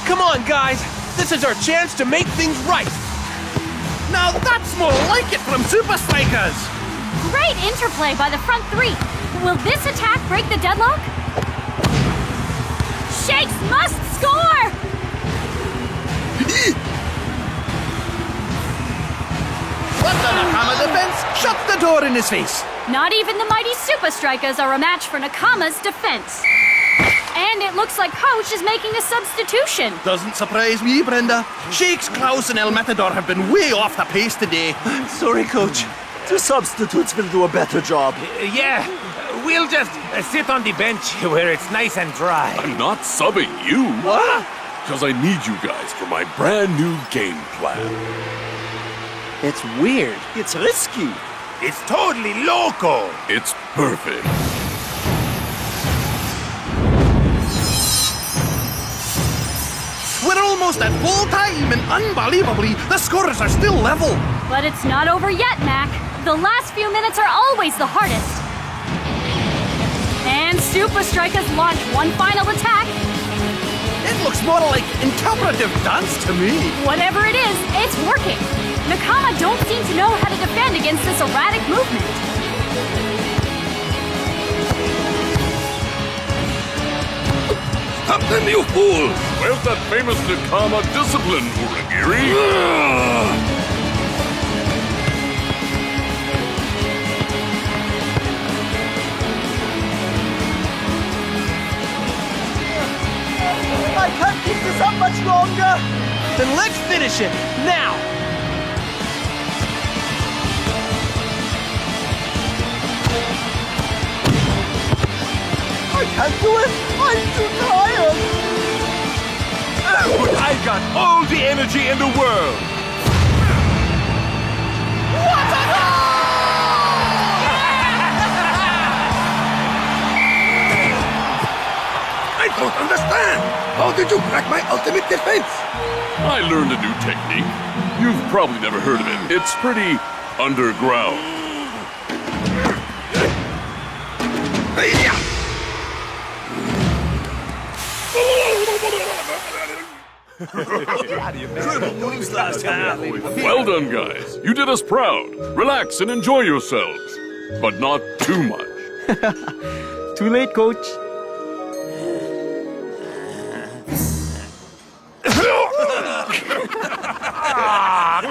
Come on, guys! This is our chance to make things right! Now that's more like it from Super Strikers! Great interplay by the front three. Will this attack break the deadlock? Shakes must score! But the Nakama defense shut the door in his face. Not even the mighty Super Strikers are a match for Nakama's defense. And it looks like Coach is making a substitution. Doesn't surprise me, Brenda. Shakes, Klaus, and El Matador have been way off the pace today. Sorry, Coach. The substitutes will do a better job. Yeah, we'll just sit on the bench where it's nice and dry. I'm not subbing you. What? Because I need you guys for my brand new game plan. It's weird. It's risky. It's totally loco. It's perfect. We're almost at full time, and unbelievably, the scores are still level. But it's not over yet, Mac. The last few minutes are always the hardest. And Super Strikers launch one final attack. It looks more like interpretive dance to me. Whatever it is, it's working. Nakama don't seem to know how to defend against this erratic movement. Stop them, you fool! Where's that famous Nakama discipline, Uragiri? I can't keep this up much longer. Then let's finish it, now! I can't do it. I'm too tired. But I've got all the energy in the world! What a I don't understand. How did you crack my ultimate defense? I learned a new technique. You've probably never heard of it. It's pretty underground. Well done, guys. You did us proud. Relax and enjoy yourselves. But not too much. Too late, Coach.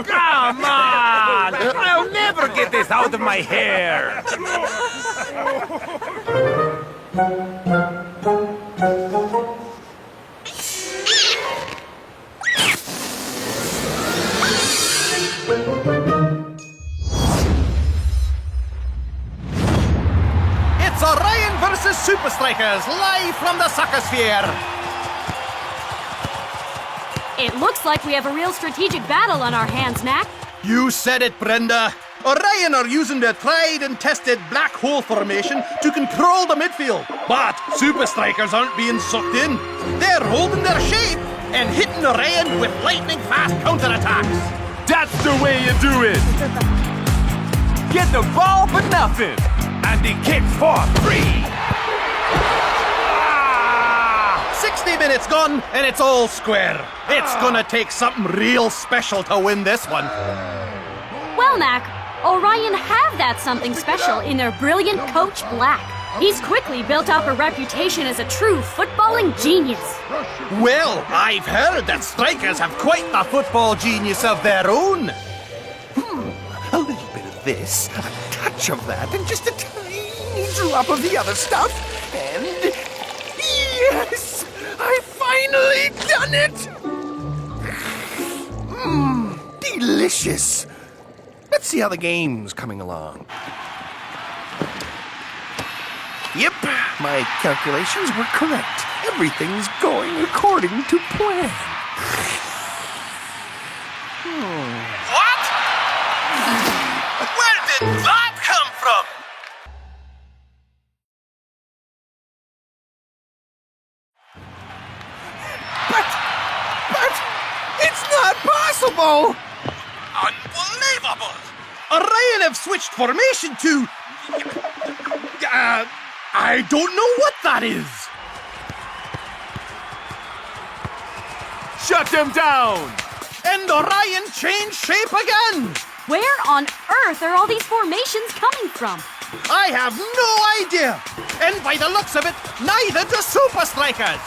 Come on! I'll never get this out of my hair! It's Orion versus Super Strikers, live from the Soccer Sphere. It looks like we have a real strategic battle on our hands, Mac. You said it, Brenda. Orion are using their tried and tested black hole formation to control the midfield. But Super Strikers aren't being sucked in. They're holding their shape and hitting Orion with lightning-fast counterattacks. That's the way you do it! Get the ball for nothing! And the kick for free! 60 minutes gone, and it's all square. It's gonna take something real special to win this one. Well, Mac, Orion have that something special in their brilliant coach, Black. He's quickly built up a reputation as a true footballing genius. Well, I've heard that Strikers have quite the football genius of their own. A little bit of this, a touch of that, and just a tiny drop of the other stuff. And yes, I've finally done it! Delicious. Let's see how the game's coming along. Yep, my calculations were correct. Everything's going according to plan. What? Where did that come from? But, it's not possible! Unbelievable! Unbelievable! Orion have switched formation to... I don't know what that is. Shut them down! And Orion changed shape again! Where on earth are all these formations coming from? I have no idea! And by the looks of it, neither do Super Strikers!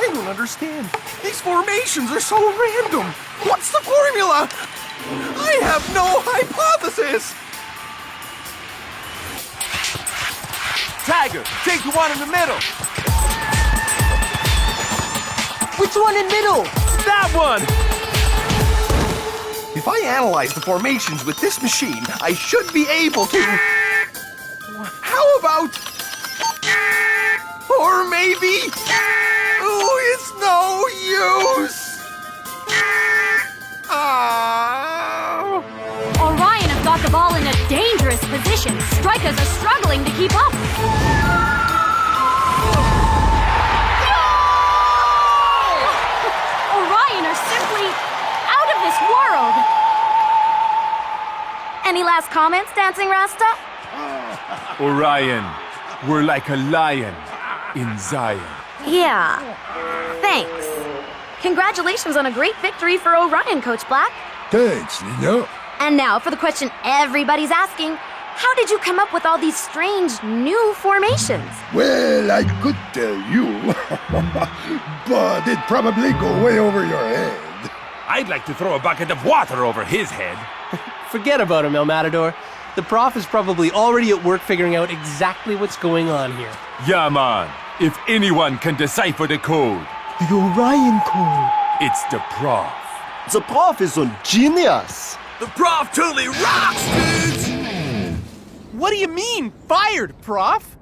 I don't understand. These formations are so random. What's the formula? I have no hypothesis! Tiger, take the one in the middle! Which one in middle? That one! If I analyze the formations with this machine, I should be able to... How about... Or maybe... Oh, it's no use! Orion have got the ball in a dangerous position. Strikeas are struggling to keep up. Orion are simply out of this world. Any last comments, Dancing Rasta? Orion, we're like a lion in Zion. Yeah. Thanks. Congratulations on a great victory for Orion, Coach Black. Thanks, Nina. And now for the question everybody's asking. How did you come up with all these strange new formations? Well, I could tell you, but it'd probably go way over your head. I'd like to throw a bucket of water over his head. Forget about him, El Matador. The prof is probably already at work figuring out exactly what's going on here. Yeah, man. If anyone can decipher the code, The Orion Code. it's the prof. The prof is a genius. The prof totally rocks, dudes! What do you mean, fired, Prof?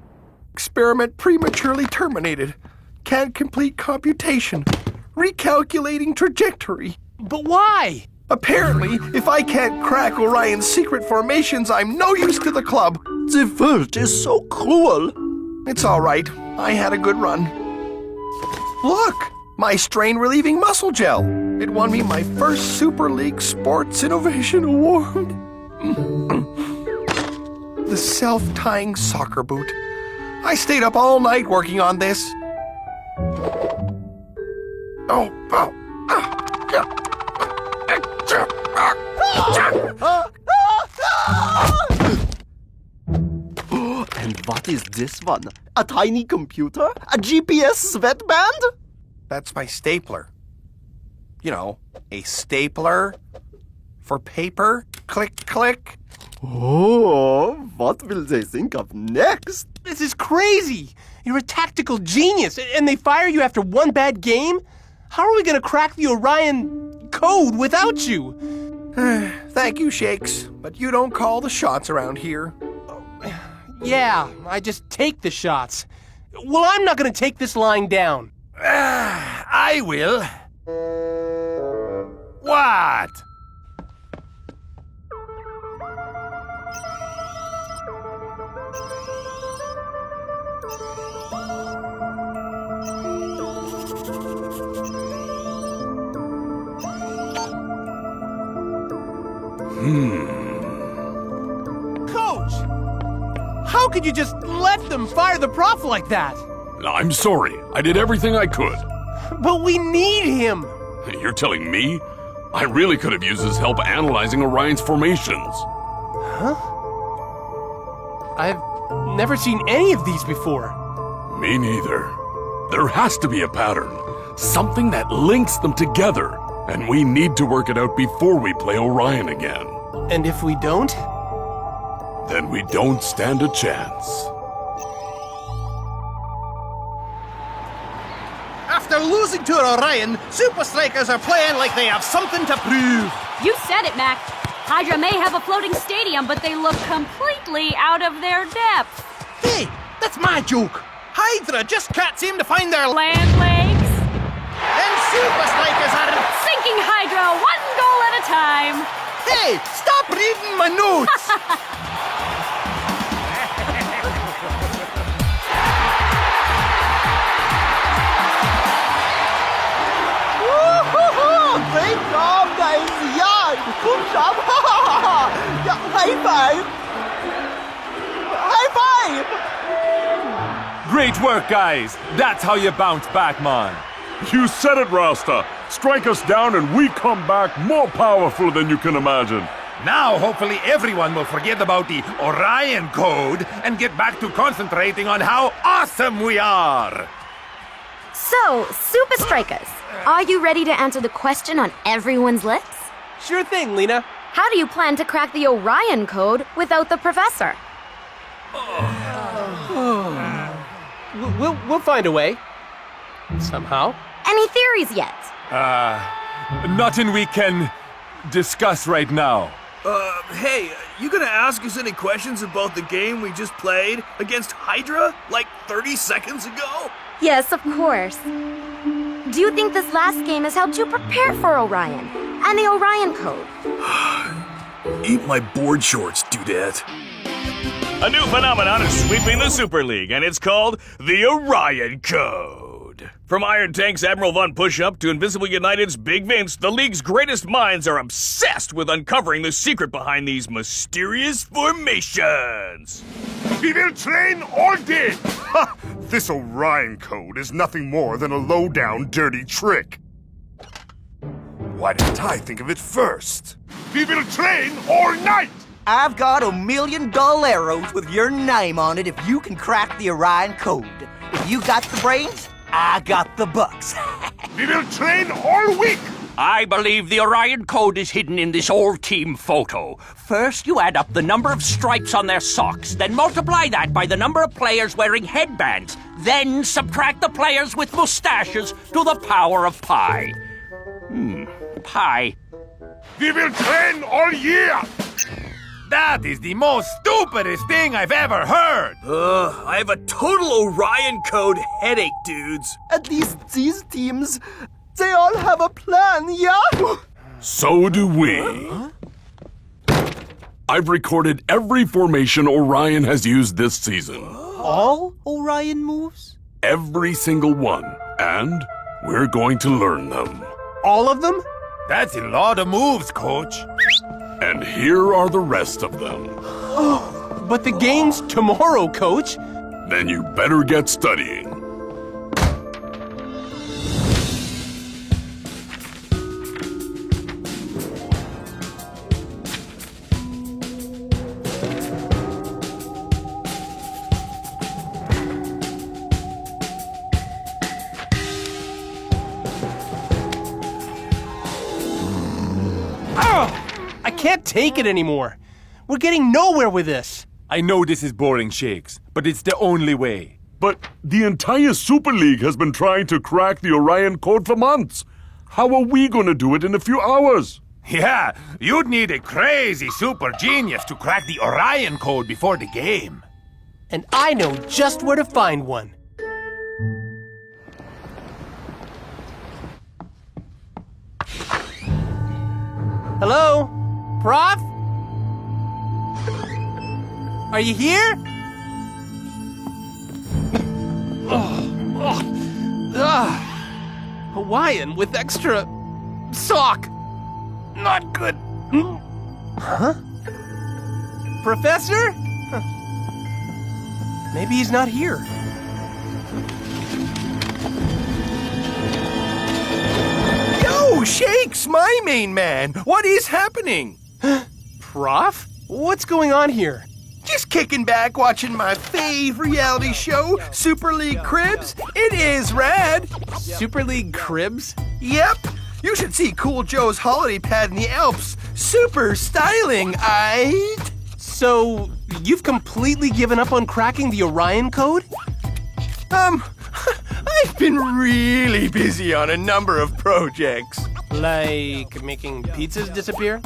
Experiment prematurely terminated. Can't complete computation. Recalculating trajectory. But why? Apparently, if I can't crack Orion's secret formations, I'm no use to the club. The world is so cruel. It's all right. I had a good run. Look! My strain-relieving muscle gel. It won me my first Super League Sports Innovation Award. The self-tying soccer boot. I stayed up all night working on this. And what is this one? A tiny computer? A GPS sweatband? That's my stapler. You know, a stapler for paper. Click, click. Oh, what will they think of next? This is crazy. You're a tactical genius, and they fire you after one bad game? How are we going to crack the Orion code without you? Thank you, Shakes, but you don't call the shots around here. Yeah, I just take the shots. Well, I'm not going to take this lying down. I will. What? Coach! How could you just let them fire the prof like that? I'm sorry. I did everything I could. But we need him! You're telling me? I really could have used his help analyzing Orion's formations. Huh? I've never seen any of these before. Me neither. There has to be a pattern. Something that links them together. And we need to work it out before we play Orion again. And if we don't? Then we don't stand a chance. After losing to Orion, Super Strikers are playing like they have something to prove. You said it, Mac. Hydra may have a floating stadium, but they look completely out of their depth. Hey, that's my joke. Hydra just can't seem to find their land legs. And Super Strikers are sinking Hydra one goal at a time. Hey, stop reading my notes. Great job, guys! job! Yeah, high five! High five! Great work, guys. That's how you bounce back, man. You said it, Rasta. Strike us down and we come back more powerful than you can imagine. Now, hopefully, everyone will forget about the Orion Code and get back to concentrating on how awesome we are. So, Super Strikeas, are you ready to answer the question on everyone's lips? Sure thing, Lena. How do you plan to crack the Orion Code without the professor? We'll find a way. Somehow. Any theories yet? Nothing we can discuss right now. Hey, you gonna ask us any questions about the game we just played against Hydra like 30 seconds ago? Yes, of course. Do you think this last game has helped you prepare for Orion and the Orion Code? Eat my board shorts, dudette. A new phenomenon is sweeping the Super League, and it's called the Orion Code. From Iron Tank's Admiral Von Pushup to Invincible United's Big Vince, the League's greatest minds are obsessed with uncovering the secret behind these mysterious formations. We will train all day! Ha! This Orion Code is nothing more than a low-down, dirty trick. Why didn't I think of it first? We will train all night! I've got $1 million arrows with your name on it if you can crack the Orion Code. If you got the brains, I got the bucks. We will train all week! I believe the Orion Code is hidden in this all-team photo. First, you add up the number of stripes on their socks, then multiply that by the number of players wearing headbands, then subtract the players with mustaches to the power of pi. Pi. We will train all year! That is the most stupidest thing I've ever heard! I have a total Orion Code headache, dudes. At least these teams, they all have a plan, yeah? So do we. I've recorded every formation Orion has used this season. All Orion moves? Every single one. And we're going to learn them. All of them? That's a lot of moves, Coach. And here are the rest of them. But the game's tomorrow, Coach. Then you better get studying. I can't take it anymore. We're getting nowhere with this. I know this is boring, Shakes, but it's the only way. But the entire Super League has been trying to crack the Orion Code for months. How are we going to do it in a few hours? Yeah, you'd need a crazy super genius to crack the Orion Code before the game. And I know just where to find one. Hello? Prof? Are you here? Hawaiian with extra sock. Not good. Huh? Professor? Huh. Maybe he's not here. Yo, Shakes, my main man. What is happening? Prof? What's going on here? Just kicking back watching my fave reality show, Super League Cribs. It is rad. Super League Cribs? Yep. You should see Cool Joe's holiday pad in the Alps. Super styling, aight? So, you've completely given up on cracking the Orion Code? I've been really busy on a number of projects. Like making pizzas disappear?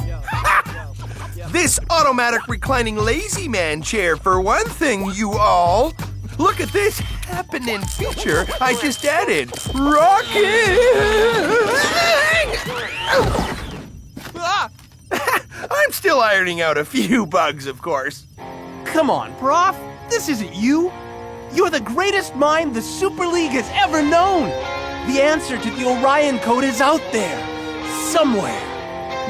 This automatic reclining lazy man chair, for one thing, you all. Look at this happening feature I just added. I'm still ironing out a few bugs, of course. Come on, Prof. This isn't you. You're the greatest mind the Super League has ever known. The answer to the Orion Code is out there. Somewhere.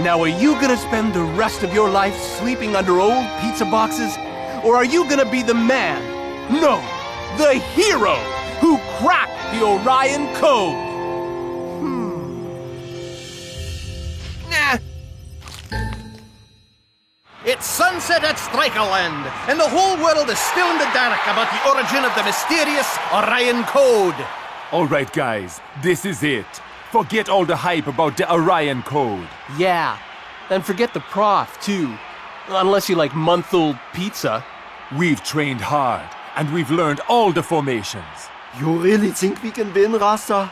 Now, are you gonna spend the rest of your life sleeping under old pizza boxes? Or are you gonna be the man, no, the hero, who cracked the Orion Code? Nah. It's sunset at Strikeland, and the whole world is still in the dark about the origin of the mysterious Orion Code. All right, guys, this is it. Forget all the hype about the Orion Code. Yeah, and forget the prof, too. Unless you like month-old pizza. We've trained hard, and we've learned all the formations. You really think we can win, Rasta?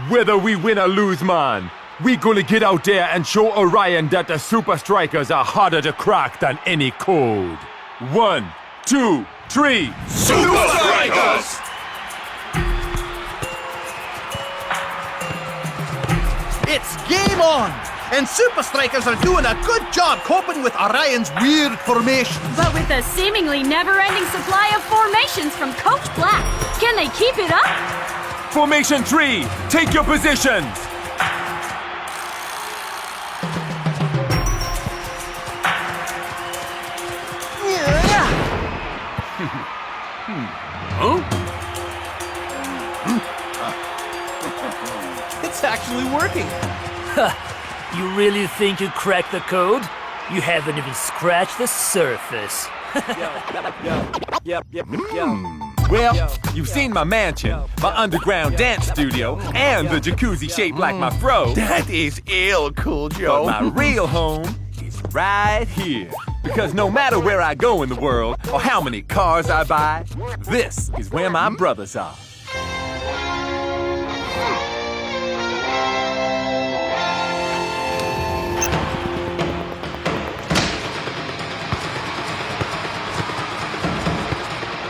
Whether we win or lose, man, we gonna get out there and show Orion that the Super Strikers are harder to crack than any code. 1, 2, 3, Super Strikers! It's game on! And Super Strikers are doing a good job coping with Orion's weird formations. But with a seemingly never-ending supply of formations from Coach Black, can they keep it up? Formation 3, take your positions! It's actually working. You really think you cracked the code? You haven't even scratched the surface. Well, you've seen my mansion, my underground dance studio, and the jacuzzi shaped like my fro. That is ill, Cool Joe. But my real home is right here. Because no matter where I go in the world, or how many cars I buy, this is where my brothers are.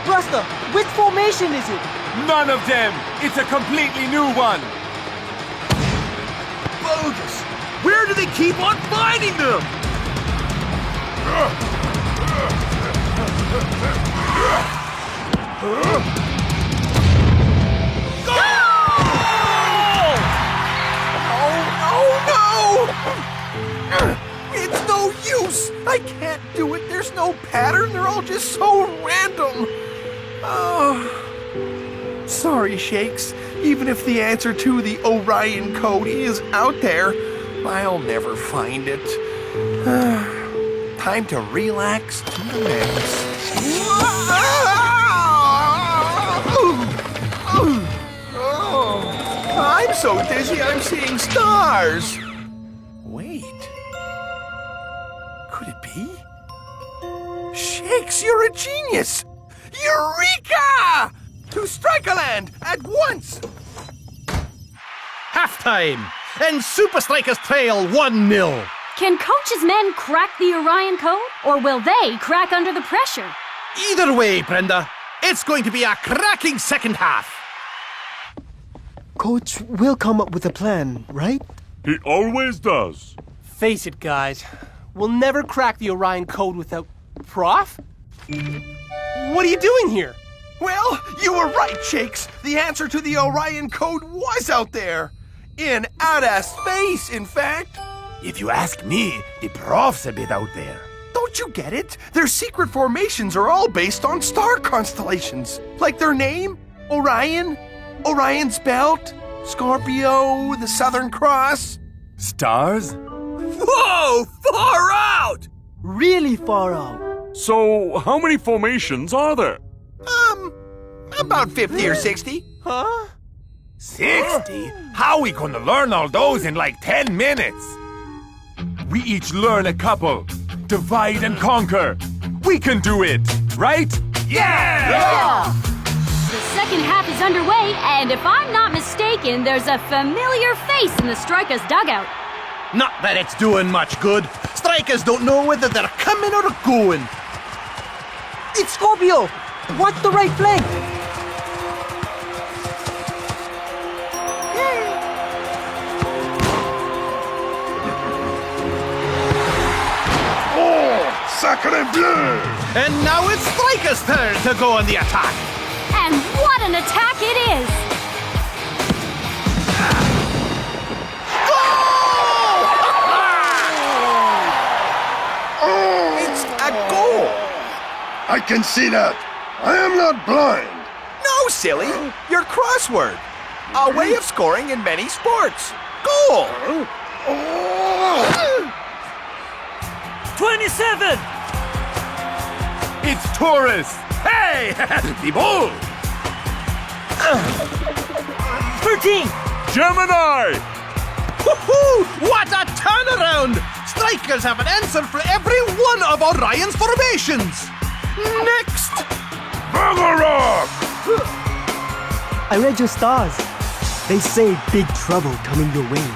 Rasta, which formation is it? None of them! It's a completely new one! Bogus! Where do they keep on finding them? It's no use! I can't do it. There's no pattern. They're all just so random. Oh. Sorry, Shakes. Even if the answer to the Orion Code is out there, I'll never find it. Time to relax to the max. I'm so dizzy I'm seeing stars. Wait. Could it be? Shakes, you're a genius! Eureka! To Strikeland at once! Halftime, and Super Strikers trail 1-0. Can Coach's men crack the Orion Code? Or will they crack under the pressure? Either way, Brenda, it's going to be a cracking second half. Coach will come up with a plan, right? He always does. Face it, guys. We'll never crack the Orion Code without... Prof? What are you doing here? Well, you were right, Shakes. The answer to the Orion Code was out there. In outer space, in fact. If you ask me, the prof's a bit out there. Don't you get it? Their secret formations are all based on star constellations. Like their name, Orion, Orion's Belt, Scorpio, the Southern Cross. Stars? Whoa! Far out! Really far out. So, how many formations are there? About 50 or 60. Huh? 60? How we gonna learn all those in like 10 minutes? We each learn a couple. Divide and conquer. We can do it, right? Yeah! The second half is underway, and if I'm not mistaken, there's a familiar face in the Strikers dugout. Not that it's doing much good. Strikers don't know whether they're coming or going. It's Scorpio! Watch the right flank! Oh, sacre bleu! And now it's Strikers' turn to go on the attack. And what an attack it is! I can see that. I am not blind. No, silly. Your crossword. A way of scoring in many sports. Goal! 27! It's Taurus! Hey! The bull! 13! Gemini! Woohoo! What a turnaround! Strikers have an answer for every one of Orion's formations. Next! Ragnarok! I read your stars. They say big trouble coming your way.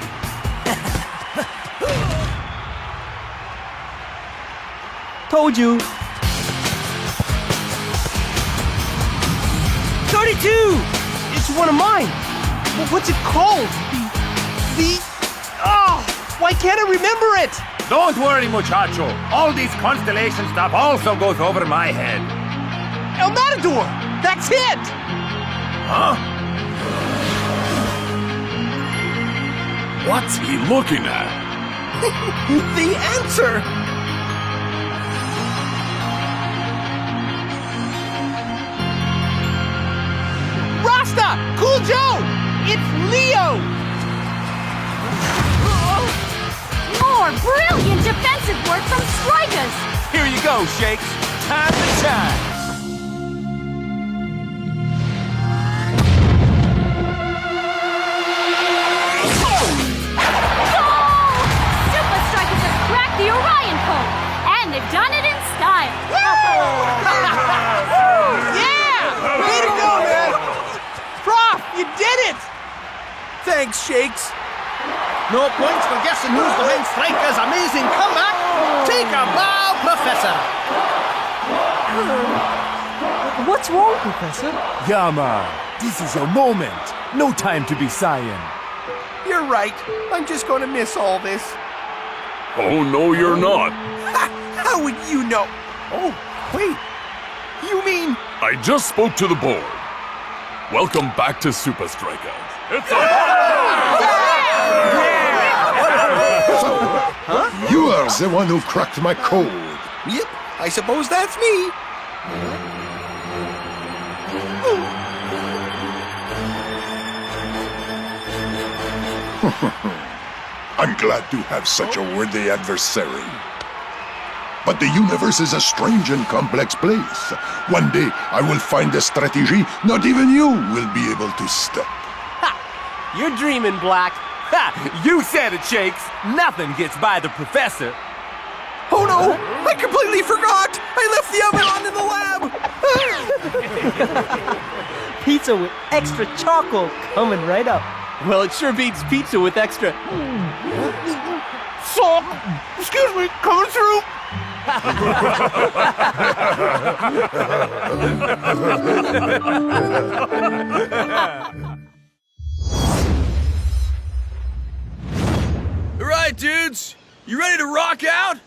Told you. 32! It's one of mine. What's it called? Why can't I remember it? Don't worry, muchacho. All these constellation stuff also goes over my head. El Matador! That's it! Huh? What's he looking at? The answer! Rasta! Cool Joe! It's Leo! More brilliant defensive work from Strikeas! Here you go, Shakes. Time to shine. Super Strikers have cracked the Orion Code, and they've done it in style. Yeah! Way to go, man! Prof, you did it! Thanks, Shakes. No points for guessing who's behind Strikeas' amazing comeback. Take a bow, Professor. What's wrong, Professor? Yeah, man. This is your moment. No time to be sighing. You're right. I'm just going to miss all this. Oh, no, you're not. How would you know? Oh, wait. You mean... I just spoke to the board. Welcome back to Super Strikeas. It's You are the one who cracked my code. Yep, I suppose that's me. I'm glad to have such a worthy adversary. But the universe is a strange and complex place. One day I will find a strategy not even you will be able to stop. You're dreaming, Black. Ha! You said it, Shakes. Nothing gets by the professor. Oh no! I completely forgot! I left the oven on in the lab! Pizza with extra charcoal coming right up. Well, it sure beats pizza with extra... Salt! Excuse me, coming through! All right, dudes. You ready to rock out?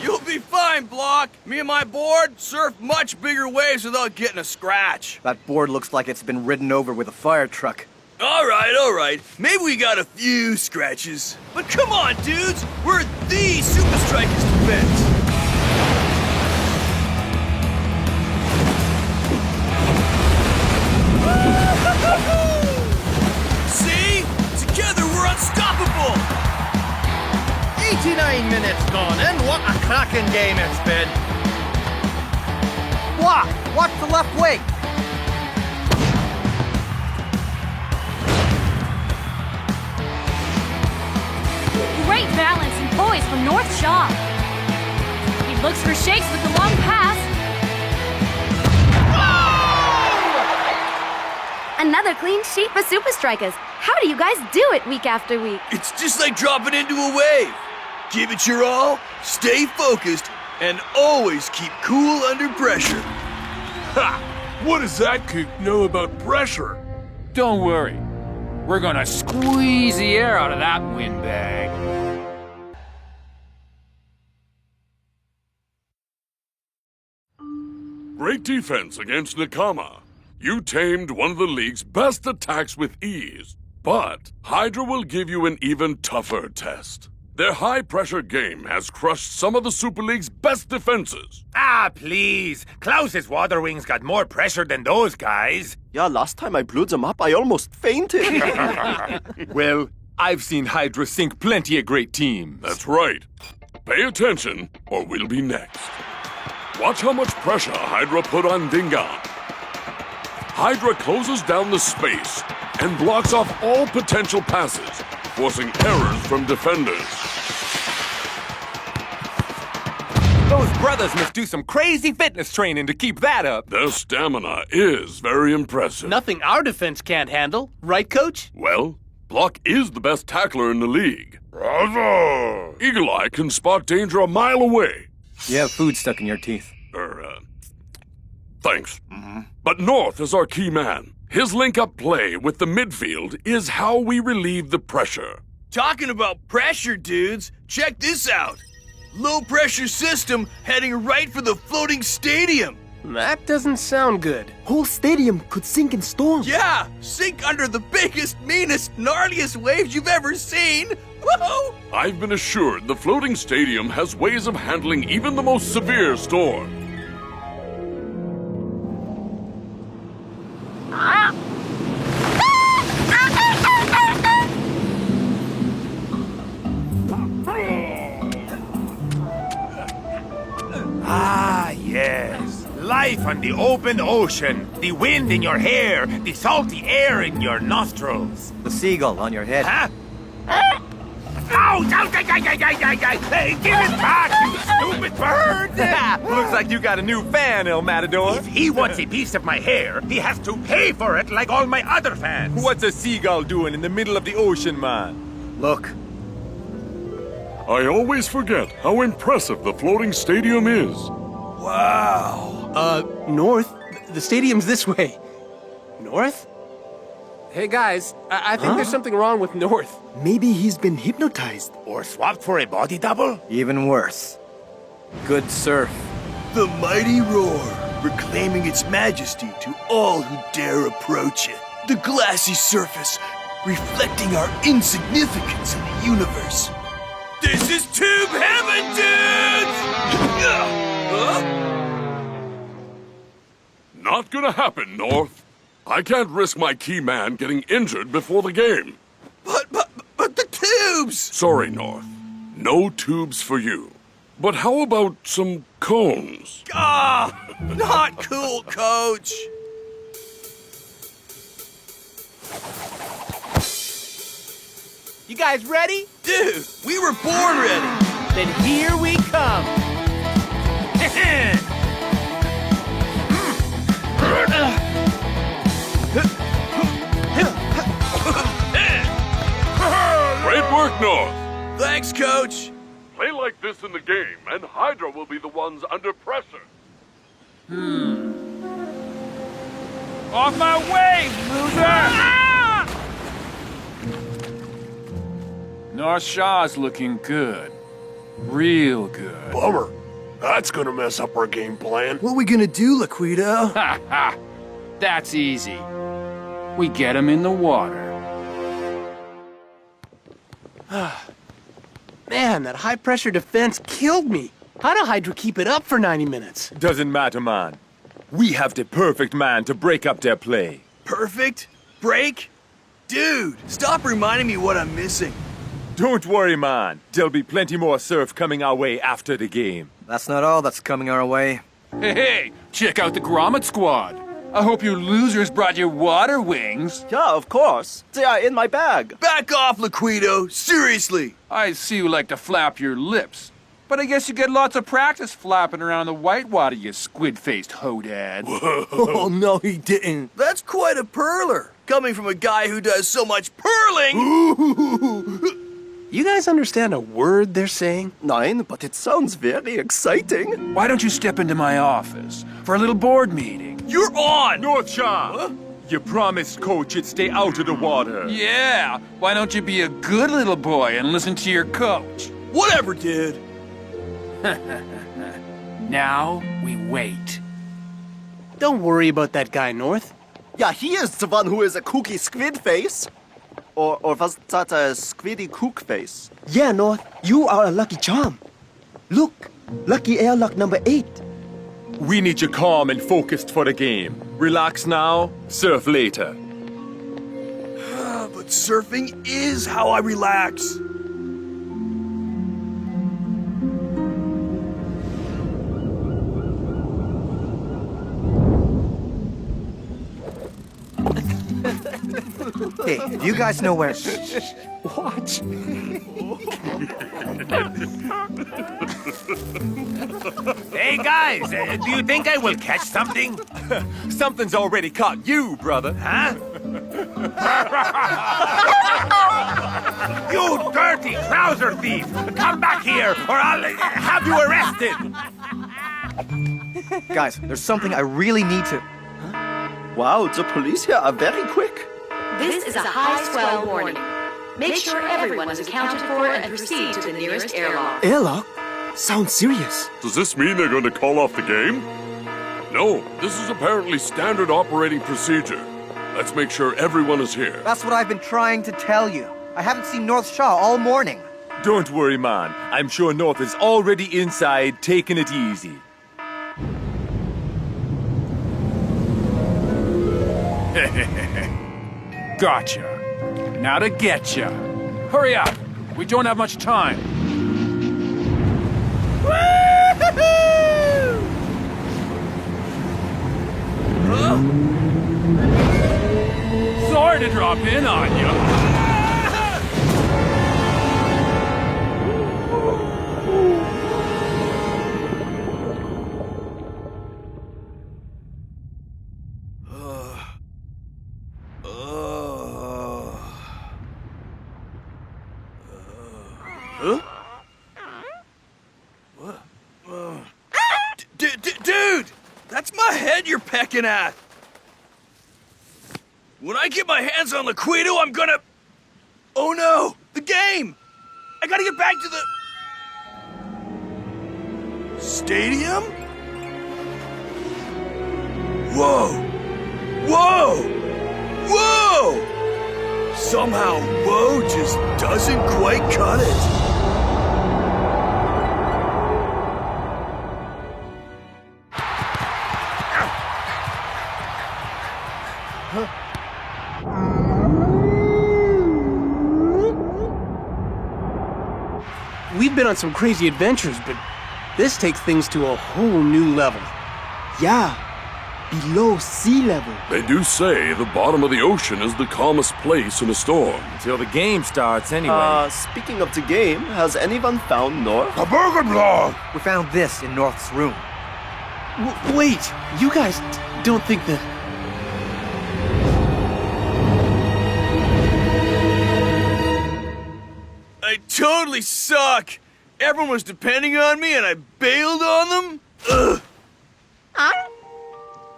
You'll be fine, Block. Me and my board surf much bigger waves without getting a scratch. That board looks like it's been ridden over with a fire truck. All right. Maybe we got a few scratches. But come on, dudes. We're the Super Strikers defense. See? Together we're unstoppable. 89 minutes gone, and what a cracking game it's been. Block! Watch the left wing! Great balance and poise from North Shaw. He looks for Shakes with the long pass. Another clean sheet for Super Strikers. How do you guys do it week after week? It's just like dropping into a wave. Give it your all, stay focused, and always keep cool under pressure. Ha! What does that kick know about pressure? Don't worry. We're gonna squeeze the air out of that windbag. Great defense against Nakama. You tamed one of the league's best attacks with ease. But Hydra will give you an even tougher test. Their high-pressure game has crushed some of the Super League's best defenses. Ah, please. Klaus's Water Wings got more pressure than those guys. Yeah, last time I blew them up, I almost fainted. Well, I've seen Hydra sink plenty of great teams. That's right. Pay attention, or we'll be next. Watch how much pressure Hydra put on Dingaan. Hydra closes down the space and blocks off all potential passes, forcing errors from defenders. Those brothers must do some crazy fitness training to keep that up. Their stamina is very impressive. Nothing our defense can't handle, right, Coach? Well, Block is the best tackler in the league. Bravo! Eagle Eye can spot danger a mile away. You have food stuck in your teeth. Thanks. But North is our key man. His link-up play with the midfield is how we relieve the pressure. Talking about pressure, dudes, check this out. Low-pressure system heading right for the floating stadium. That doesn't sound good. Whole stadium could sink in storm. Yeah, sink under the biggest, meanest, gnarliest waves you've ever seen. Whoa! I've been assured the floating stadium has ways of handling even the most severe storm. Ah, yes. Life on the open ocean. The wind in your hair. The salty air in your nostrils. The seagull on your head. Huh? Ouch! Ouch! Hey, give it back, you stupid bird! Looks like you got a new fan, El Matador. If he wants a piece of my hair, he has to pay for it like all my other fans. What's a seagull doing in the middle of the ocean, man? Look. I always forget how impressive the floating stadium is. Wow. North? The stadium's this way. North? Hey, guys, I think there's something wrong with North. Maybe he's been hypnotized. Or swapped for a body double? Even worse. Good surf. The mighty roar, proclaiming its majesty to all who dare approach it. The glassy surface, reflecting our insignificance in the universe. This is tube heaven, dudes! Not gonna happen, North. I can't risk my key man getting injured before the game. But the tubes! Sorry, North. No tubes for you. But how about some cones? Ah, not cool, Coach. You guys ready? Dude, we were born ready. Then here we come. Great work, North. Thanks, Coach. Play like this in the game, and Hydra will be the ones under pressure. Off my way, loser! North Shaw's looking good. Real good. Bummer. That's gonna mess up our game plan. What are we gonna do, Laquito? Ha ha! That's easy. We get him in the water. Man, that high-pressure defense killed me. How do Hydra keep it up for 90 minutes? Doesn't matter, man. We have the perfect man to break up their play. Perfect? Break? Dude, stop reminding me what I'm missing. Don't worry, man. There'll be plenty more surf coming our way after the game. That's not all that's coming our way. Hey, check out the Grommet Squad. I hope you losers brought your water wings. Yeah, of course. They are in my bag. Back off, Laquito. Seriously. I see you like to flap your lips. But I guess you get lots of practice flapping around the whitewater, you squid-faced hodad. Oh, no, he didn't. That's quite a perler. Coming from a guy who does so much purling. You guys understand a word they're saying? Nein, but it sounds very exciting. Why don't you step into my office for a little board meeting? You're on! North Shaw! Huh? You promised Coach you'd stay out of the water. Yeah, why don't you be a good little boy and listen to your coach? Whatever, dude. Now we wait. Don't worry about that guy, North. Yeah, he is the one who is a kooky squid face. Or was that a squiddy cook face? Yeah, North, you are a lucky charm. Look, lucky airlock number 8. We need you calm and focused for the game. Relax now, surf later. But surfing is how I relax. Hey, do you guys know where... What? Hey, guys, do you think I will catch something? Something's already caught you, brother. Huh? You dirty trouser thief! Come back here, or I'll have you arrested! Guys, there's something I really need to... Wow, the police here are very quick. This is a high swell warning. Make sure everyone is accounted for and proceed to the nearest airlock. Airlock? Sounds serious. Does this mean they're going to call off the game? No, this is apparently standard operating procedure. Let's make sure everyone is here. That's what I've been trying to tell you. I haven't seen North Shaw all morning. Don't worry, man. I'm sure North is already inside, taking it easy. Gotcha. Now to get ya. Hurry up. We don't have much time. Sorry to drop in on you. Dude! That's my head you're pecking at! When I get my hands on Liquido, I'm gonna... Oh no! The game! I gotta get back to the... Stadium? Whoa! Whoa! Whoa! Somehow, whoa just doesn't quite cut it. We've been on some crazy adventures, but this takes things to a whole new level. Yeah, below sea level. They do say the bottom of the ocean is the calmest place in a storm. Until the game starts, anyway. Speaking of the game, has anyone found North? The burger blow! We found this in North's room. Wait, you guys don't think that... I totally suck! Everyone was depending on me and I bailed on them? Ugh!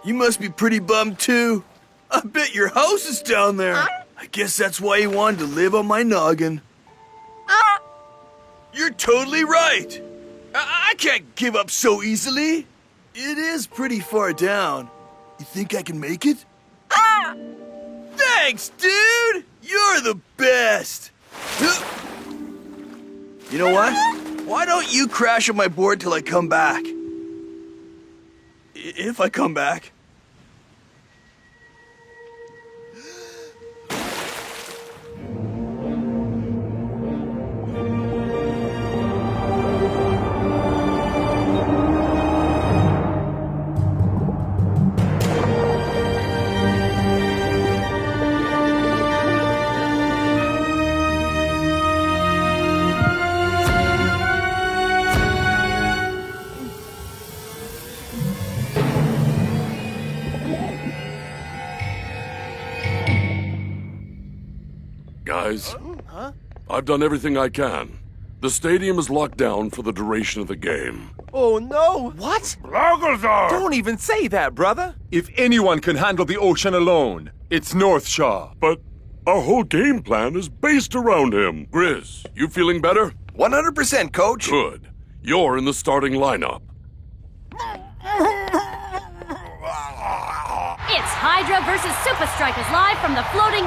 You must be pretty bummed too. I bet your house is down there. I guess that's why you wanted to live on my noggin. You're totally right. I can't give up so easily. It is pretty far down. You think I can make it? Thanks, dude! You're the best! You know what? Why don't you crash on my board till I come back? If I come back. Guys, I've done everything I can. The stadium is locked down for the duration of the game. Oh no! What? Blogglezor! Don't even say that, brother. If anyone can handle the ocean alone, it's North Shaw. But our whole game plan is based around him. Grizz, you feeling better? 100%, Coach. Good. You're in the starting lineup. It's Hydra versus Super Strikers live from the floating,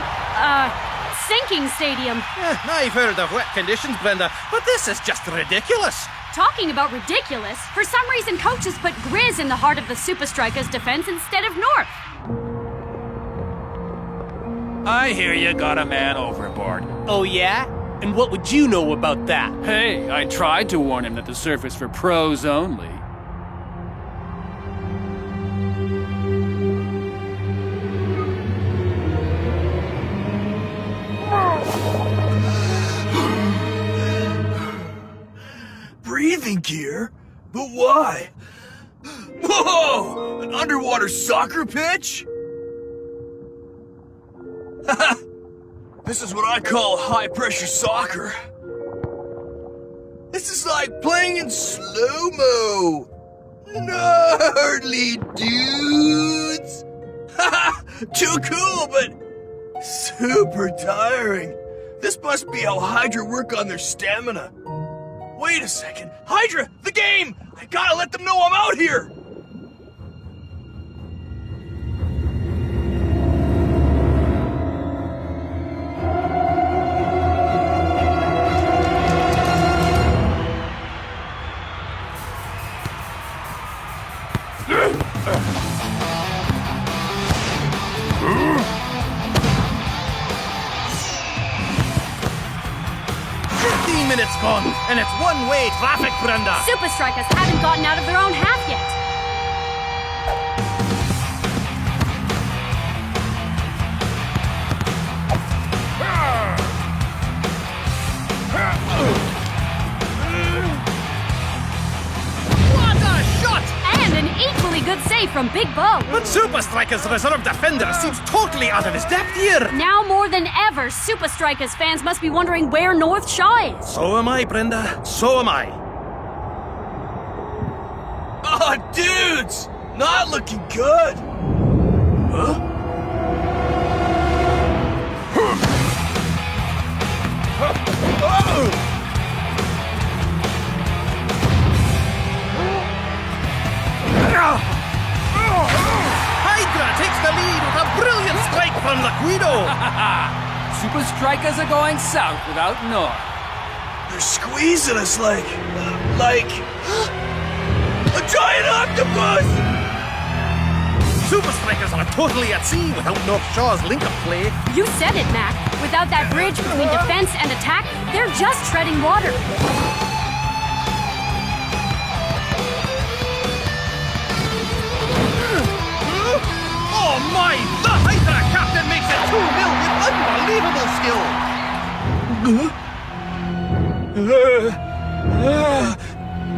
sinking stadium. I've heard of wet conditions, Brenda, but this is just ridiculous. Talking about ridiculous, for some reason coaches put Grizz in the heart of the Super Strikers defense instead of North. I hear you got a man overboard. Oh, yeah? And what would you know about that? Hey, I tried to warn him that the surf is for pros only. Breathing gear? But why? Whoa! An underwater soccer pitch? This is what I call high-pressure soccer. This is like playing in slow-mo. Gnarly dudes! Too cool, but super tiring. This must be how Hydra work on their stamina. Wait a second. Hydra, the game! I gotta let them know I'm out here! Minutes gone, and it's one-way traffic, Brenda. Super Strikers haven't gotten out of their own half yet. What a shot! And an equally good save from Big Bo. But Super Strikers' reserve defender seems totally out of his depth here. Now more than ever, Super Strikers fans must be wondering where North Shaw is. So am I, Brenda. So am I. Oh, dudes! Not looking good! Huh? Oh! Hydra takes the lead with a brilliant strike from the Guido. Super Strikers are going south without North. They're squeezing us like a giant octopus! Super Strikers are totally at sea without North Shaw's link-up play. You said it, Mac. Without that bridge between defense and attack, they're just treading water. Oh my! The Hydra captain makes it 2-0 with unbelievable skill.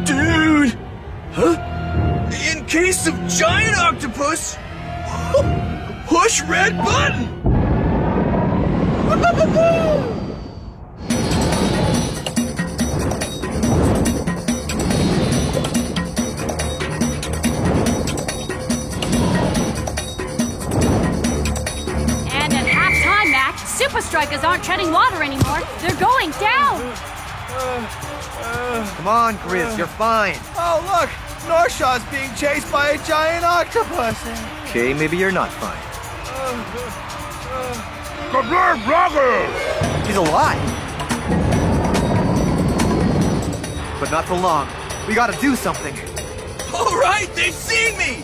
Dude! Huh? In case of giant octopus, push red button! And at halftime, Mac, Super Strikers aren't treading water anymore. They're going down. Come on, Grizz, you're fine. Oh, look! North Shaw's being chased by a giant octopus. Okay, maybe you're not fine. He's alive. But not for long. We gotta do something. All right, they've seen me!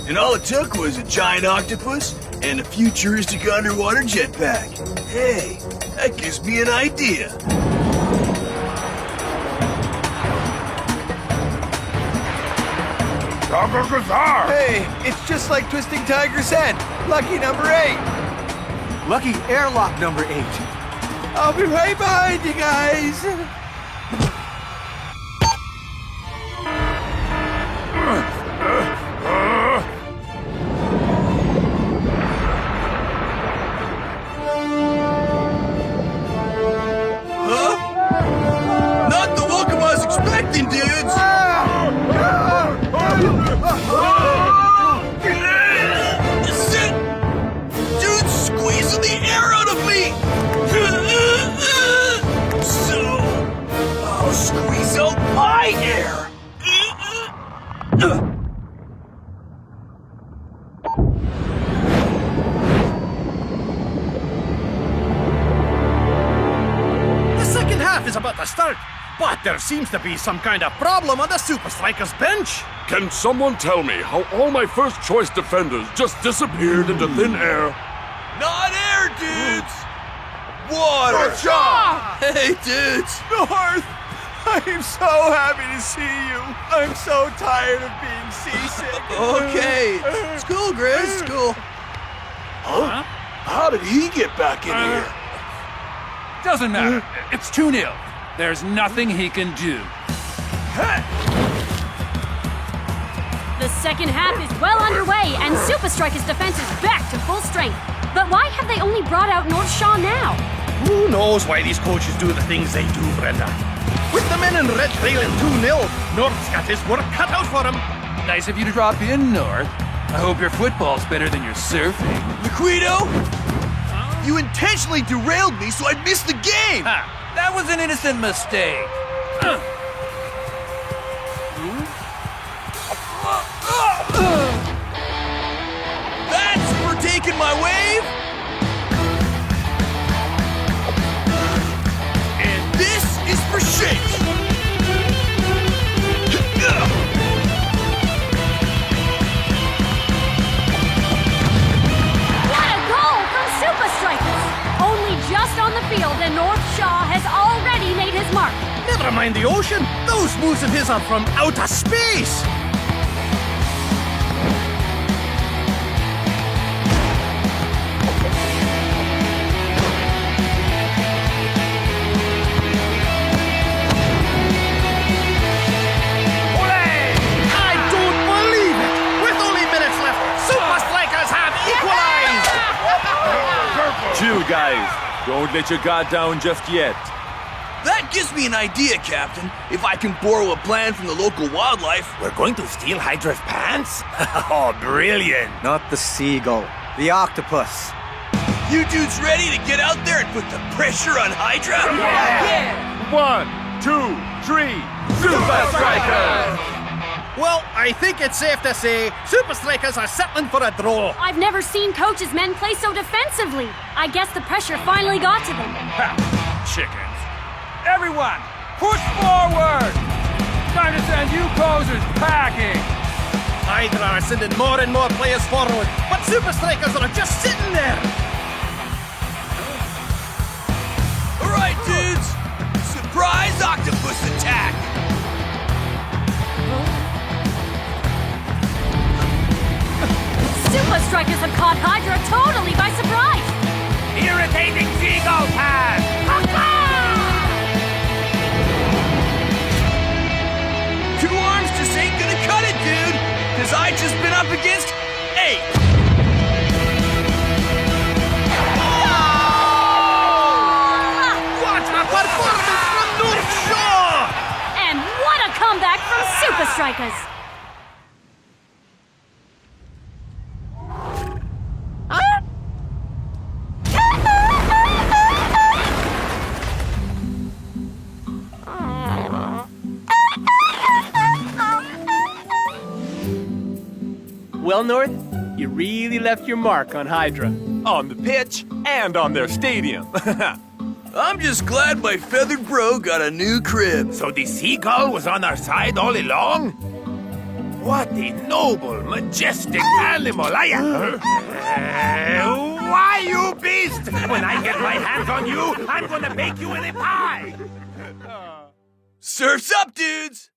And all it took was a giant octopus and a futuristic underwater jetpack. Hey, that gives me an idea. Hey, it's just like twisting Tiger's head. Lucky number 8. Lucky airlock number 8. I'll be right behind you guys. Huh? Not the welcome I was expecting, dudes! Dude's squeezing the air out of me! So to start. But there seems to be some kind of problem on the Super Strikers bench. Can someone tell me how all my first choice defenders just disappeared into thin air? Not air, dudes! Water! North Shaw! Hey, dudes! North! I'm so happy to see you. I'm so tired of being seasick. Okay, it's cool, Grizz, it's cool. Huh? How did he get back in here? Doesn't matter. It's 2-0. There's nothing he can do. The second half is well underway, and Super Strikers' defense is back to full strength. But why have they only brought out North Shaw now? Who knows why these coaches do the things they do, Brenda? With the men in red trailing 2-0, North's got his work cut out for him. Nice of you to drop in, North. I hope your football's better than your surfing. Liquido? You intentionally derailed me so I'd miss the game! That was an innocent mistake. That's for taking my wave! And this is for shakes! What a goal from Super Strikers! Only just on the field, and North Shaw has already made his mark. Never mind the ocean. Those moves of his are from outer space. I don't believe it. With only minutes left, Super Strikers have equalized. Chill, guys. Don't let your guard down just yet. That gives me an idea, Captain. If I can borrow a plan from the local wildlife. We're going to steal Hydra's pants? Oh, brilliant. Not the seagull, the octopus. You dudes ready to get out there and put the pressure on Hydra? Yeah! 1, 2, 3, Super Strikers! Well, I think it's safe to say Super Strikers are settling for a draw. I've never seen coaches' men play so defensively. I guess the pressure finally got to them. Chickens. Everyone, push forward! Time to send you posers packing! Hydra are sending more and more players forward, but Super Strikers are just sitting there. All right, dudes. Surprise octopus attack! Super Strikers have caught Hydra totally by surprise. Irritating seagull pass! Two arms just ain't gonna cut it, dude. Cause I just been up against 8. What a performance from North Shaw! And what a comeback from Super Strikers. Well, North, you really left your mark on Hydra. On the pitch and on their stadium. I'm just glad my feathered bro got a new crib. So the seagull was on our side all along? What a noble, majestic animal I am. Why, you beast? When I get my hands on you, I'm gonna bake you in a pie. Surf's up, dudes!